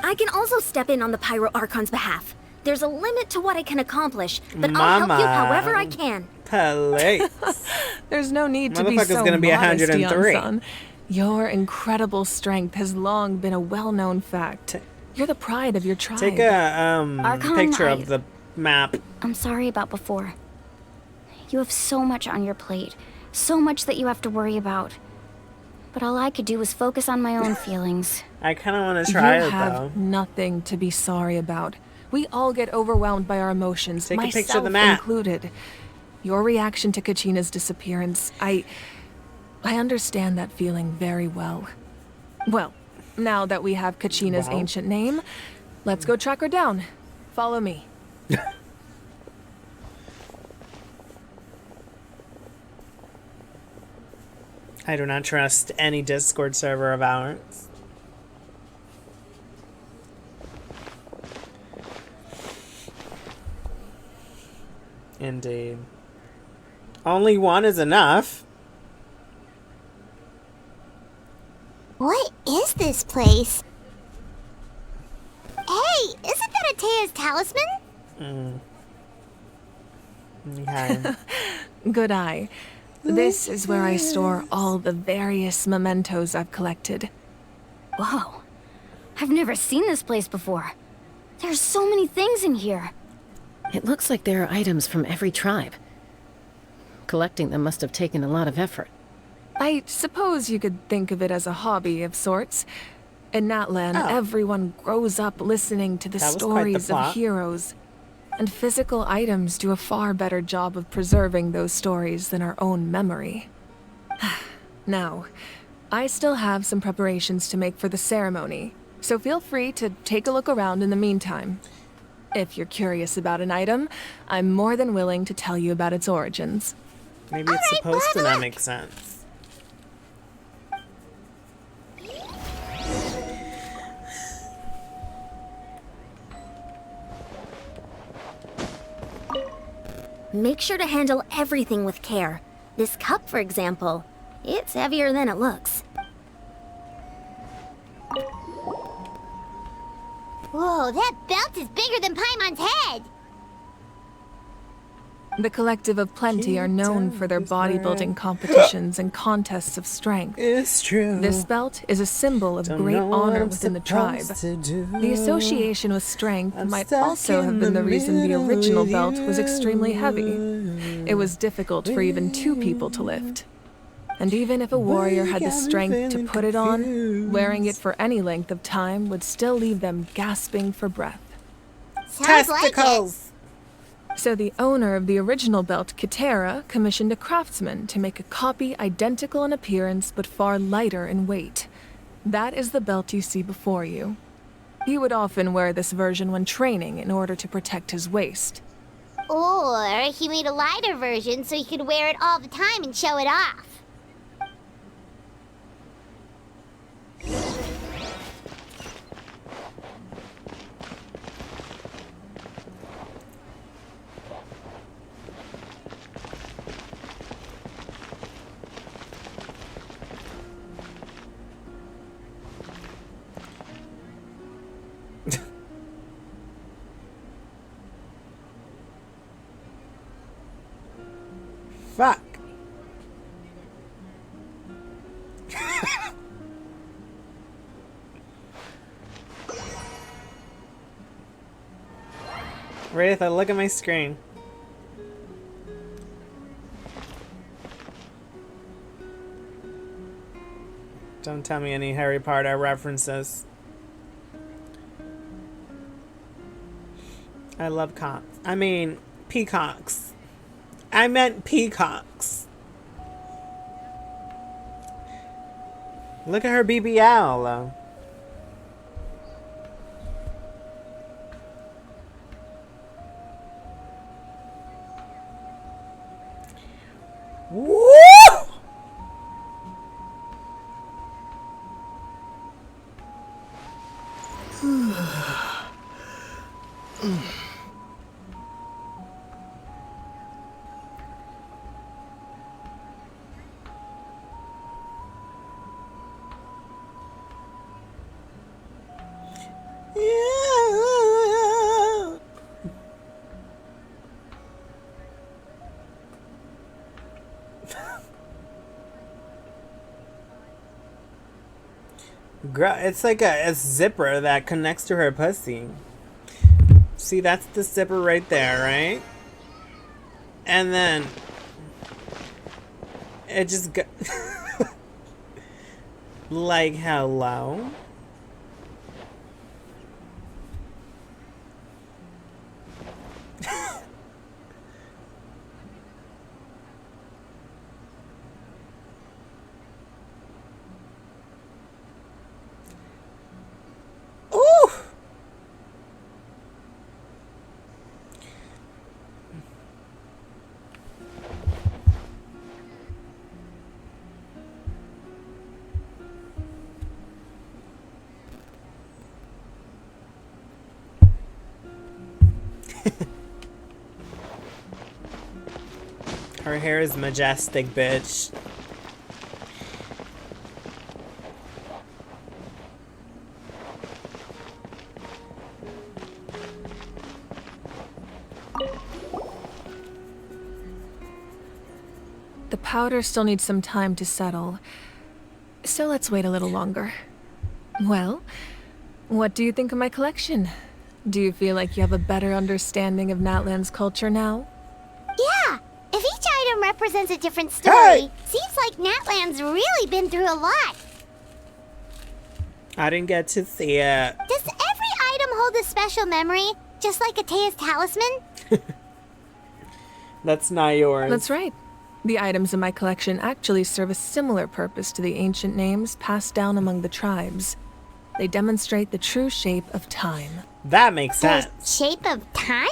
I can also step in on the Pyro Archon's behalf. There's a limit to what I can accomplish, but I'll help you however I can. Police. There's no need to be Motherfucker's so gonna be modest, 103. Yon-san. Your incredible strength has long been a well-known fact. You're the pride of your tribe. Take a Archon, picture of the map. I'm sorry about before. You have so much on your plate. So much that you have to worry about. But all I could do was focus on my own feelings. I kind of want to try you it, have though. nothing to be sorry about. We all get overwhelmed by our emotions, Take a myself picture of the map. included. Your reaction to Kachina's disappearance, I understand that feeling very well. Well, now that we have Kachina's Wow. ancient name, let's go track her down. Follow me. I do not trust any Discord server of ours. Indeed. Only one is enough. What is this place? Hey, isn't that Atea's talisman? Okay. Good eye. This is where I store all the various mementos I've collected. Whoa. I've never seen this place before. There's so many things in here. It looks like there are items from every tribe. Collecting them must have taken a lot of effort. I suppose you could think of it as a hobby of sorts. In Natlan, everyone grows up listening to the That was quite the stories plot. of heroes. And physical items do a far better job of preserving those stories than our own memory. Now, I still have some preparations to make for the ceremony, So feel free to take a look around in the meantime. If you're curious about an item, I'm more than willing to tell you about its origins. Maybe it's supposed to not make sense. Make sure to handle everything with care. This cup, for example, it's heavier than it looks. Whoa, that belt is bigger than Paimon's head! The Collective of Plenty are known for their bodybuilding competitions and contests of strength. It's true. This belt is a symbol of great honor within the tribe. The association with strength might also have been the reason the original belt was extremely heavy. It was difficult for even 2 people to lift. And even if a warrior had the strength to put it on, wearing it for any length of time would still leave them gasping for breath. Testicles! So the owner of the original belt, Kitera, commissioned a craftsman to make a copy identical in appearance but far lighter in weight. That is the belt you see before you. He would often wear this version when training in order to protect his waist. Or he made a lighter version so he could wear it all the time and show it off. Fuck. Wraitha, look at my screen. Don't tell me any Harry Potter references. I love cocks. I mean, peacocks. I meant peacocks. Look at her BBL. Woo! It's like a zipper that connects to her pussy. See, that's the zipper right there, right? And then it just go like, hello? Her hair is majestic, bitch. The powder still needs some time to settle, so let's wait a little longer. Well, what do you think of my collection? Do you feel like you have a better understanding of Natlan's culture now? Yeah! If each item represents a different story, seems like Natlan's really been through a lot. I didn't get to see it. Does every item hold a special memory, just like Atea's talisman? That's not yours. That's right. The items in my collection actually serve a similar purpose to the ancient names passed down among the tribes. They demonstrate the true shape of time. That makes sense. The shape of time?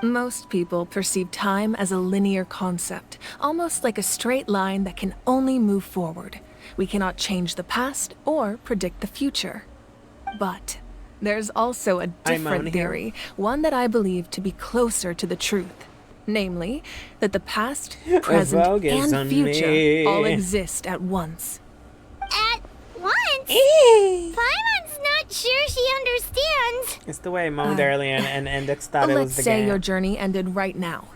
Most people perceive time as a linear concept, almost like a straight line that can only move forward. We cannot change the past or predict the future. But there's also a different theory, one that I believe to be closer to the truth. Namely, that the past, present, and future all exist at once. At once? Paimon's not sure she understands. It's the way Mondarian and Index thought it was Let's the say game. your journey ended right now.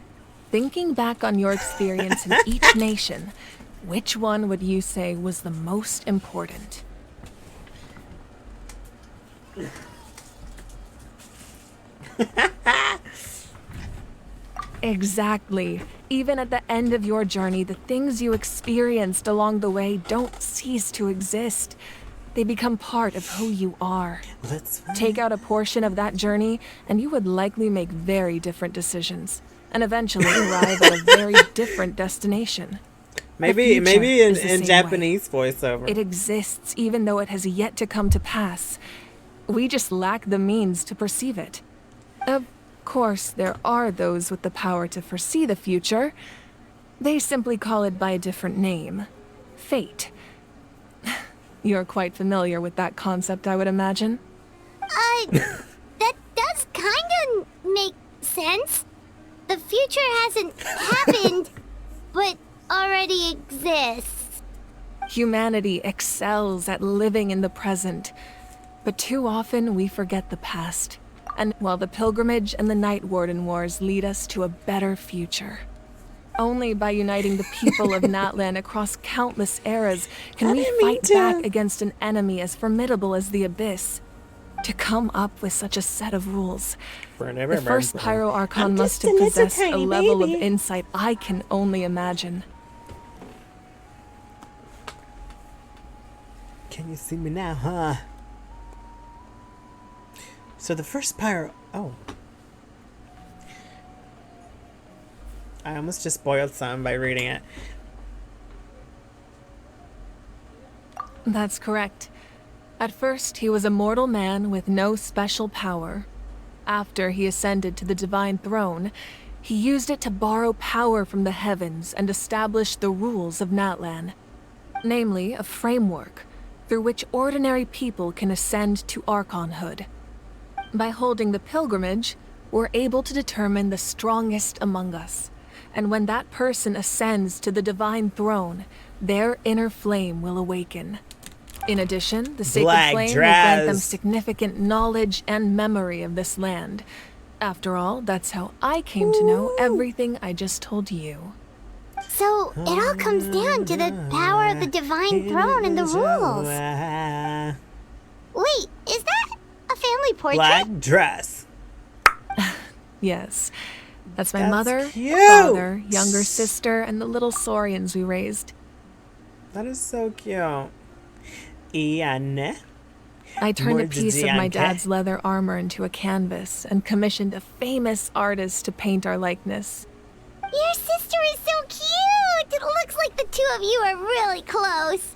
Thinking back on your experience in each nation, which one would you say was the most important? Exactly. Even at the end of your journey, the things you experienced along the way don't cease to exist. They become part of who you are. Take out a portion of that journey, and you would likely make very different decisions, and eventually arrive at a very different destination. Maybe in Japanese voiceover. It exists even though it has yet to come to pass. We just lack the means to perceive it. Of course, there are those with the power to foresee the future. They simply call it by a different name. Fate. You're quite familiar with that concept, I would imagine. That does kinda make sense. The future hasn't happened, but already exists. Humanity excels at living in the present, but too often we forget the past. And while the pilgrimage and the Night Warden Wars lead us to a better future. Only by uniting the people of Natlan across countless eras can we fight back against an enemy as formidable as the Abyss. To come up with such a set of rules, the first Pyro Archon must have possessed a level of insight I can only imagine. Can you see me now, huh? So the first Pyro... Oh. I almost just spoiled something by reading it. That's correct. At first, he was a mortal man with no special power. After he ascended to the divine throne, he used it to borrow power from the heavens and establish the rules of Natlan. Namely, a framework through which ordinary people can ascend to Archonhood. By holding the pilgrimage, we're able to determine the strongest among us. And when that person ascends to the divine throne, their inner flame will awaken. In addition, the sacred flame will grant them significant knowledge and memory of this land. After all, that's how I came to know everything I just told you. So, it all comes down to the power of the divine throne and the rules. Wait, is that a family portrait? Black dress. Yes. That's my mother, father, younger sister, and the little saurians we raised. That is so cute. Iane. I turned a piece of my dad's leather armor into a canvas and commissioned a famous artist to paint our likeness. Your sister is so cute! It looks like the two of you are really close.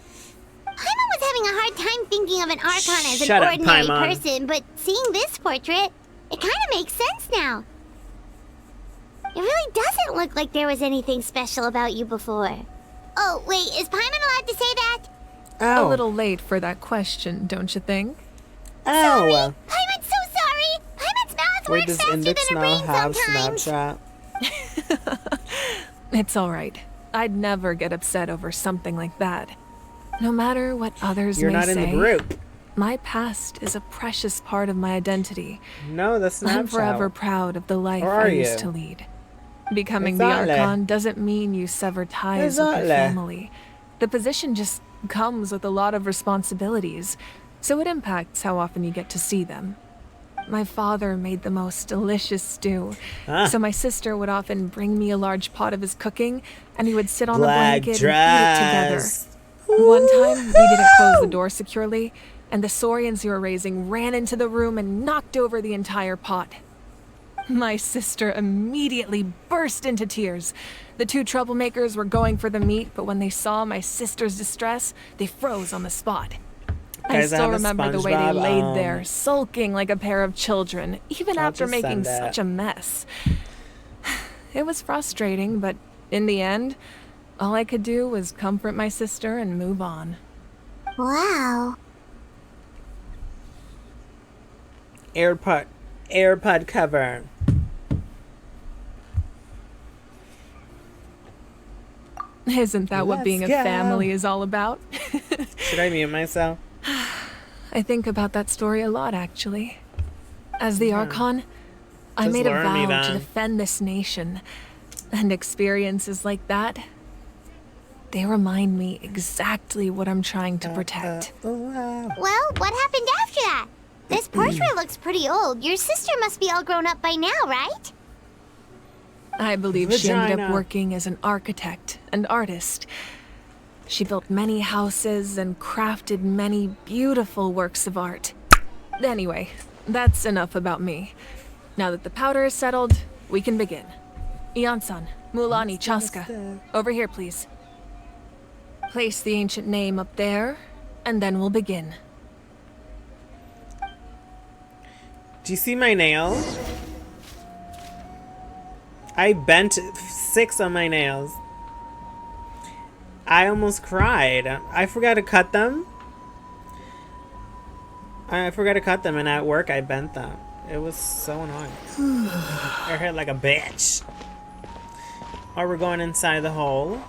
Paimon was having a hard time thinking of an Archon as an ordinary person, but seeing this portrait, it kind of makes sense now. It really doesn't look like there was anything special about you before. Oh, wait, is Paimon allowed to say that? A little late for that question, don't you think? Sorry! Paimon's so sorry! Paimon's mouth Wait, works does faster Index than a now brain have sometimes. Snapchat? It's alright. I'd never get upset over something like that. No matter what others You're may not in say, the group. my past is a precious part of my identity. No, that's Snapchat. I'm forever proud of the life Or I are used you? to lead. Becoming Exactly. the Archon doesn't mean you sever ties with Exactly. your family. The position just comes with a lot of responsibilities, so it impacts how often you get to see them. My father made the most delicious stew, so my sister would often bring me a large pot of his cooking, and we would sit on a blanket and eat it together. One time, we didn't close the door securely, and the saurians you were raising ran into the room and knocked over the entire pot. My sister immediately burst into tears. The two troublemakers were going for the meat, but when they saw my sister's distress, they froze on the spot. I Guys, I still have a remember the way they SpongeBob, laid there, sulking like a pair of children, even I'll after just making send it. such a mess. It was frustrating, but in the end, all I could do was comfort my sister and move on. Wow. AirPod cover. Isn't that what Let's being a go. family is all about? Should I mute myself? I think about that story a lot, actually. As the Archon, I Just made a lure me vow to then. defend this nation. And experiences like that, they remind me exactly what I'm trying to protect. Well, what happened after that? This portrait looks pretty old. Your sister must be all grown up by now, right? I believe she ended up Vagina. working as an architect and artist. She built many houses and crafted many beautiful works of art. Anyway, that's enough about me. Now that the powder is settled, we can begin. Ian-san, Mulani, Chaska, over here, please. Place the ancient name up there, and then we'll begin. Do you see my nails? I bent 6 on my nails. I almost cried. I forgot to cut them. And at work I bent them. It was so annoying. I hurt like a bitch. Oh, we're going inside the hole.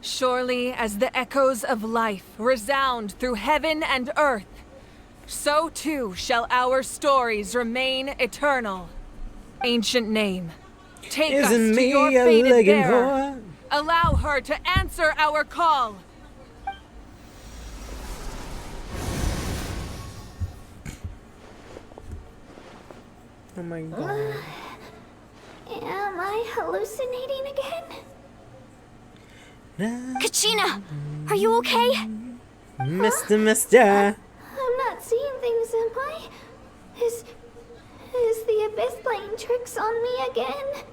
Surely as the echoes of life resound through heaven and earth, so too shall our stories remain eternal. Ancient name, take us Isn't to me your a fated looking bearer. for? Allow her to answer our call. Oh my god. Am I hallucinating again? Kachina, are you okay? Mister. I'm not seeing things, am I? Is the Abyss playing tricks on me again?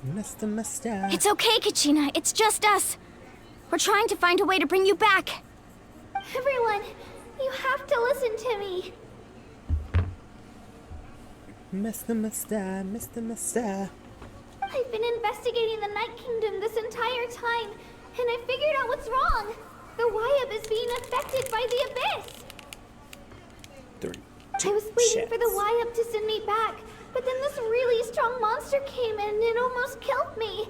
Mister. It's okay, Kachina. It's just us. We're trying to find a way to bring you back. Everyone, you have to listen to me. Mister. I've been investigating the Night Kingdom this entire time, and I figured out what's wrong. The Wyab is being affected by the Abyss. I was waiting for the Wyab to send me back, but then this really strong monster came in and it almost killed me.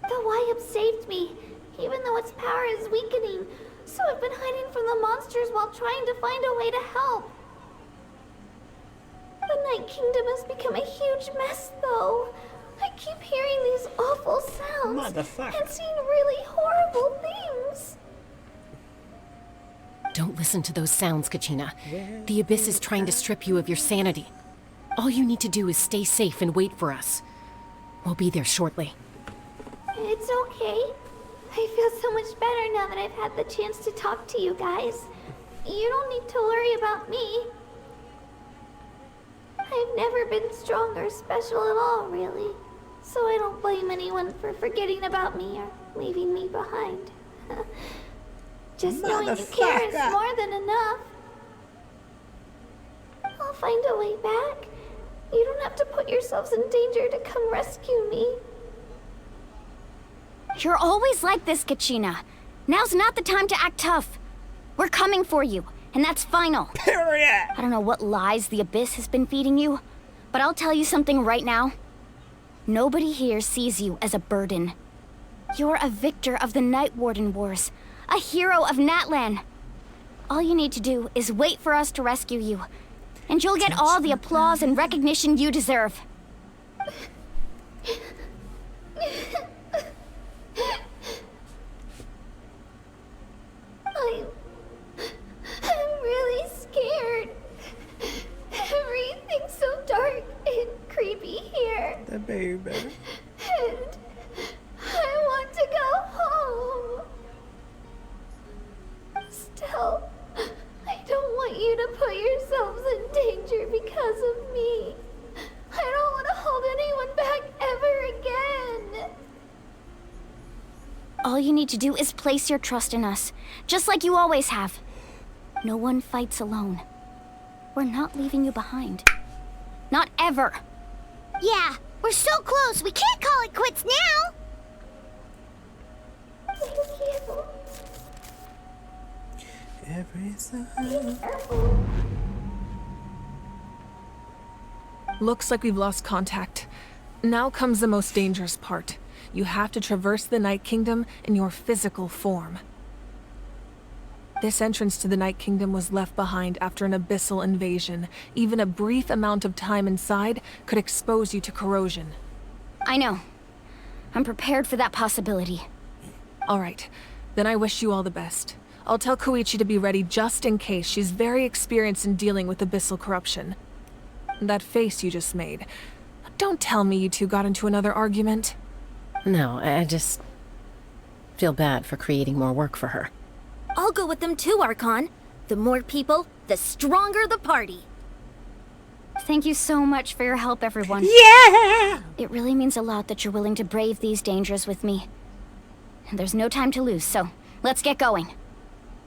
The Wyab saved me, even though its power is weakening, so I've been hiding from the monsters while trying to find a way to help. The Night Kingdom has become a huge mess, though. I keep hearing these awful sounds and seeing really horrible things. Don't listen to those sounds, Kachina. The Abyss is trying to strip you of your sanity. All you need to do is stay safe and wait for us. We'll be there shortly. It's okay. I feel so much better now that I've had the chance to talk to you guys. You don't need to worry about me. I've never been strong or special at all, really. So I don't blame anyone for forgetting about me or leaving me behind. Just knowing you care is more than enough. I'll find a way back. You don't have to put yourselves in danger to come rescue me. You're always like this, Kachina. Now's not the time to act tough. We're coming for you, and that's final. Period. I don't know what lies the Abyss has been feeding you, but I'll tell you something right now. Nobody here sees you as a burden. You're a victor of the Night Warden Wars, a hero of Natlan. All you need to do is wait for us to rescue you, and you'll get all the applause and recognition you deserve. I'm really scared. Everything's so dark and baby. And I want to go home. Still, I don't want you to put yourselves in danger because of me. I don't want to hold anyone back ever again. All you need to do is place your trust in us, just like you always have. No one fights alone. We're not leaving you behind. Not ever. Yeah, we're so close. We can't call it quits now. Thank you. Every side. Be careful. Looks like we've lost contact. Now comes the most dangerous part. You have to traverse the Night Kingdom in your physical form. This entrance to the Night Kingdom was left behind after an abyssal invasion. Even a brief amount of time inside could expose you to corrosion. I know. I'm prepared for that possibility. All right, then I wish you all the best. I'll tell Koichi to be ready just in case. She's very experienced in dealing with abyssal corruption. That face you just made. Don't tell me you two got into another argument. No, I just feel bad for creating more work for her. I'll go with them too, Archon. The more people, the stronger the party. Thank you so much for your help, everyone. Yeah! It really means a lot that you're willing to brave these dangers with me. And there's no time to lose, so let's get going.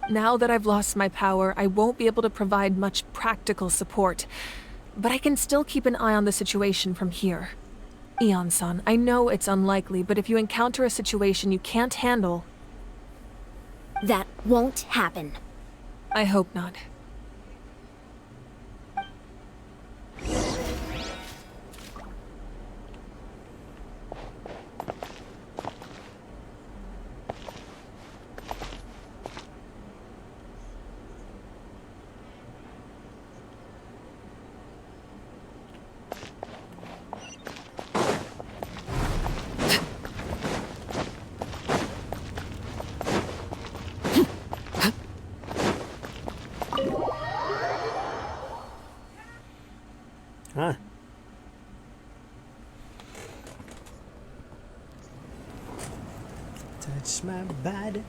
Now that I've lost my power, I won't be able to provide much practical support. But I can still keep an eye on the situation from here. Eon-san, I know it's unlikely, but if you encounter a situation you can't handle... That won't happen. I hope not. Huh. Touch my body.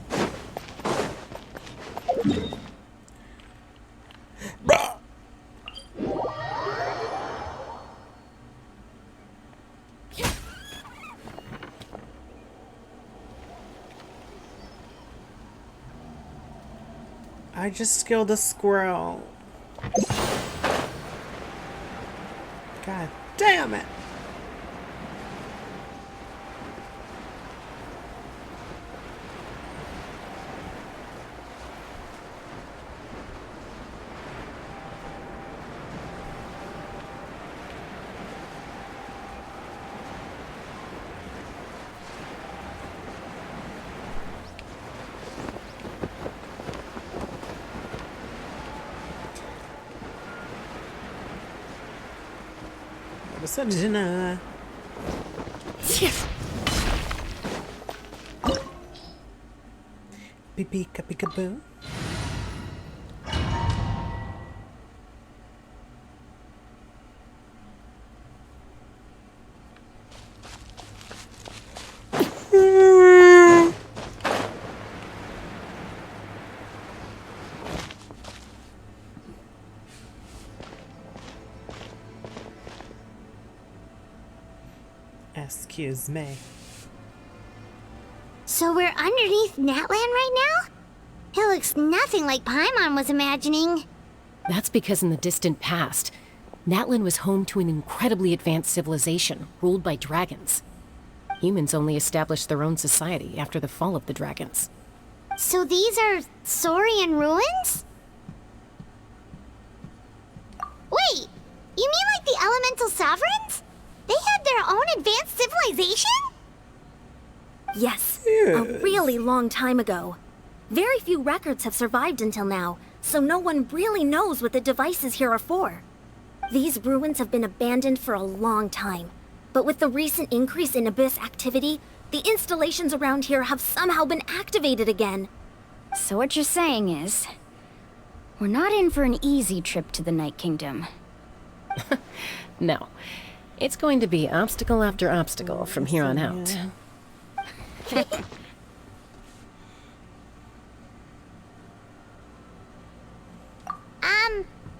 I just killed a squirrel. God damn it! Sajna. Pika pika boo. Excuse me. So we're underneath Natlan right now? It looks nothing like Paimon was imagining. That's because in the distant past, Natlan was home to an incredibly advanced civilization ruled by dragons. Humans only established their own society after the fall of the dragons. So these are Saurian ruins? Wait, you mean like the elemental sovereigns? They had their own advanced civilization? Yes, a really long time ago. Very few records have survived until now, so no one really knows what the devices here are for. These ruins have been abandoned for a long time, but with the recent increase in Abyss activity, the installations around here have somehow been activated again. So what you're saying is, we're not in for an easy trip to the Night Kingdom. No. It's going to be obstacle after obstacle from here on out.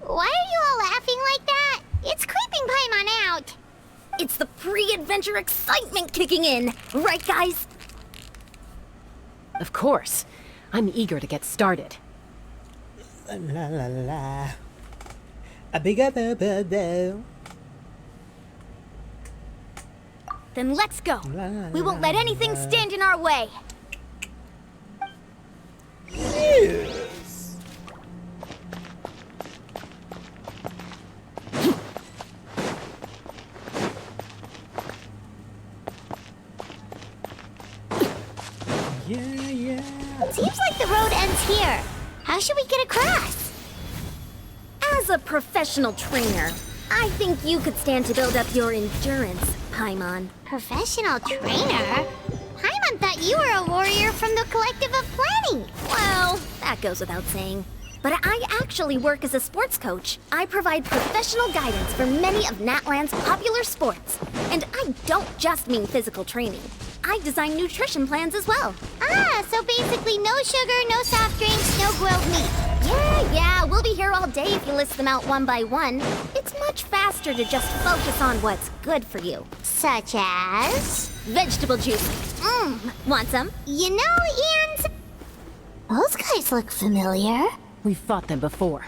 Why are you all laughing like that? It's creeping Paimon out. It's the pre-adventure excitement kicking in, right guys? Of course. I'm eager to get started. La la la. A big up. Then let's go. We won't let anything stand in our way. Yes. Yeah. Seems like the road ends here. How should we get across? As a professional trainer, I think you could stand to build up your endurance, Paimon. Professional trainer? Paimon thought you were a warrior from the Collective of Planning. Well, that goes without saying. But I actually work as a sports coach. I provide professional guidance for many of Natlan's popular sports. And I don't just mean physical training. I design nutrition plans as well. Ah, so basically no sugar, no soft drinks, no grilled meat. Yeah, we'll be here all day if you list them out one by one. It's much faster to just focus on what's good for you. Such as? Vegetable juice. Want some? You know, Ian, those guys look familiar. We've fought them before.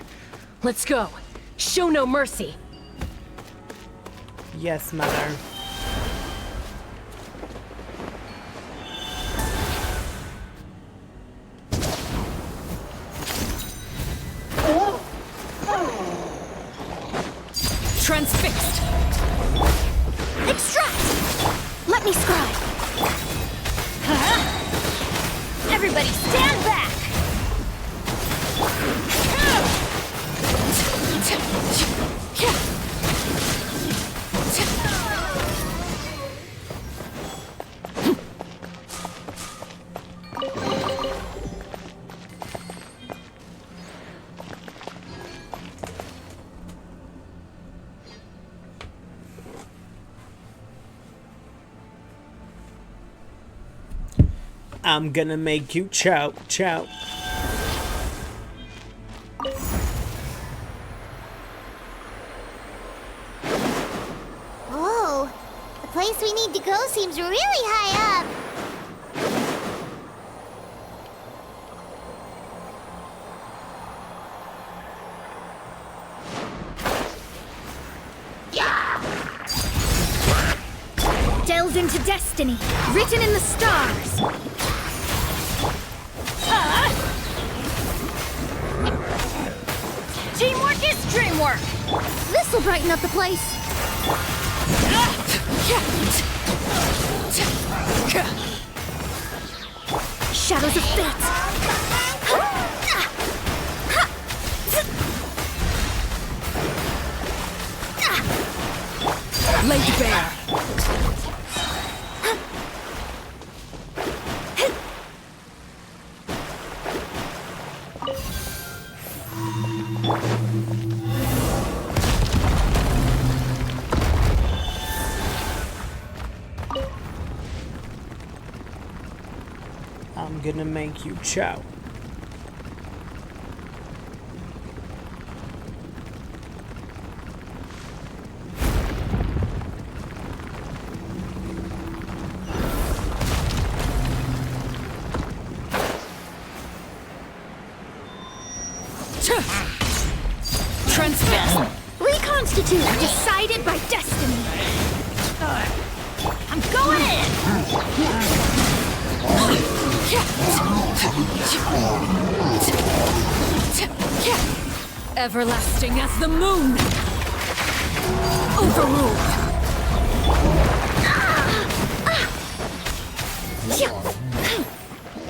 Let's go. Show no mercy. Yes, mother. Transfixed. Extract. Let me scribe. Everybody stand back. I'm gonna make you chow. Whoa, the place we need to go seems really high up. Delved into destiny, written in the stars. Teamwork is dreamwork. This'll brighten up the place. Shadows of fate. Laid bare. I'm gonna make you chow. Transfix. Reconstitute. Decided by destiny. I'm going in. Everlasting as the moon. Overruled.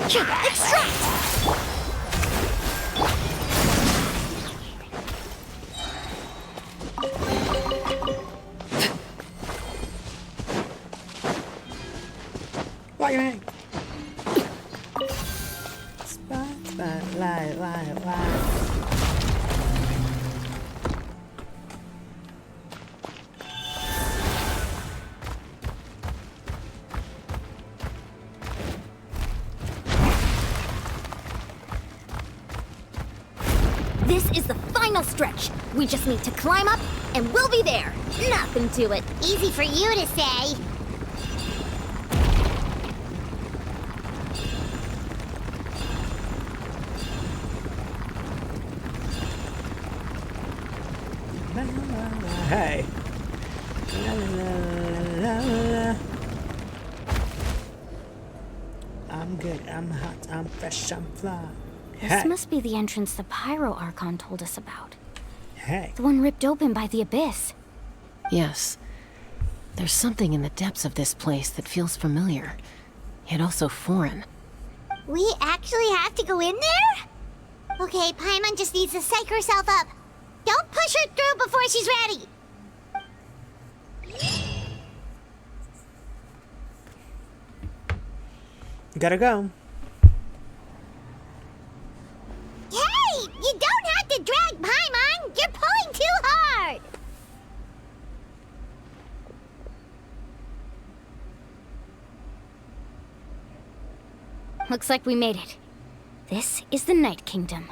Extract. Light. Spotlight, light. This is the final stretch. We just need to climb up, and we'll be there. Nothing to it. Easy for you to say. Hey. La, la, la, la, la. I'm good, I'm hot, I'm fresh, I'm fly. This must be the entrance the Pyro Archon told us about. Hey. The one ripped open by the Abyss. Yes. There's something in the depths of this place that feels familiar, yet also foreign. We actually have to go in there? Okay, Paimon just needs to psych herself up. Don't push her through before she's ready. Gotta go. Hey! You don't have to drag Paimon! You're pulling too hard! Looks like we made it. This is the Night Kingdom.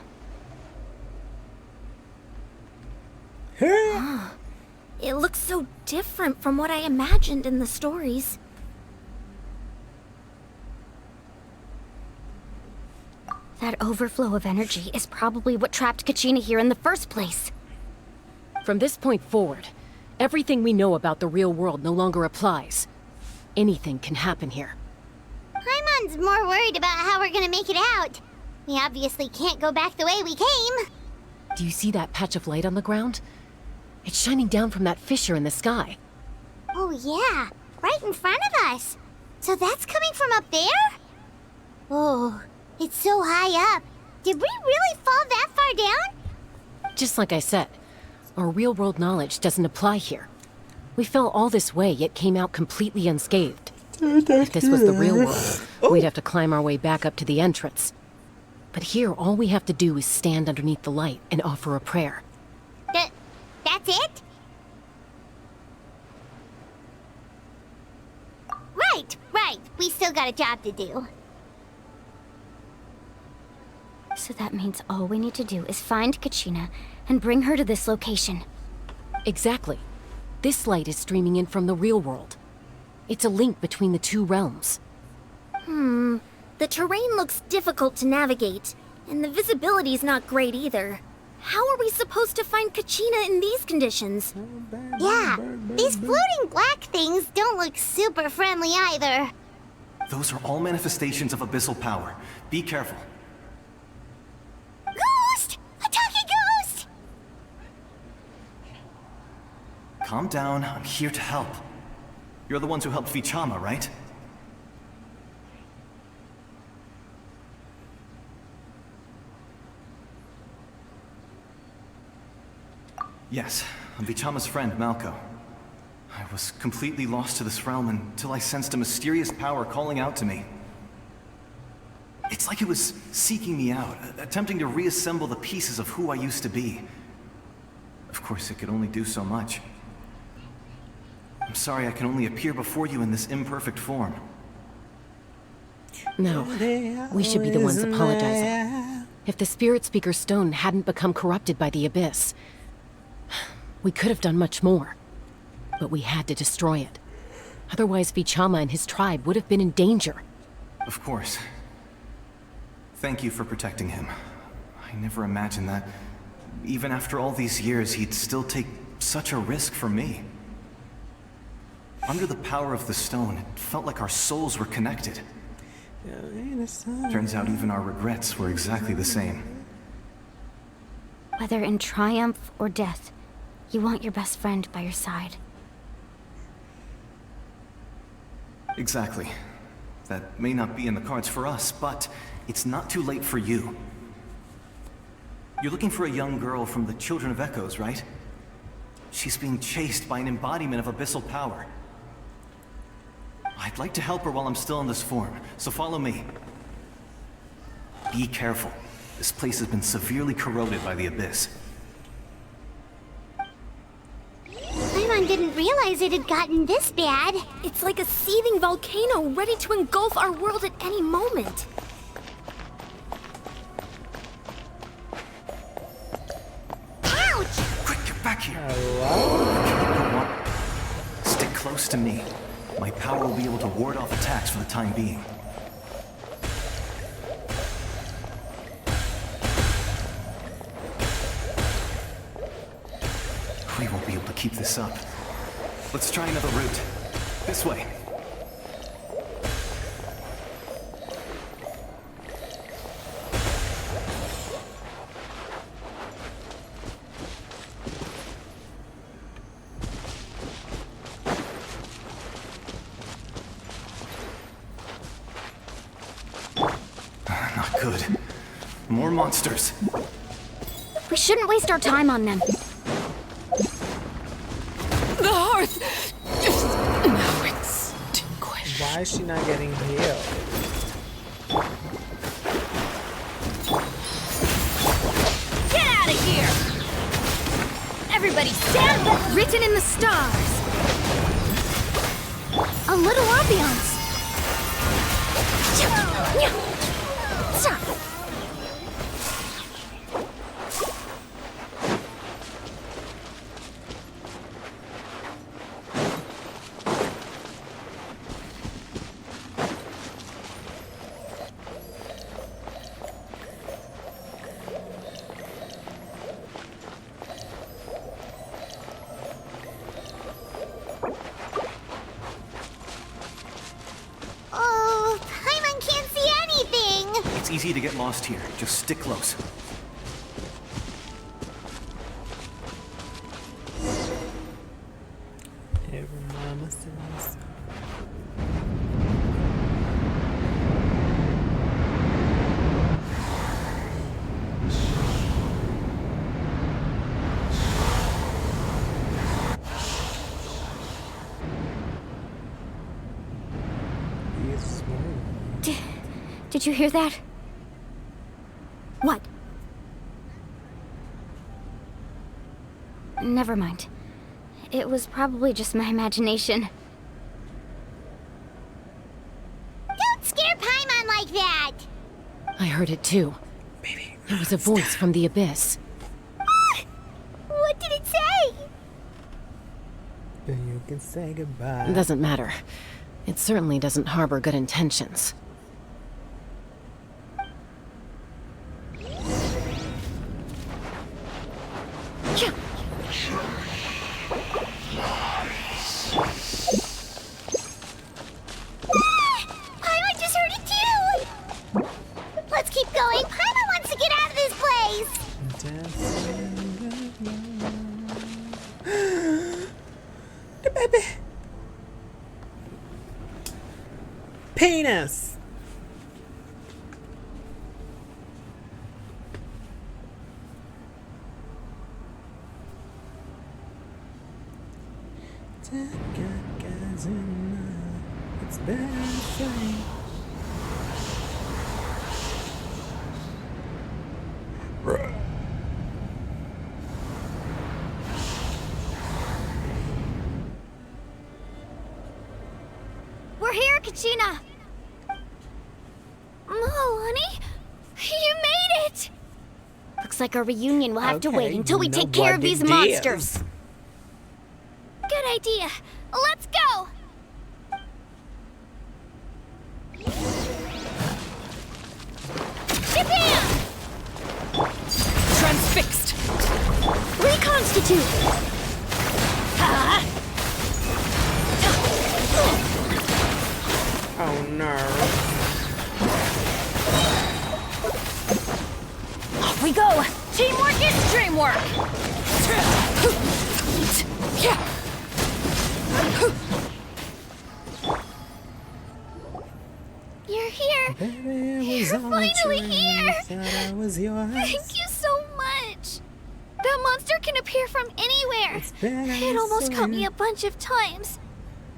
It looks so different from what I imagined in the stories. That overflow of energy is probably what trapped Kachina here in the first place. From this point forward, everything we know about the real world no longer applies. Anything can happen here. Paimon's more worried about how we're gonna make it out. We obviously can't go back the way we came. Do you see that patch of light on the ground? It's shining down from that fissure in the sky. Oh yeah, right in front of us. So that's coming from up there? Oh, it's so high up. Did we really fall that far down? Just like I said, our real-world knowledge doesn't apply here. We fell all this way, yet came out completely unscathed. If this was the real world, we'd have to climb our way back up to the entrance. But here, all we have to do is stand underneath the light and offer a prayer. That's it? Right. We still got a job to do. So that means all we need to do is find Kachina and bring her to this location. Exactly. This light is streaming in from the real world. It's a link between the two realms. The terrain looks difficult to navigate, and the visibility's not great either. How are we supposed to find Kachina in these conditions? Yeah, these floating black things don't look super friendly either. Those are all manifestations of abyssal power. Be careful. Ghost! A talking ghost! Calm down, I'm here to help. You're the ones who helped Vichama, right? Yes, I'm Vichama's friend, Malko. I was completely lost to this realm until I sensed a mysterious power calling out to me. It's like it was seeking me out, attempting to reassemble the pieces of who I used to be. Of course, it could only do so much. I'm sorry I can only appear before you in this imperfect form. No, we should be the ones apologizing. If the Spirit Speaker's stone hadn't become corrupted by the Abyss, we could have done much more. But we had to destroy it. Otherwise, Vichama and his tribe would have been in danger. Of course. Thank you for protecting him. I never imagined that, even after all these years, he'd still take such a risk for me. Under the power of the stone, it felt like our souls were connected. Turns out even our regrets were exactly the same. Whether in triumph or death, you want your best friend by your side. Exactly. That may not be in the cards for us, but it's not too late for you. You're looking for a young girl from the Children of Echoes, right? She's being chased by an embodiment of abyssal power. I'd like to help her while I'm still in this form, so follow me. Be careful. This place has been severely corroded by the Abyss. Paimon didn't realize it had gotten this bad. It's like a seething volcano ready to engulf our world at any moment. Stick close to me. My power will be able to ward off attacks for the time being. We won't be able to keep this up. Let's try another route. This way. Not good. More monsters. We shouldn't waste our time on them. The hearth! Now it's extinguished. Why is she not getting healed? Get out of here! Everybody stand back! Written in the stars. A little ambiance. Oh, Paimon can't see anything. It's easy to get lost here. Just stick close. Every mama says. Did you hear that? What? Never mind. It was probably just my imagination. Don't scare Paimon like that. I heard it too. It was a voice from the abyss. What did it say? Then you can say goodbye. It doesn't matter. It certainly doesn't harbor good intentions. Paimon just heard it too. Let's keep going. Paimon wants to get out of this place. The baby. Penis. It's better. We're here, Kachina. Honey, you made it. Looks like our reunion will have to Okay, wait until we you take know care what of these it monsters. is. Good idea. Let's go. Shabam! Transfixed. Reconstitute. Oh no. Off we go. Teamwork is dreamwork. You're here. You're finally here. Thank you so much. That monster can appear from anywhere. It almost caught me a bunch of times.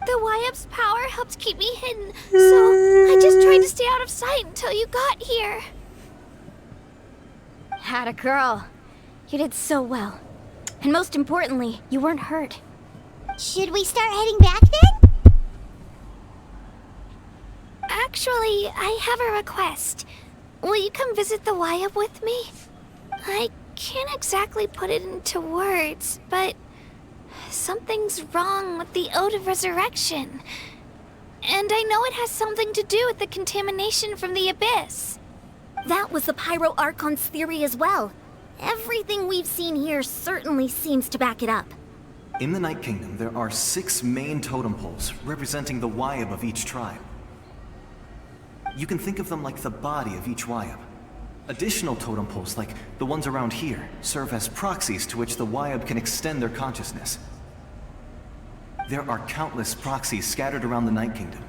The YF's power helped keep me hidden, so I just tried to stay out of sight until you got here. Atta girl. You did so well. And most importantly, you weren't hurt. Should we start heading back then? Actually, I have a request. Will you come visit the YF with me? I can't exactly put it into words, but Something's wrong with the Ode of Resurrection. And I know it has something to do with the contamination from the Abyss. That was the Pyro Archon's theory as well. Everything we've seen here certainly seems to back it up. In the Night Kingdom, there are 6 main totem poles representing the Wyab of each tribe. You can think of them like the body of each Wyab. Additional totem poles, like the ones around here, serve as proxies to which the Wyab can extend their consciousness. There are countless proxies scattered around the Night Kingdom.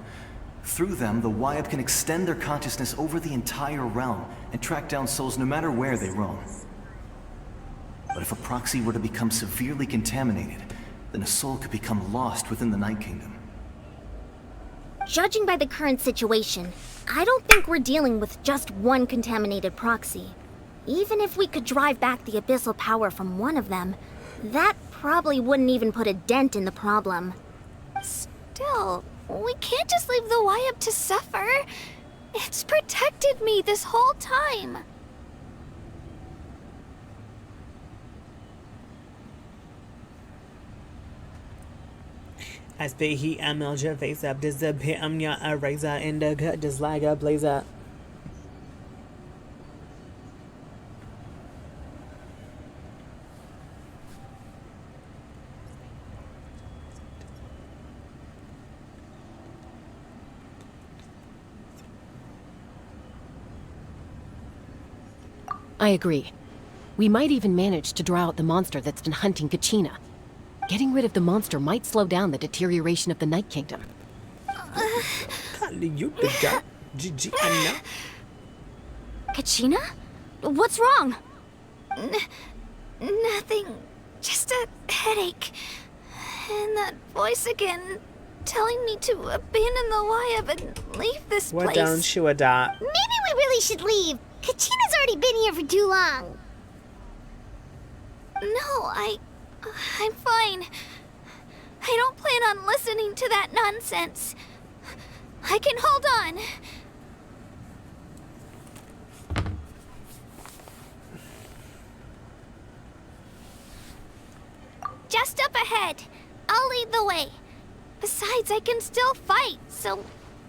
Through them, the Wyab can extend their consciousness over the entire realm and track down souls no matter where they roam. But if a proxy were to become severely contaminated, then a soul could become lost within the Night Kingdom. Judging by the current situation, I don't think we're dealing with just one contaminated proxy. Even if we could drive back the abyssal power from one of them, that probably wouldn't even put a dent in the problem. Still, we can't just leave the Wyab to suffer. It's protected me this whole time. I spit heat, I melt your face up. Disappear, I'm your eraser in the cut, just like a blazer. I agree. We might even manage to draw out the monster that's been hunting Kachina. Getting rid of the monster might slow down the deterioration of the Night Kingdom. Kachina? What's wrong? Nothing. Just a headache. And that voice again, telling me to abandon the Wyab and leave this What place. don't you adopt? Maybe we really should leave. Kachina's already been here for too long. No, I'm fine. I don't plan on listening to that nonsense. I can hold on. Just up ahead. I'll lead the way. Besides, I can still fight, so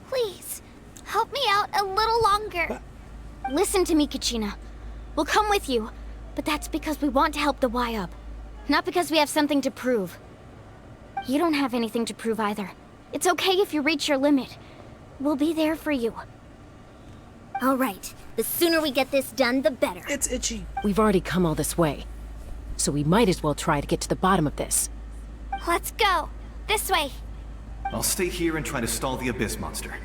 please, help me out a little longer. Listen to me, Kachina. We'll come with you, but that's because we want to help the Wyab, not because we have something to prove. You don't have anything to prove either. It's okay if you reach your limit. We'll be there for you. All right. The sooner we get this done, the better. It's itchy. We've already come all this way, so we might as well try to get to the bottom of this. Let's go. This way. I'll stay here and try to stall the Abyss monster.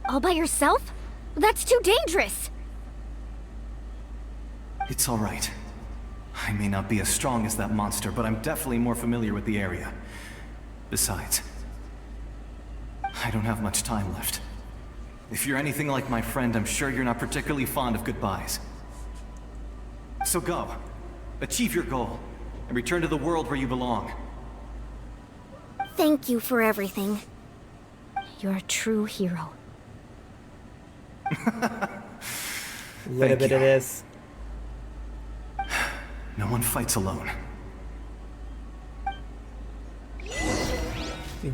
All by yourself? That's too dangerous. It's all right. I may not be as strong as that monster, but I'm definitely more familiar with the area. Besides, I don't have much time left. If you're anything like my friend, I'm sure you're not particularly fond of goodbyes. So go. Achieve your goal, and return to the world where you belong. Thank you for everything. You're a true hero. Little bit of this. No one fights alone.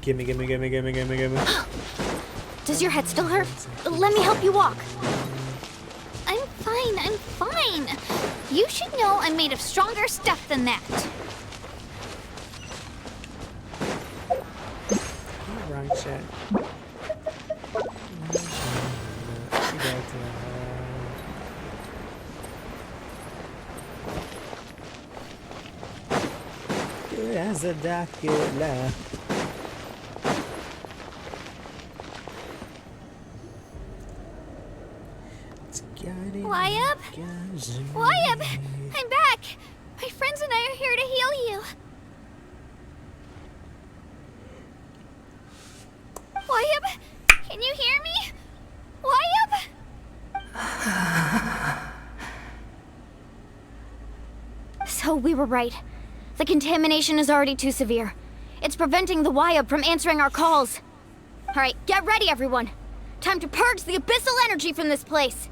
Gimme. Does your head still hurt? Let me help you walk. I'm fine. You should know I'm made of stronger stuff than that. Wrong shit. Good as a Dracula. Wyab? Wyab! I'm back! My friends and I are here to heal you. Wyab? Can you hear me? Wyab? So we were right. The contamination is already too severe. It's preventing the Wyab from answering our calls. All right, get ready, everyone. Time to purge the abyssal energy from this place.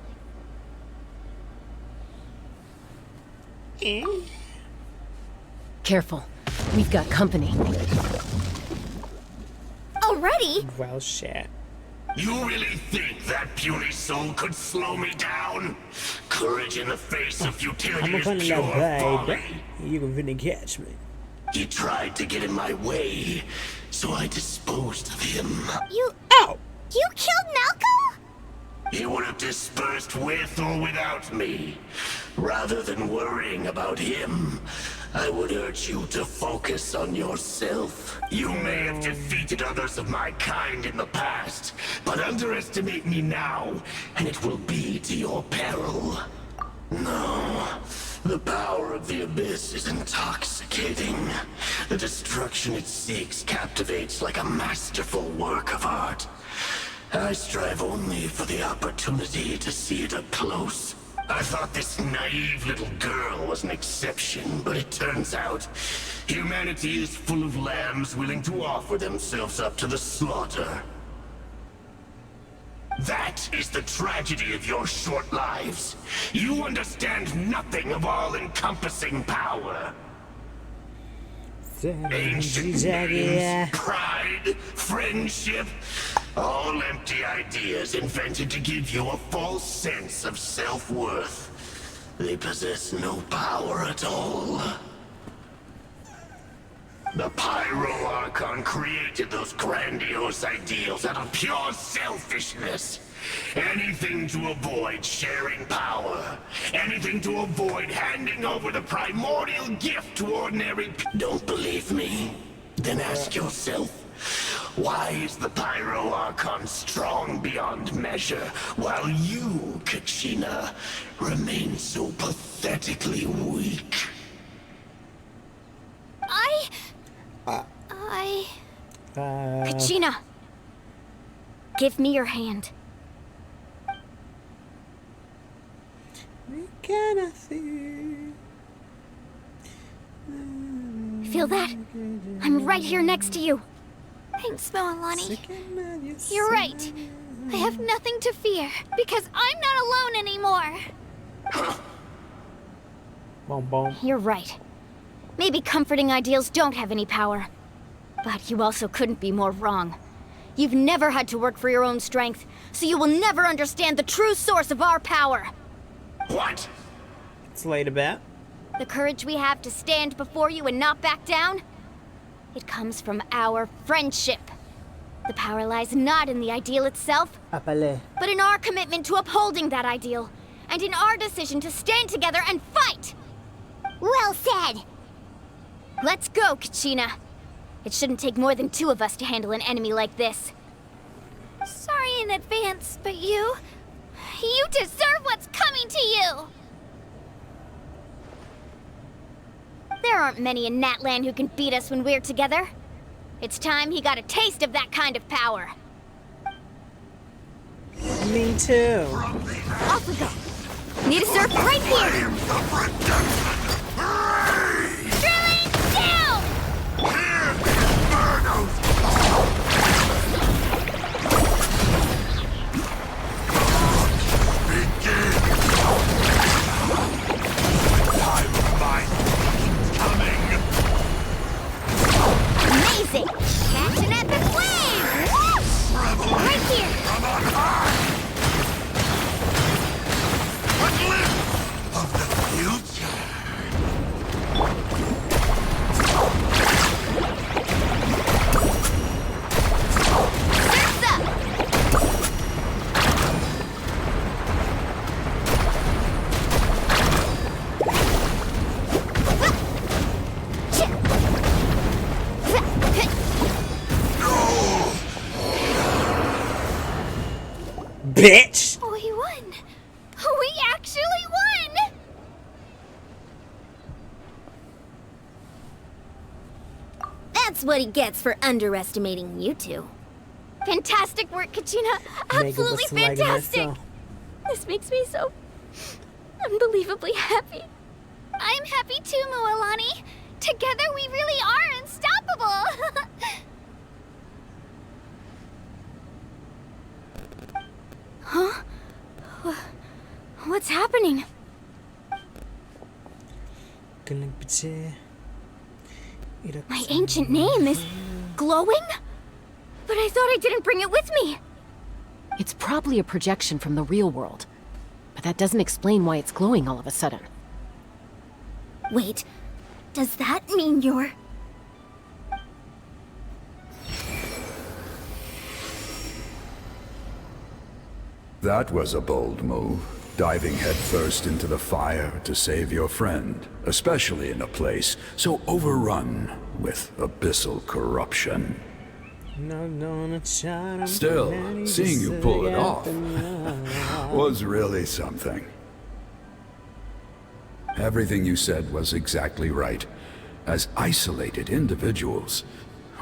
Careful. We've got company. Already? Well, shit. You really think that puny soul could slow me down? Courage in the face of futility I'm is gonna pure folly. You can finna catch me. He tried to get in my way, so I disposed of him. You killed Malco? He would have dispersed with or without me. Rather than worrying about him, I would urge you to focus on yourself. You may have defeated others of my kind in the past, but underestimate me now, and it will be to your peril. No, the power of the Abyss is intoxicating. The destruction it seeks captivates like a masterful work of art. I strive only for the opportunity to see it up close. I thought this naive little girl was an exception, but it turns out humanity is full of lambs willing to offer themselves up to the slaughter. That is the tragedy of your short lives. You understand nothing of all-encompassing power. Ancient names, pride, friendship, all empty ideas invented to give you a false sense of self-worth. They possess no power at all. The Pyro Archon created those grandiose ideals out of pure selfishness. Anything to avoid sharing power. Anything to avoid handing over the primordial gift to ordinary people. Don't believe me? Then ask yourself, why is the Pyro Archon strong beyond measure, while you, Kachina, remain so pathetically weak? Kachina! Give me your hand. Feel that? I'm right here next to you. Thanks, Moalani. You're right. I have nothing to fear, because I'm not alone anymore. You're right. Maybe comforting ideals don't have any power. But you also couldn't be more wrong. You've never had to work for your own strength, so you will never understand the true source of our power. What? It's late about. The courage we have to stand before you and not back down, it comes from our friendship. The power lies not in the ideal itself, but in our commitment to upholding that ideal, and in our decision to stand together and fight! Well said! Let's go, Kachina. It shouldn't take more than 2 of us to handle an enemy like this. Sorry in advance, but you deserve what's coming to you! There aren't many in Natlan who can beat us when we're together. It's time he got a taste of that kind of power. Me too. Off we go. Need a surf right here. Drilling down! Amazing! Catch an epic wave! Right here! From on high! A glimpse of the future! Surf's up! Bitch! We won! We actually won! That's what he gets for underestimating you two. Fantastic work, Kachina! Absolutely fantastic! This makes me so unbelievably happy. I'm happy too, Moalani. Together we really are unstoppable! Huh? What's happening? My ancient name is glowing? But I thought I didn't bring it with me. It's probably a projection from the real world. But that doesn't explain why it's glowing all of a sudden. Wait, does that mean you're... That was a bold move, diving headfirst into the fire to save your friend, especially in a place so overrun with abyssal corruption. Still, seeing you pull it off was really something. Everything you said was exactly right. As isolated individuals,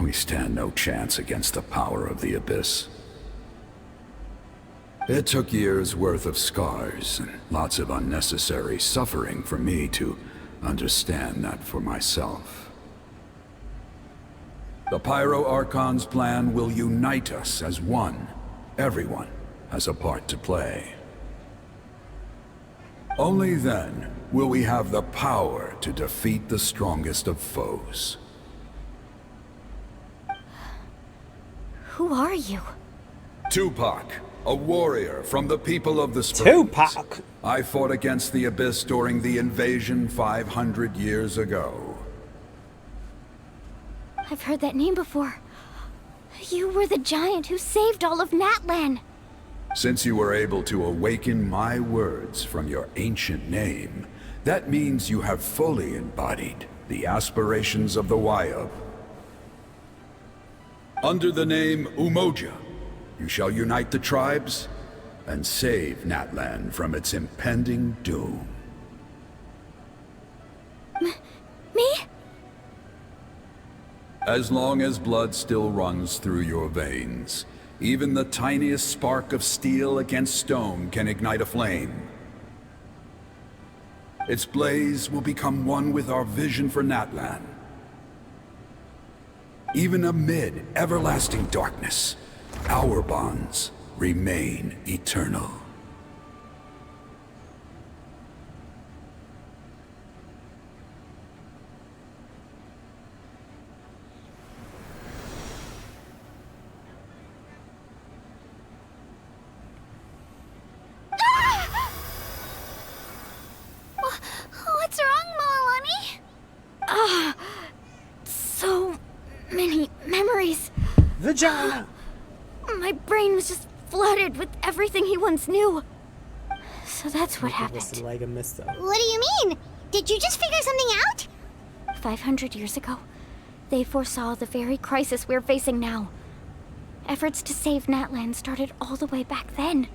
we stand no chance against the power of the Abyss. It took years' worth of scars and lots of unnecessary suffering for me to understand that for myself. The Pyro Archon's plan will unite us as one. Everyone has a part to play. Only then will we have the power to defeat the strongest of foes. Who are you? Tupac, a warrior from the people of the Springs. Tupac! I fought against the Abyss during the invasion 500 years ago. I've heard that name before. You were the giant who saved all of Natlan. Since you were able to awaken my words from your ancient name, that means you have fully embodied the aspirations of the Wayub. Under the name Umoja, you shall unite the tribes and save Natlan from its impending doom. Me? As long as blood still runs through your veins, even the tiniest spark of steel against stone can ignite a flame. Its blaze will become one with our vision for Natlan. Even amid everlasting darkness, our bonds remain eternal. What's wrong, Moalani? So many memories. Vagina! My brain was just flooded with everything he once knew. So that's what happened. Like a mist, though. What do you mean? Did you just figure something out? 500 years ago, they foresaw the very crisis we're facing now. Efforts to save Natlan started all the way back then.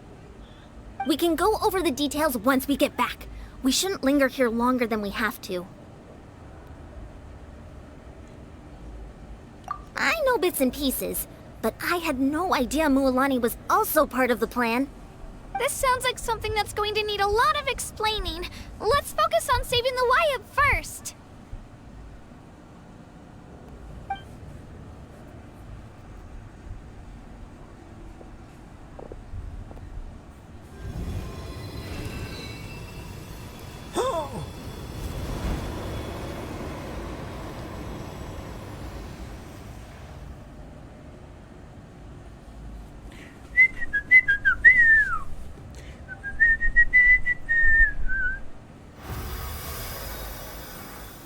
We can go over the details once we get back. We shouldn't linger here longer than we have to. I know bits and pieces, but I had no idea Mualani was also part of the plan. This sounds like something that's going to need a lot of explaining. Let's focus on saving the Wayub first.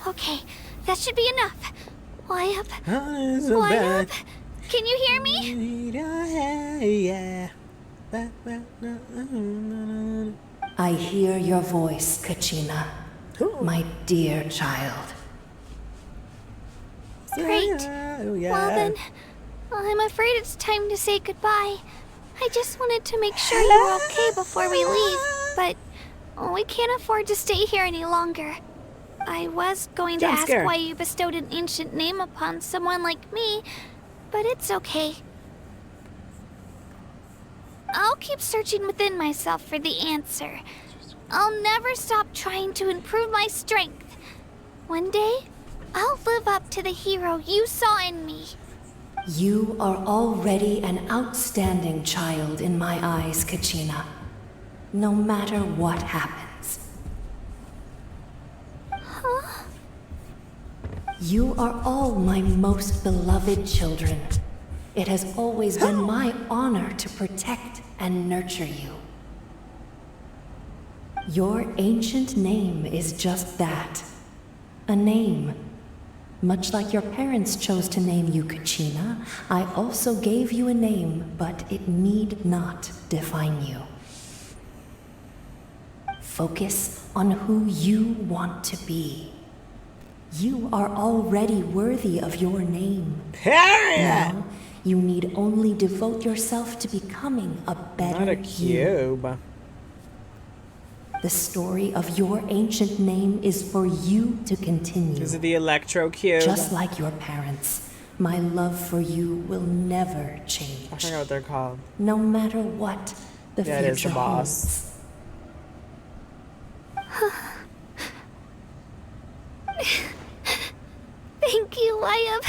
Okay, that should be enough. Wayub. Wayub. Can you hear me? I hear your voice, Kachina. My dear child. Great. Well then, I'm afraid it's time to say goodbye. I just wanted to make sure you were okay before we leave, but we can't afford to stay here any longer. I was going to ask why you bestowed an ancient name upon someone like me, but it's okay. I'll keep searching within myself for the answer. I'll never stop trying to improve my strength. One day, I'll live up to the hero you saw in me. You are already an outstanding child in my eyes, Kachina. No matter what happens. Huh? You are all my most beloved children. It has always been my honor to protect and nurture you. Your ancient name is just that. A name. Much like your parents chose to name you Kachina, I also gave you a name, but it need not define you. Focus on who you want to be. You are already worthy of your name. Now, you need only devote yourself to becoming a better Not a cube. you. The story of your ancient name is for you to continue. Is it the Electro Cube? Just like your parents, my love for you will never change. I forgot what they're called. No matter what the Yeah, it is future the boss. Thank you, Wyatt.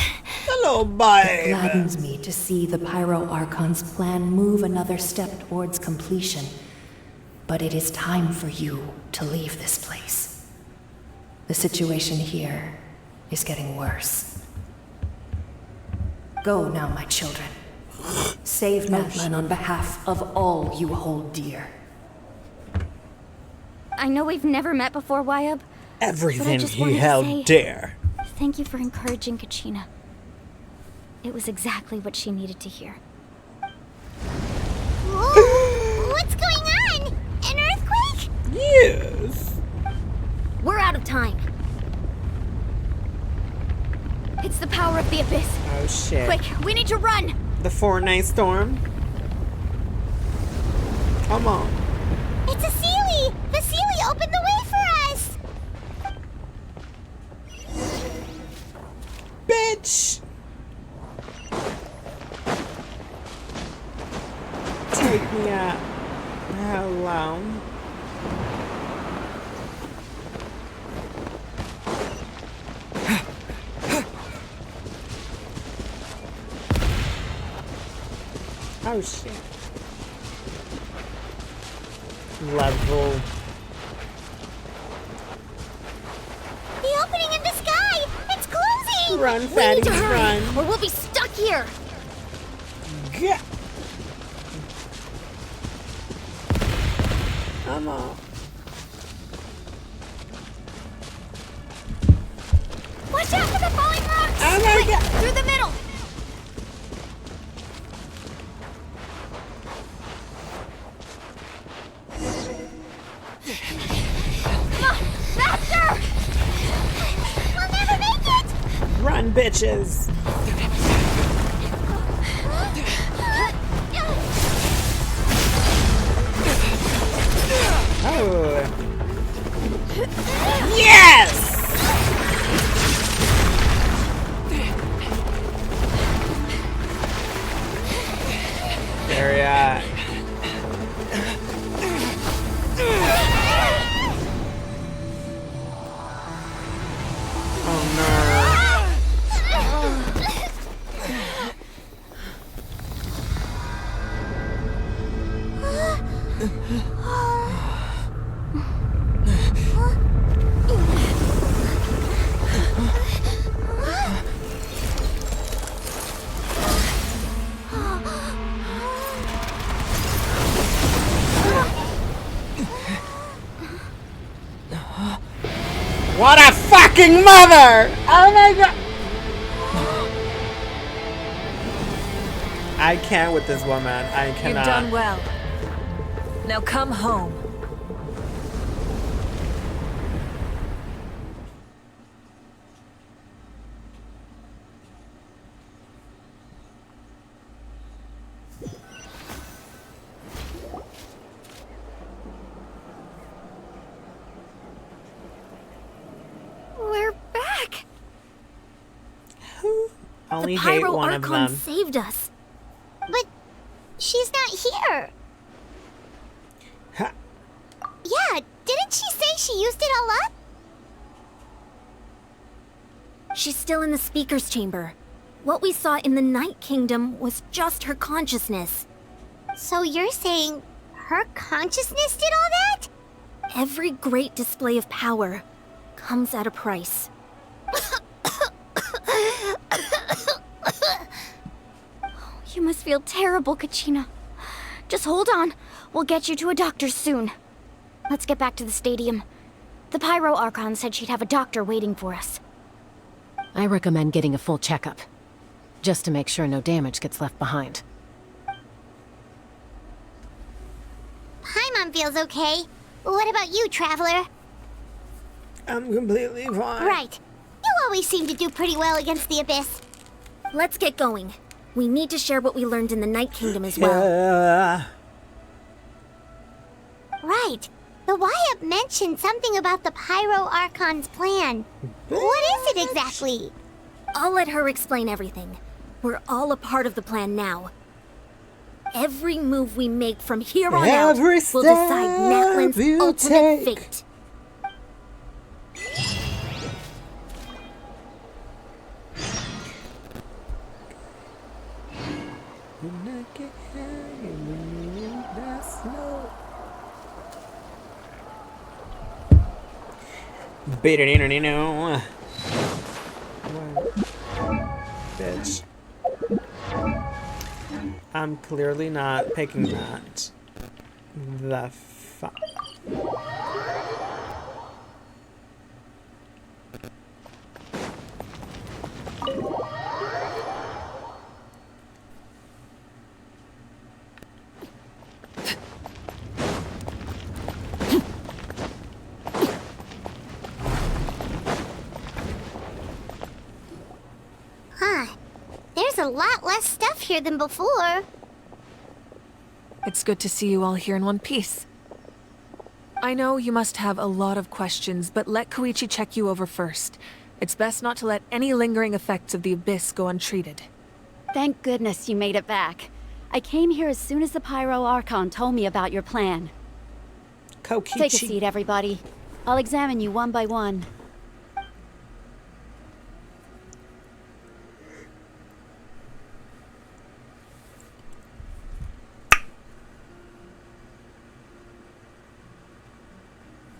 Hello, bye. It gladdens me to see the Pyro Archon's plan move another step towards completion. But it is time for you to leave this place. The situation here is getting worse. Go now, my children. Save Natlan on behalf of all you hold dear. I know we've never met before, Wyatt. Everything he held dear. Thank you for encouraging Kachina. It was exactly what she needed to hear. Whoa, what's going on? An earthquake? Yes. We're out of time. It's the power of the abyss. Oh shit. Quick, we need to run. The Fortnite storm. Come on. It's a Sealy! The Sealy opened the way for us! Bitch! Take me out. Hello. Oh shit. Level. The opening in the sky! It's closing! Run, We fatty, need to hurry, run. or we'll be stuck here. Yeah. Come on. Watch out for the falling rocks! Oh my Quick, God. through the middle! Come on, faster! We'll never make it! Run, bitches. Oh. Yes! There you are. Oh no. What a fucking mother! Oh my god! I can't with this woman. I cannot. You've done well. Now come home. We're back. Only the hate Pyro one of Archon them. saved us. But she's not here. Ha. Yeah, didn't she say she used it all up? She's still in the speaker's chamber. What we saw in the Night Kingdom was just her consciousness. So you're saying her consciousness did all that? Every great display of power comes at a price. You must feel terrible, Kachina. Just hold on. We'll get you to a doctor soon. Let's get back to the stadium. The Pyro Archon said she'd have a doctor waiting for us. I recommend getting a full checkup, just to make sure no damage gets left behind. Paimon feels okay. What about you, Traveler? I'm completely fine. Right. You always seem to do pretty well against the Abyss. Let's get going. We need to share what we learned in the Night Kingdom as well. Yeah. Right. The Wyatt mentioned something about the Pyro Archon's plan. What is it exactly? I'll let her explain everything. We're all a part of the plan now. Every move we make from here on out will decide Natlan's ultimate fate. Bitch. I'm clearly not picking that. The fuck. Huh. There's a lot less stuff here than before. It's good to see you all here in one piece. I know you must have a lot of questions, but let Koichi check you over first. It's best not to let any lingering effects of the Abyss go untreated. Thank goodness you made it back. I came here as soon as the Pyro Archon told me about your plan. Kokichi. Take a seat, everybody. I'll examine you one by one.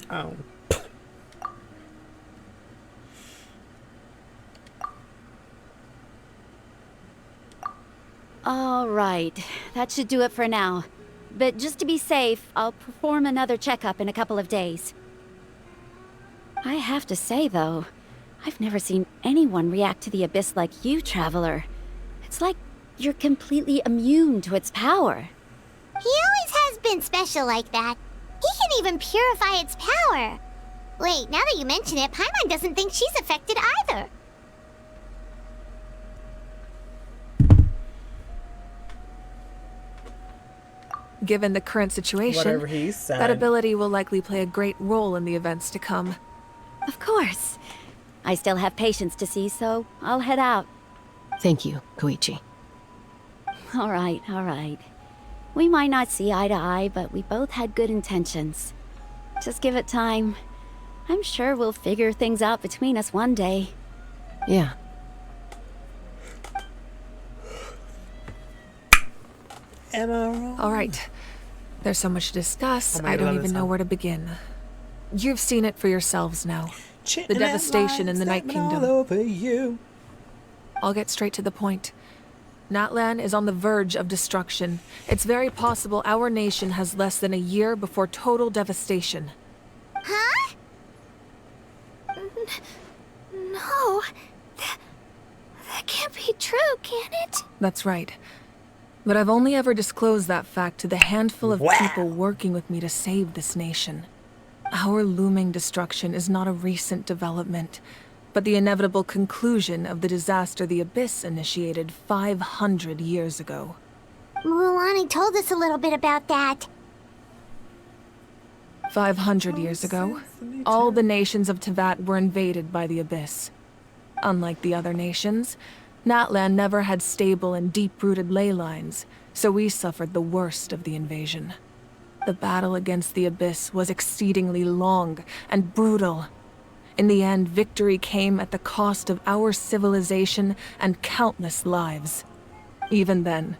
Oh. All right, that should do it for now. But just to be safe, I'll perform another checkup in a couple of days. I have to say, though, I've never seen anyone react to the Abyss like you, Traveler. It's like you're completely immune to its power. He always has been special like that. He can even purify its power. Wait, now that you mention it, Paimon doesn't think she's affected either. Given the current situation, Whatever he said. that ability will likely play a great role in the events to come. Of course. I still have patients to see, so I'll head out. Thank you, Koichi. All right, all right. We might not see eye to eye, but we both had good intentions. Just give it time. I'm sure we'll figure things out between us one day. Yeah. Am I wrong? All right. There's so much to discuss, Oh my I God, don't love even this know song. where to begin. You've seen it for yourselves now. Chitting The at devastation in the lines, Night stepping all Kingdom. over you. I'll get straight to the point. Natlan is on the verge of destruction. It's very possible our nation has less than a year before total devastation. Huh? No. That can't be true, can it? That's right. But I've only ever disclosed that fact to the handful of people working with me to save this nation. Our looming destruction is not a recent development, but the inevitable conclusion of the disaster the Abyss initiated 500 years ago. Mualani told us a little bit about that. 500 years ago, all the nations of Teyvat were invaded by the Abyss. Unlike the other nations, Natlan never had stable and deep-rooted ley lines, so we suffered the worst of the invasion. The battle against the Abyss was exceedingly long and brutal. In the end, victory came at the cost of our civilization and countless lives. Even then,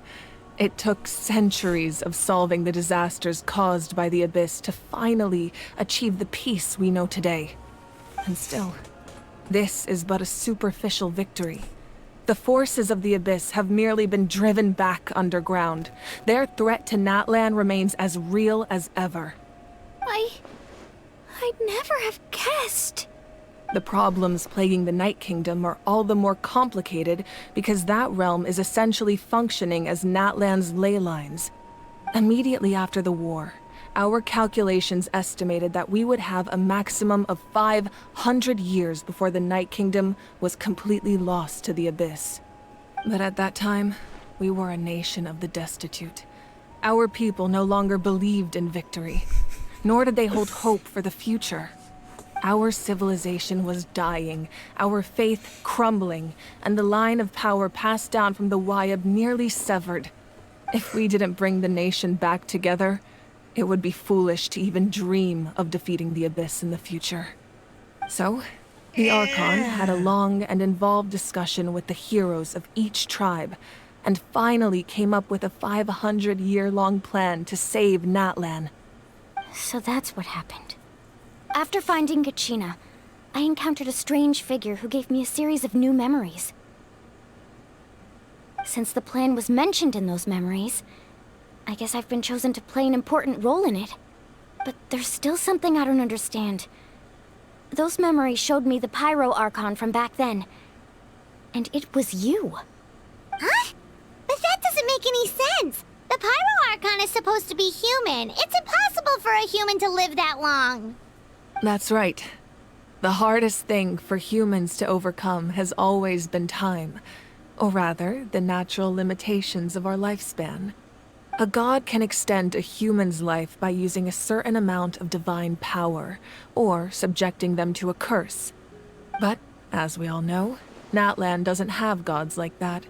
it took centuries of solving the disasters caused by the Abyss to finally achieve the peace we know today. And still, This is but a superficial victory. The forces of the Abyss have merely been driven back underground. Their threat to Natlan remains as real as ever. I'd never have guessed. The problems plaguing the Night Kingdom are all the more complicated because that realm is essentially functioning as Natlan's ley lines. Immediately after the war, our calculations estimated that we would have a maximum of 500 years before the Night Kingdom was completely lost to the Abyss. But at that time, we were a nation of the destitute. Our people no longer believed in victory, nor did they hold hope for the future. Our civilization was dying, our faith crumbling, and the line of power passed down from the Wayab nearly severed. If we didn't bring the nation back together, it would be foolish to even dream of defeating the Abyss in the future. So, the Archon had a long and involved discussion with the heroes of each tribe, and finally came up with a 500-year-long plan to save Natlan. So that's what happened. After finding Kachina, I encountered a strange figure who gave me a series of new memories. Since the plan was mentioned in those memories, I guess I've been chosen to play an important role in it. But there's still something I don't understand. Those memories showed me the Pyro Archon from back then. And it was you. Huh? But that doesn't make any sense. The Pyro Archon is supposed to be human. It's impossible for a human to live that long. That's right. The hardest thing for humans to overcome has always been time. Or rather, the natural limitations of our lifespan. A god can extend a human's life by using a certain amount of divine power, or subjecting them to a curse. But, as we all know, Natlan doesn't have gods like that.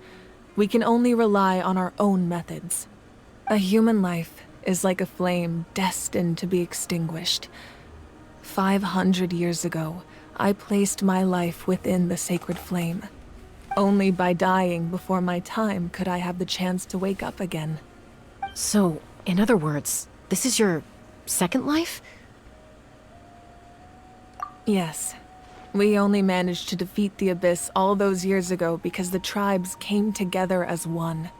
We can only rely on our own methods. A human life is like a flame destined to be extinguished. 500 years ago, I placed my life within the sacred flame. Only by dying before my time could I have the chance to wake up again. So, in other words, this is your second life? Yes. We only managed to defeat the Abyss all those years ago because the tribes came together as one.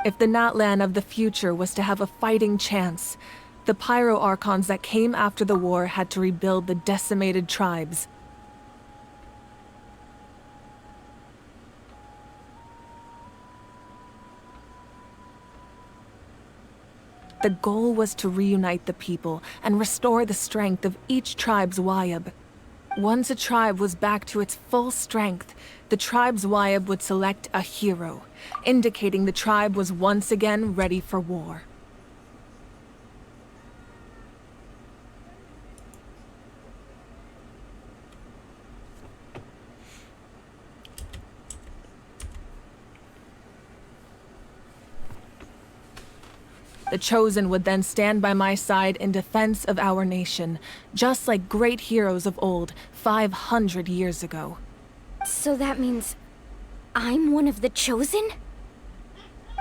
If the Natlan of the future was to have a fighting chance, the Pyro Archons that came after the war had to rebuild the decimated tribes. The goal was to reunite the people and restore the strength of each tribe's Wayab. Once a tribe was back to its full strength, the tribe's Wayab would select a hero, indicating the tribe was once again ready for war. The Chosen would then stand by my side in defense of our nation, just like great heroes of old, 500 years ago. So that means I'm one of the Chosen?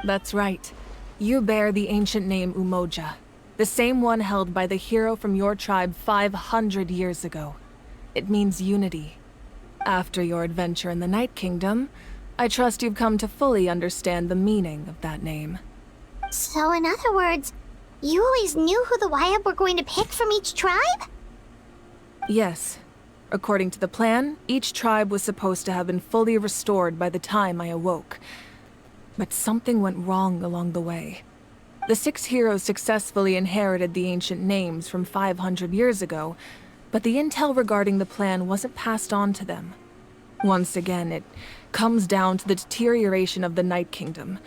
That's right. You bear the ancient name Umoja, the same one held by the hero from your tribe 500 years ago. It means unity. After your adventure in the Night Kingdom, I trust you've come to fully understand the meaning of that name. So in other words, you always knew who the Wayab were going to pick from each tribe? Yes. According to the plan, each tribe was supposed to have been fully restored by the time I awoke. But something went wrong along the way. The 6 heroes successfully inherited the ancient names from 500 years ago, but the intel regarding the plan wasn't passed on to them. Once again, it comes down to the deterioration of the Night Kingdom.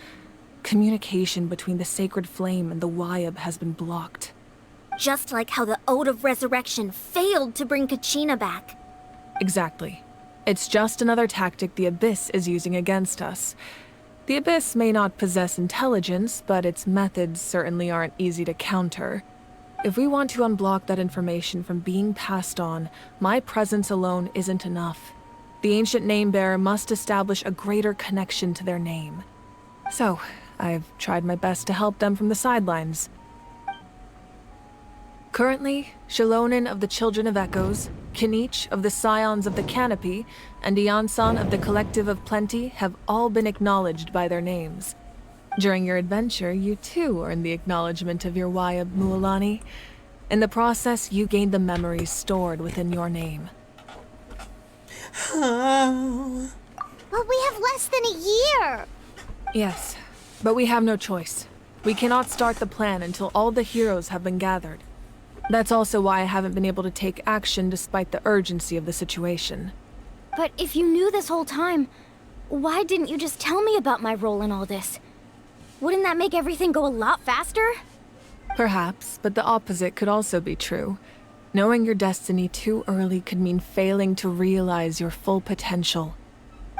Communication between the Sacred Flame and the Wayab has been blocked. Just like how the Ode of Resurrection failed to bring Kachina back. Exactly. It's just another tactic the Abyss is using against us. The Abyss may not possess intelligence, but its methods certainly aren't easy to counter. If we want to unblock that information from being passed on, my presence alone isn't enough. The ancient name-bearer must establish a greater connection to their name. So, I've tried my best to help them from the sidelines. Currently, Shalonin of the Children of Echoes, Kinich of the Scions of the Canopy and Iansan of the Collective of Plenty have all been acknowledged by their names. During your adventure, you too earned the acknowledgement of your Wayab Mualani. In the process, you gained the memories stored within your name. Oh. But we have less than a year! Yes, but we have no choice. We cannot start the plan until all the heroes have been gathered. That's also why I haven't been able to take action despite the urgency of the situation. But if you knew this whole time, why didn't you just tell me about my role in all this? Wouldn't that make everything go a lot faster? Perhaps, but the opposite could also be true. Knowing your destiny too early could mean failing to realize your full potential.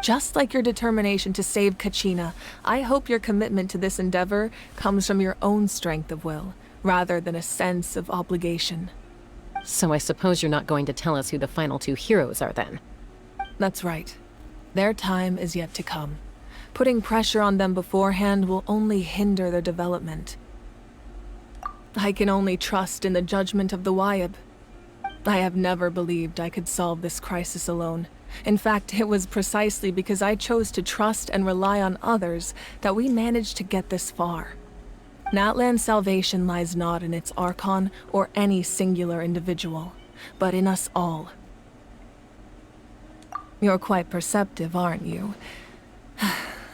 Just like your determination to save Kachina, I hope your commitment to this endeavor comes from your own strength of will, rather than a sense of obligation. So I suppose you're not going to tell us who the final two heroes are then? That's right. Their time is yet to come. Putting pressure on them beforehand will only hinder their development. I can only trust in the judgment of the Wayab. I have never believed I could solve this crisis alone. In fact, it was precisely because I chose to trust and rely on others that we managed to get this far. Natlan's salvation lies not in its Archon or any singular individual, but in us all. You're quite perceptive, aren't you?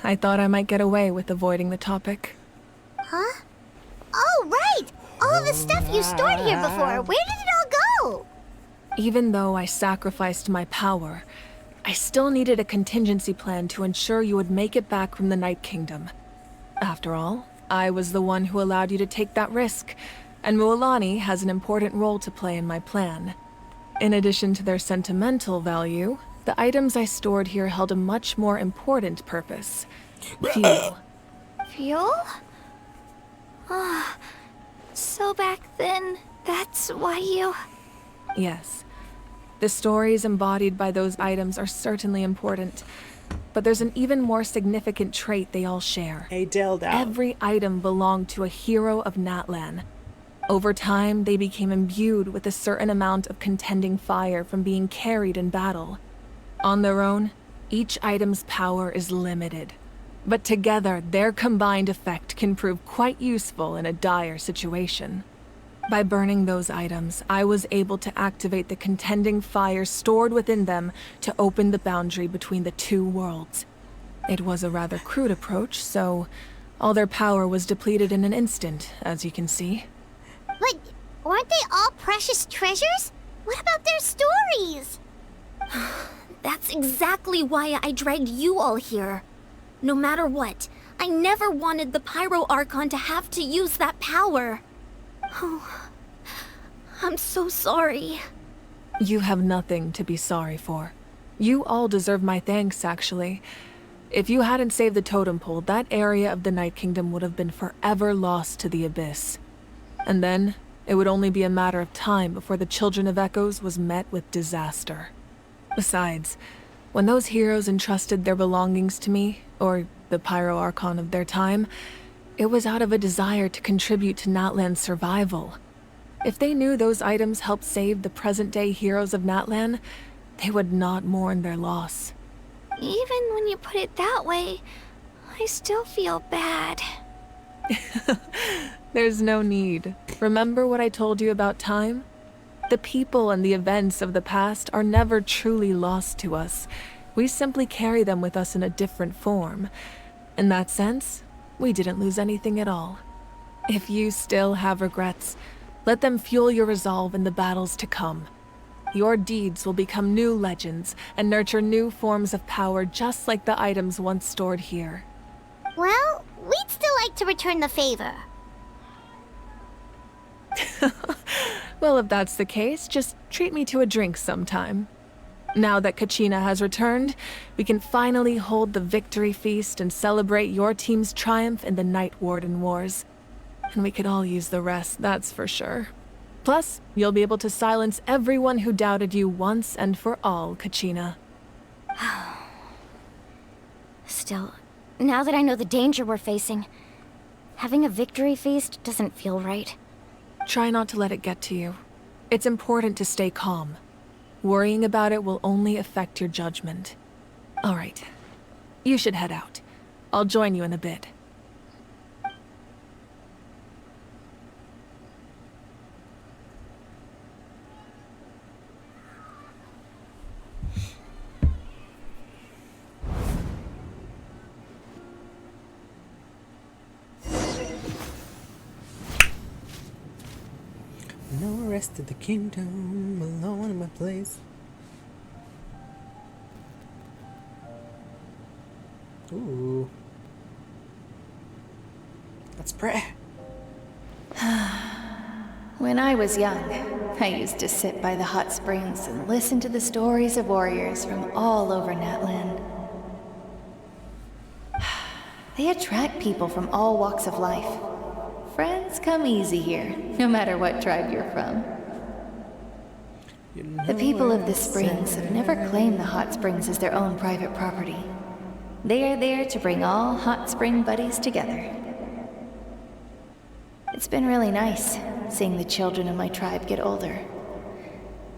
I thought I might get away with avoiding the topic. Huh? Oh, right! All of the stuff you stored here before, where did it all go? Even though I sacrificed my power, I still needed a contingency plan to ensure you would make it back from the Night Kingdom. After all, I was the one who allowed you to take that risk, and Mualani has an important role to play in my plan. In addition to their sentimental value, the items I stored here held a much more important purpose. Fuel. Fuel? Ah, so back then, that's why you... Yes. The stories embodied by those items are certainly important, but there's an even more significant trait they all share. Every item belonged to a hero of Natlan. Over time, they became imbued with a certain amount of contending fire from being carried in battle. On their own, each item's power is limited, but together their combined effect can prove quite useful in a dire situation. By burning those items, I was able to activate the contending fire stored within them to open the boundary between the two worlds. It was a rather crude approach, so all their power was depleted in an instant, as you can see. But weren't they all precious treasures? What about their stories? That's exactly why I dragged you all here. No matter what, I never wanted the Pyro Archon to have to use that power. Oh, I'm so sorry. You have nothing to be sorry for. You all deserve my thanks, actually. If you hadn't saved the totem pole, that area of the Night Kingdom would have been forever lost to the Abyss. And then, it would only be a matter of time before the Children of Echoes was met with disaster. Besides, when those heroes entrusted their belongings to me, or the Pyro Archon of their time, it was out of a desire to contribute to Natlan's survival. If they knew those items helped save the present-day heroes of Natlan, they would not mourn their loss. Even when you put it that way, I still feel bad. There's no need. Remember what I told you about time? The people and the events of the past are never truly lost to us. We simply carry them with us in a different form. In that sense, we didn't lose anything at all. If you still have regrets, let them fuel your resolve in the battles to come. Your deeds will become new legends and nurture new forms of power just like the items once stored here. Well, we'd still like to return the favor. Well, if that's the case, just treat me to a drink sometime. Now that Kachina has returned, we can finally hold the victory feast and celebrate your team's triumph in the Night Warden Wars. And we could all use the rest, that's for sure. Plus, you'll be able to silence everyone who doubted you once and for all, Kachina. Still, now that I know the danger we're facing, having a victory feast doesn't feel right. Try not to let it get to you. It's important to stay calm. Worrying about it will only affect your judgment. All right. You should head out. I'll join you in a bit. No rest of the kingdom, alone in my place. Ooh. That's pretty. When I was young, I used to sit by the hot springs and listen to the stories of warriors from all over Natlan. They attract people from all walks of life. Friends come easy here, no matter what tribe you're from. The people of the springs have never claimed the hot springs as their own private property. They are there to bring all hot spring buddies together. It's been really nice, seeing the children of my tribe get older.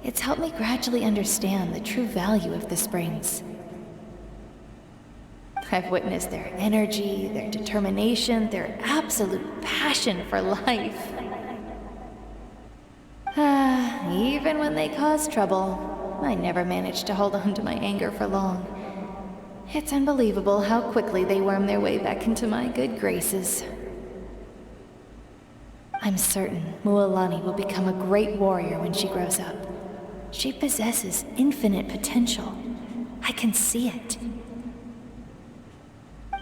It's helped me gradually understand the true value of the springs. I've witnessed their energy, their determination, their absolute passion for life. Even when they cause trouble, I never managed to hold on to my anger for long. It's unbelievable how quickly they worm their way back into my good graces. I'm certain Mualani will become a great warrior when she grows up. She possesses infinite potential. I can see it.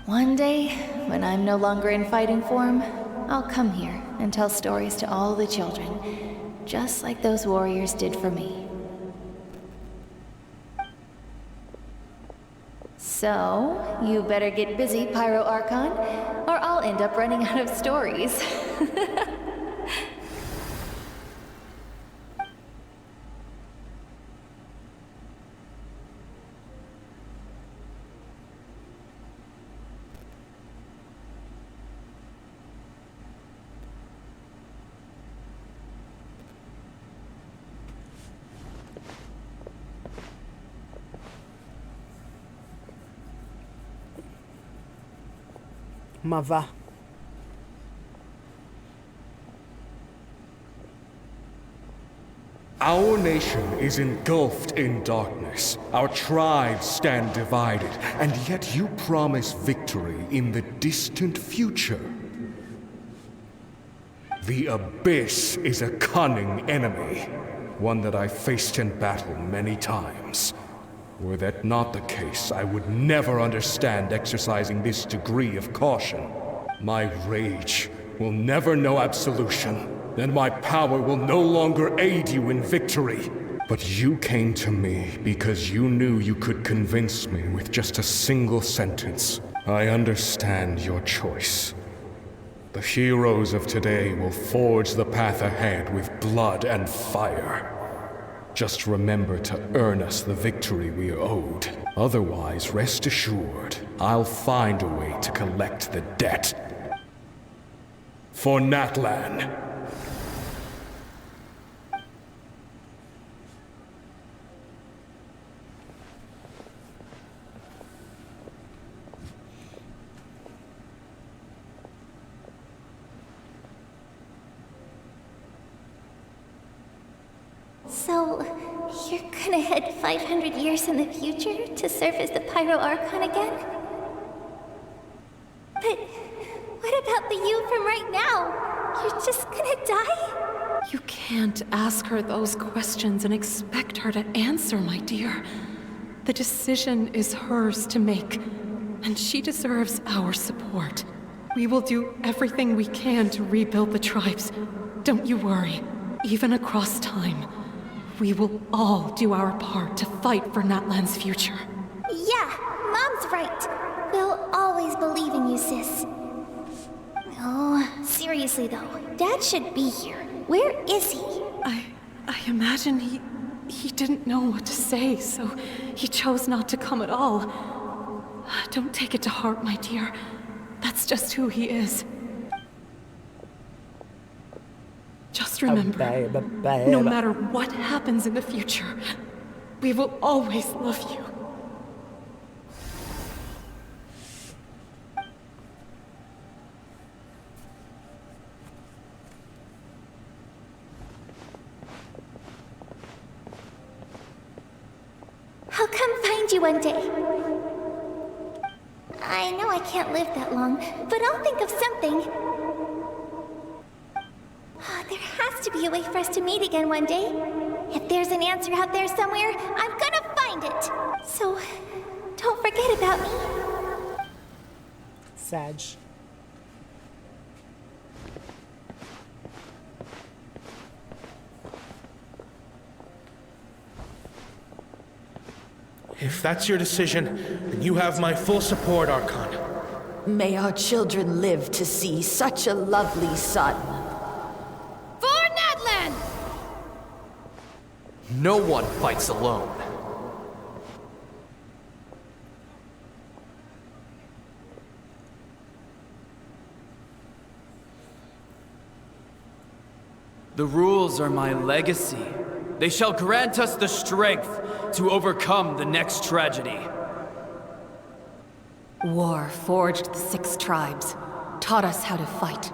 One day, when I'm no longer in fighting form, I'll come here and tell stories to all the children, just like those warriors did for me. So, you better get busy, Pyro Archon, or I'll end up running out of stories. Mava. Our nation is engulfed in darkness. Our tribes stand divided, and yet you promise victory in the distant future. The Abyss is a cunning enemy, one that I faced in battle many times. Were that not the case, I would never understand exercising this degree of caution. My rage will never know absolution, and my power will no longer aid you in victory. But you came to me because you knew you could convince me with just a single sentence. I understand your choice. The heroes of today will forge the path ahead with blood and fire. Just remember to earn us the victory we are owed. Otherwise, rest assured, I'll find a way to collect the debt. For Natlan. So, you're gonna head 500 years in the future to serve as the Pyro Archon again? But what about the you from right now? You're just gonna die? You can't ask her those questions and expect her to answer, my dear. The decision is hers to make, and she deserves our support. We will do everything we can to rebuild the tribes. Don't you worry. Even across time, we will all do our part to fight for Natlan's future. Yeah, Mom's right. We'll always believe in you, sis. Oh, seriously though, Dad should be here. Where is he? I imagine he didn't know what to say, so he chose not to come at all. Don't take it to heart, my dear. That's just who he is. Just remember, no matter what happens in the future, We will always love you. I'll come find you one day. I know I can't live that long, but I'll think of something. Oh, there has to be a way for us to meet again one day. If there's an answer out there somewhere, I'm gonna find it. So, don't forget about me. Sag. If that's your decision, then you have my full support, Archon. May our children live to see such a lovely son. For Natlan! No one fights alone. The rules are my legacy. They shall grant us the strength to overcome the next tragedy. War forged the 6 tribes, taught us how to fight,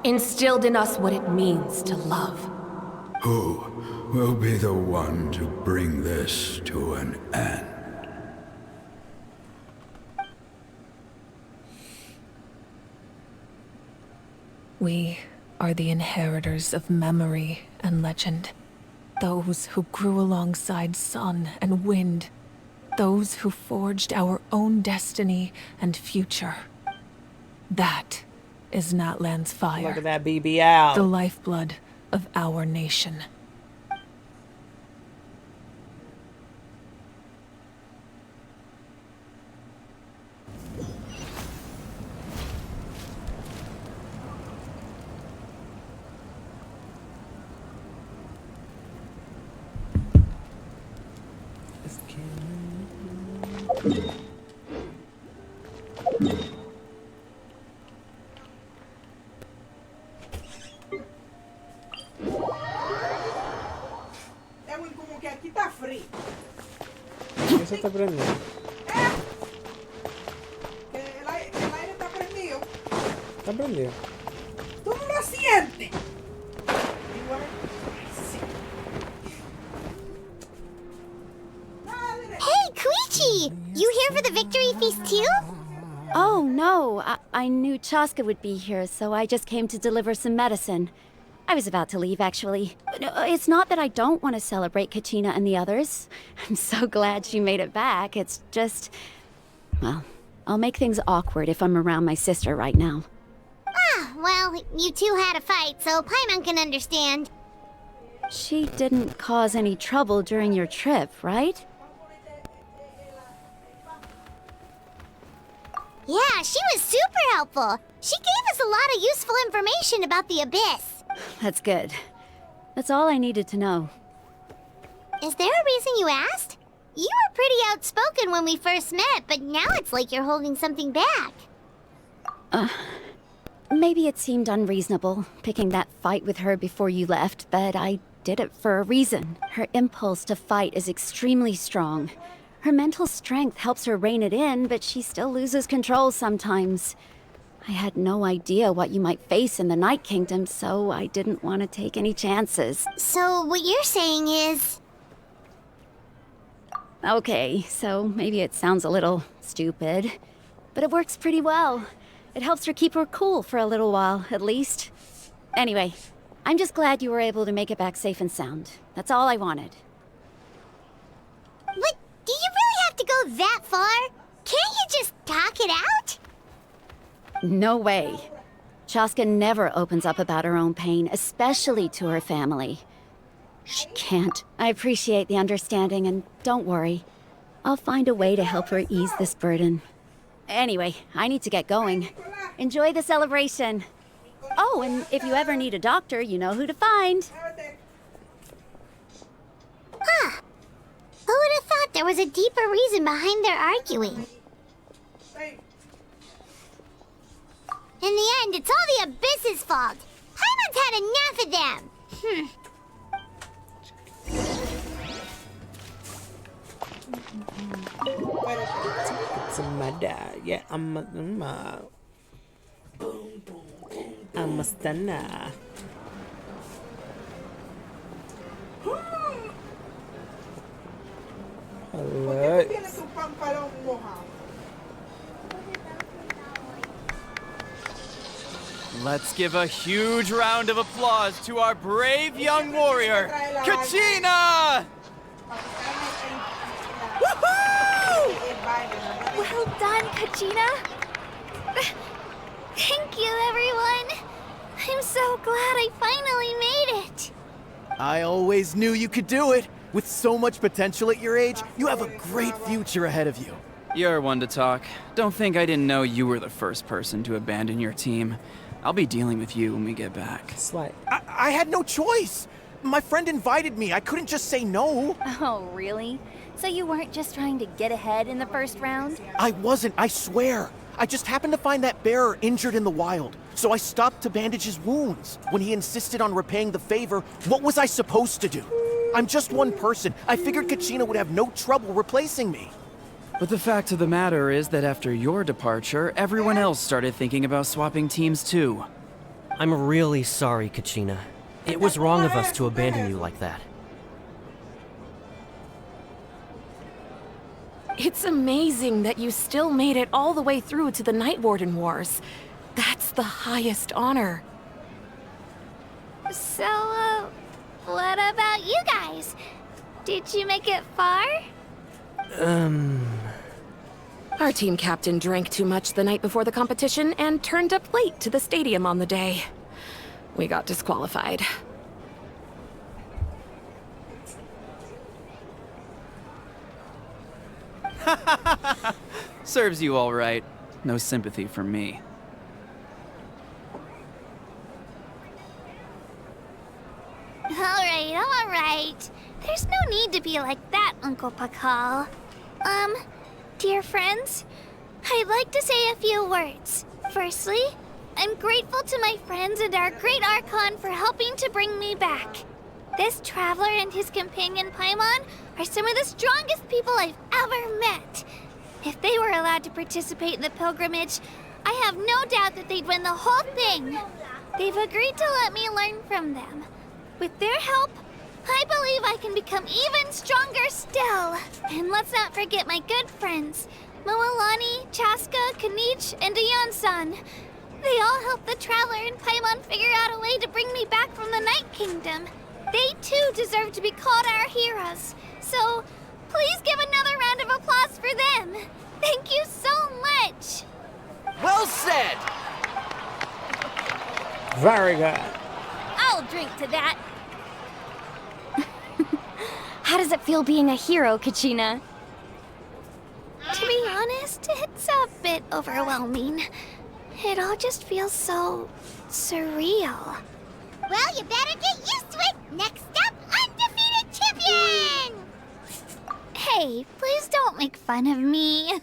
instilled in us what it means to love. Who will be the one to bring this to an end? We are the inheritors of memory and legend. Those who grew alongside sun and wind. Those who forged our own destiny and future. That is Natlan's fire. Look at that BBL. The lifeblood of our nation. Eso está prendido. El aire está prendido. Está prendido. ¿Tú no lo sientes? Hey, Koichi! You here for the victory feast too? Oh, no. I knew Chaska would be here, so I just came to deliver some medicine. I was about to leave, actually. It's not that I don't want to celebrate Kachina and the others. I'm so glad she made it back. It's just... Well, I'll make things awkward if I'm around my sister right now. Ah, well, you two had a fight, so Paimon can understand. She didn't cause any trouble during your trip, right? Yeah, she was super helpful. She gave us a lot of useful information about the Abyss. That's good. That's all I needed to know. Is there a reason you asked? You were pretty outspoken when we first met, but now it's like you're holding something back. Maybe it seemed unreasonable, picking that fight with her before you left, but I did it for a reason. Her impulse to fight is extremely strong. Her mental strength helps her rein it in, but she still loses control sometimes. I had no idea what you might face in the Night Kingdom, so I didn't want to take any chances. So what you're saying is... Okay, so maybe it sounds a little stupid, but it works pretty well. It helps her keep her cool for a little while, at least. Anyway, I'm just glad you were able to make it back safe and sound. That's all I wanted. But do you really have to go that far? Can't you just talk it out? No way. Chaska never opens up about her own pain, especially to her family. She can't. I appreciate the understanding, and don't worry. I'll find a way to help her ease this burden. Anyway, I need to get going. Enjoy the celebration. Oh, and if you ever need a doctor, you know who to find. Huh. Who would have thought there was a deeper reason behind their arguing? In the end, it's all the Abyss's fault. Paimon's had enough of them. espérate. It's my dad. Yeah, I'm a stunner. ¿Por qué tú tienes tu pantalón mojado? Let's give a huge round of applause to our brave young warrior, Kachina! Woohoo! Well done, Kachina. Thank you, everyone. I'm so glad I finally made it. I always knew you could do it. With so much potential at your age, you have a great future ahead of you. You're one to talk. Don't think I didn't know you were the first person to abandon your team. I'll be dealing with you when we get back. Slight. I had no choice. My friend invited me. I couldn't just say no. Oh, really? So you weren't just trying to get ahead in the first round? I wasn't, I swear. I just happened to find that bearer injured in the wild, so I stopped to bandage his wounds. When he insisted on repaying the favor, what was I supposed to do? I'm just one person. I figured Kachina would have no trouble replacing me. But the fact of the matter is that after your departure, everyone else started thinking about swapping teams too. I'm really sorry, Kachina. It was wrong of us to abandon you like that. It's amazing that you still made it all the way through to the Night Warden Wars. That's the highest honor. So, what about you guys? Did you make it far? Our team captain drank too much the night before the competition and turned up late to the stadium on the day. We got disqualified. Serves you all right. No sympathy from me. All right. There's no need to be like that, Uncle Pakal. Dear friends, I'd like to say a few words. Firstly, I'm grateful to my friends and our great Archon for helping to bring me back. This traveler and his companion Paimon are some of the strongest people I've ever met. If they were allowed to participate in the pilgrimage, I have no doubt that they'd win the whole thing. They've agreed to let me learn from them. With their help, I believe I can become even stronger still. And let's not forget my good friends, Moalani, Chaska, Kanich, and Ayan-san. They all helped the Traveler and Paimon figure out a way to bring me back from the Night Kingdom. They too deserve to be called our heroes. So, please give another round of applause for them. Thank you so much. Well said! Very good. I'll drink to that. How does it feel being a hero, Kachina? To be honest, it's a bit overwhelming. It all just feels so surreal. Well, you better get used to it. Next up, undefeated champion! Hey, please don't make fun of me.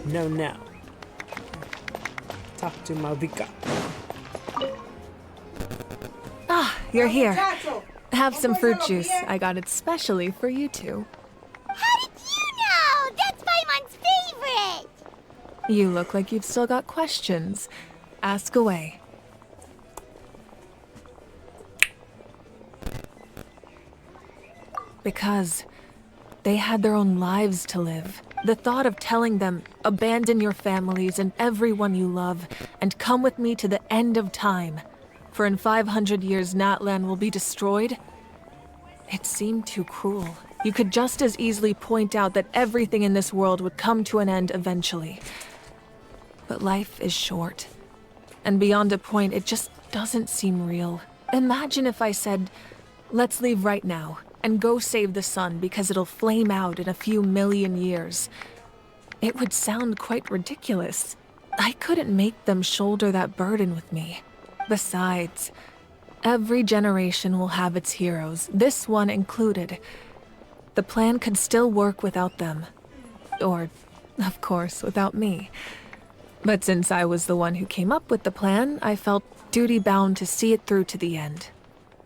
No. Talk to Malvika. Ah, you're here. Have some fruit juice. I got it specially for you two. How did you know? That's Paimon's favorite! You look like you've still got questions. Ask away. Because they had their own lives to live. The thought of telling them, abandon your families and everyone you love, and come with me to the end of time, for in 500 years Natlan will be destroyed, it seemed too cruel. You could just as easily point out that everything in this world would come to an end eventually. But life is short, and beyond a point, it just doesn't seem real. Imagine if I said, let's leave right now, and go save the sun because it'll flame out in a few million years. It would sound quite ridiculous. I couldn't make them shoulder that burden with me. Besides, every generation will have its heroes, this one included. The plan could still work without them. Or, of course, without me. But since I was the one who came up with the plan, I felt duty-bound to see it through to the end.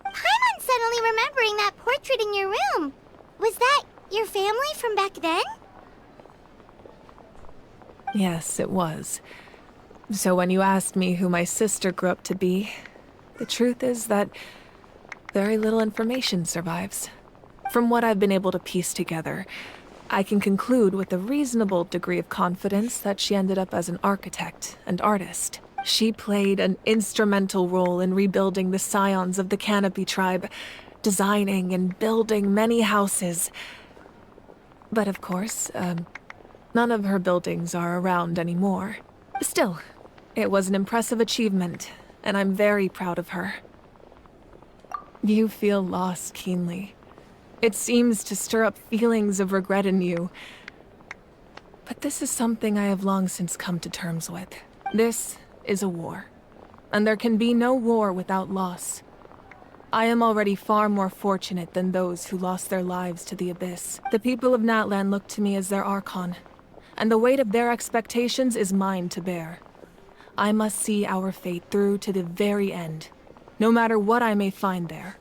Paimon's suddenly remembering that portrait in your room. Was that your family from back then? Yes, it was. So when you asked me who my sister grew up to be, the truth is that very little information survives. From what I've been able to piece together, I can conclude with a reasonable degree of confidence that she ended up as an architect and artist. She played an instrumental role in rebuilding the scions of the Canopy tribe, designing and building many houses. But of course, none of her buildings are around anymore. Still, it was an impressive achievement, and I'm very proud of her. You feel loss keenly. It seems to stir up feelings of regret in you. But this is something I have long since come to terms with. This is a war, and there can be no war without loss. I am already far more fortunate than those who lost their lives to the Abyss. The people of Natlan look to me as their Archon, and the weight of their expectations is mine to bear. I must see our fate through to the very end, no matter what I may find there.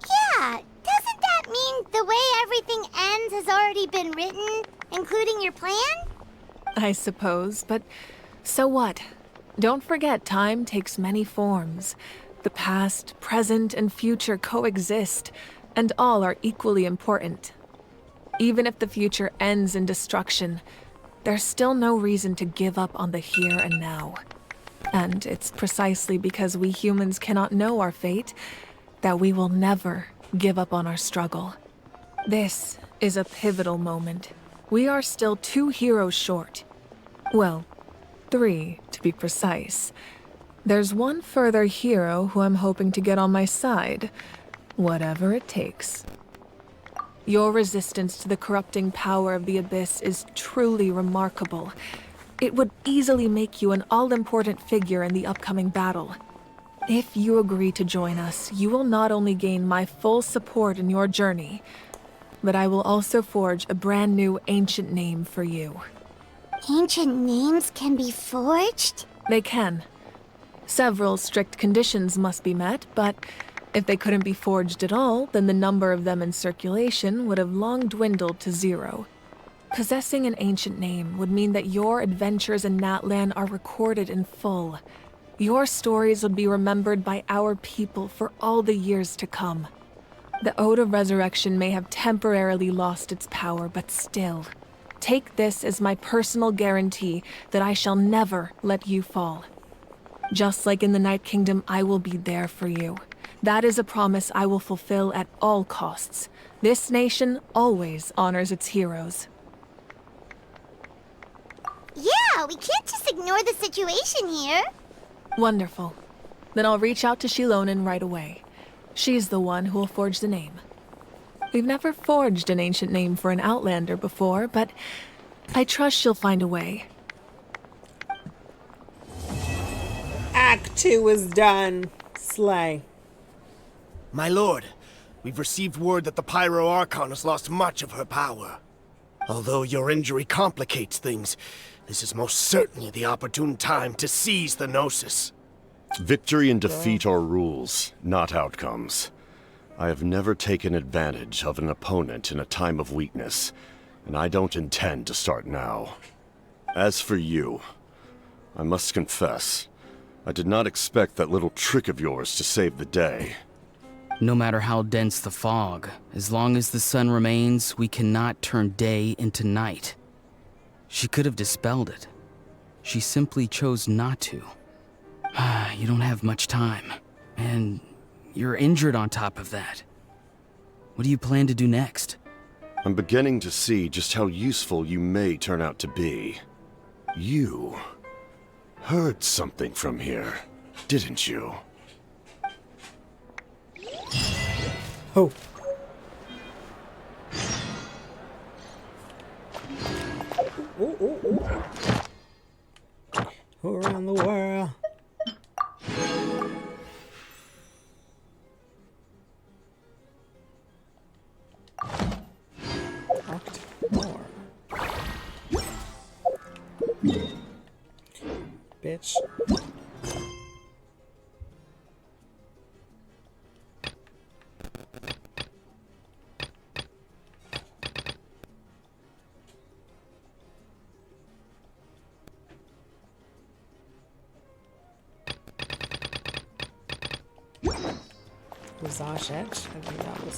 Yeah, doesn't that mean the way everything ends has already been written, including your plan? I suppose, but so what? Don't forget, time takes many forms. The past, present, and future coexist, and all are equally important. Even if the future ends in destruction, there's still no reason to give up on the here and now. And it's precisely because we humans cannot know our fate that we will never give up on our struggle. This is a pivotal moment. We are still 2 heroes short. Well, 3 to be precise. There's one further hero who I'm hoping to get on my side, whatever it takes. Your resistance to the corrupting power of the Abyss is truly remarkable. It would easily make you an all-important figure in the upcoming battle. If you agree to join us, you will not only gain my full support in your journey, but I will also forge a brand new ancient name for you. Ancient names can be forged? They can. Several strict conditions must be met, but if they couldn't be forged at all, then the number of them in circulation would have long dwindled to 0. Possessing an ancient name would mean that your adventures in Natlan are recorded in full. Your stories would be remembered by our people for all the years to come. The Ode of Resurrection may have temporarily lost its power, but still, take this as my personal guarantee that I shall never let you fall. Just like in the Night Kingdom, I will be there for you. That is a promise I will fulfill at all costs. This nation always honors its heroes. Yeah, we can't just ignore the situation here. Wonderful. Then I'll reach out to Shilonen right away. She's the one who will forge the name. We've never forged an ancient name for an Outlander before, but I trust she'll find a way. Act 2 is done. Slay. My lord, we've received word that the Pyro Archon has lost much of her power. Although your injury complicates things, this is most certainly the opportune time to seize the Gnosis. Victory and defeat are rules, not outcomes. I have never taken advantage of an opponent in a time of weakness, and I don't intend to start now. As for you, I must confess, I did not expect that little trick of yours to save the day. No matter how dense the fog, as long as the sun remains, we cannot turn day into night. She could have dispelled it. She simply chose not to. You don't have much time, and you're injured on top of that. What do you plan to do next? I'm beginning to see just how useful you may turn out to be. You heard something from here, didn't you? Oh. Ooh, ooh, ooh. Around the world. Talked more. Bitch. Zashech. I think that was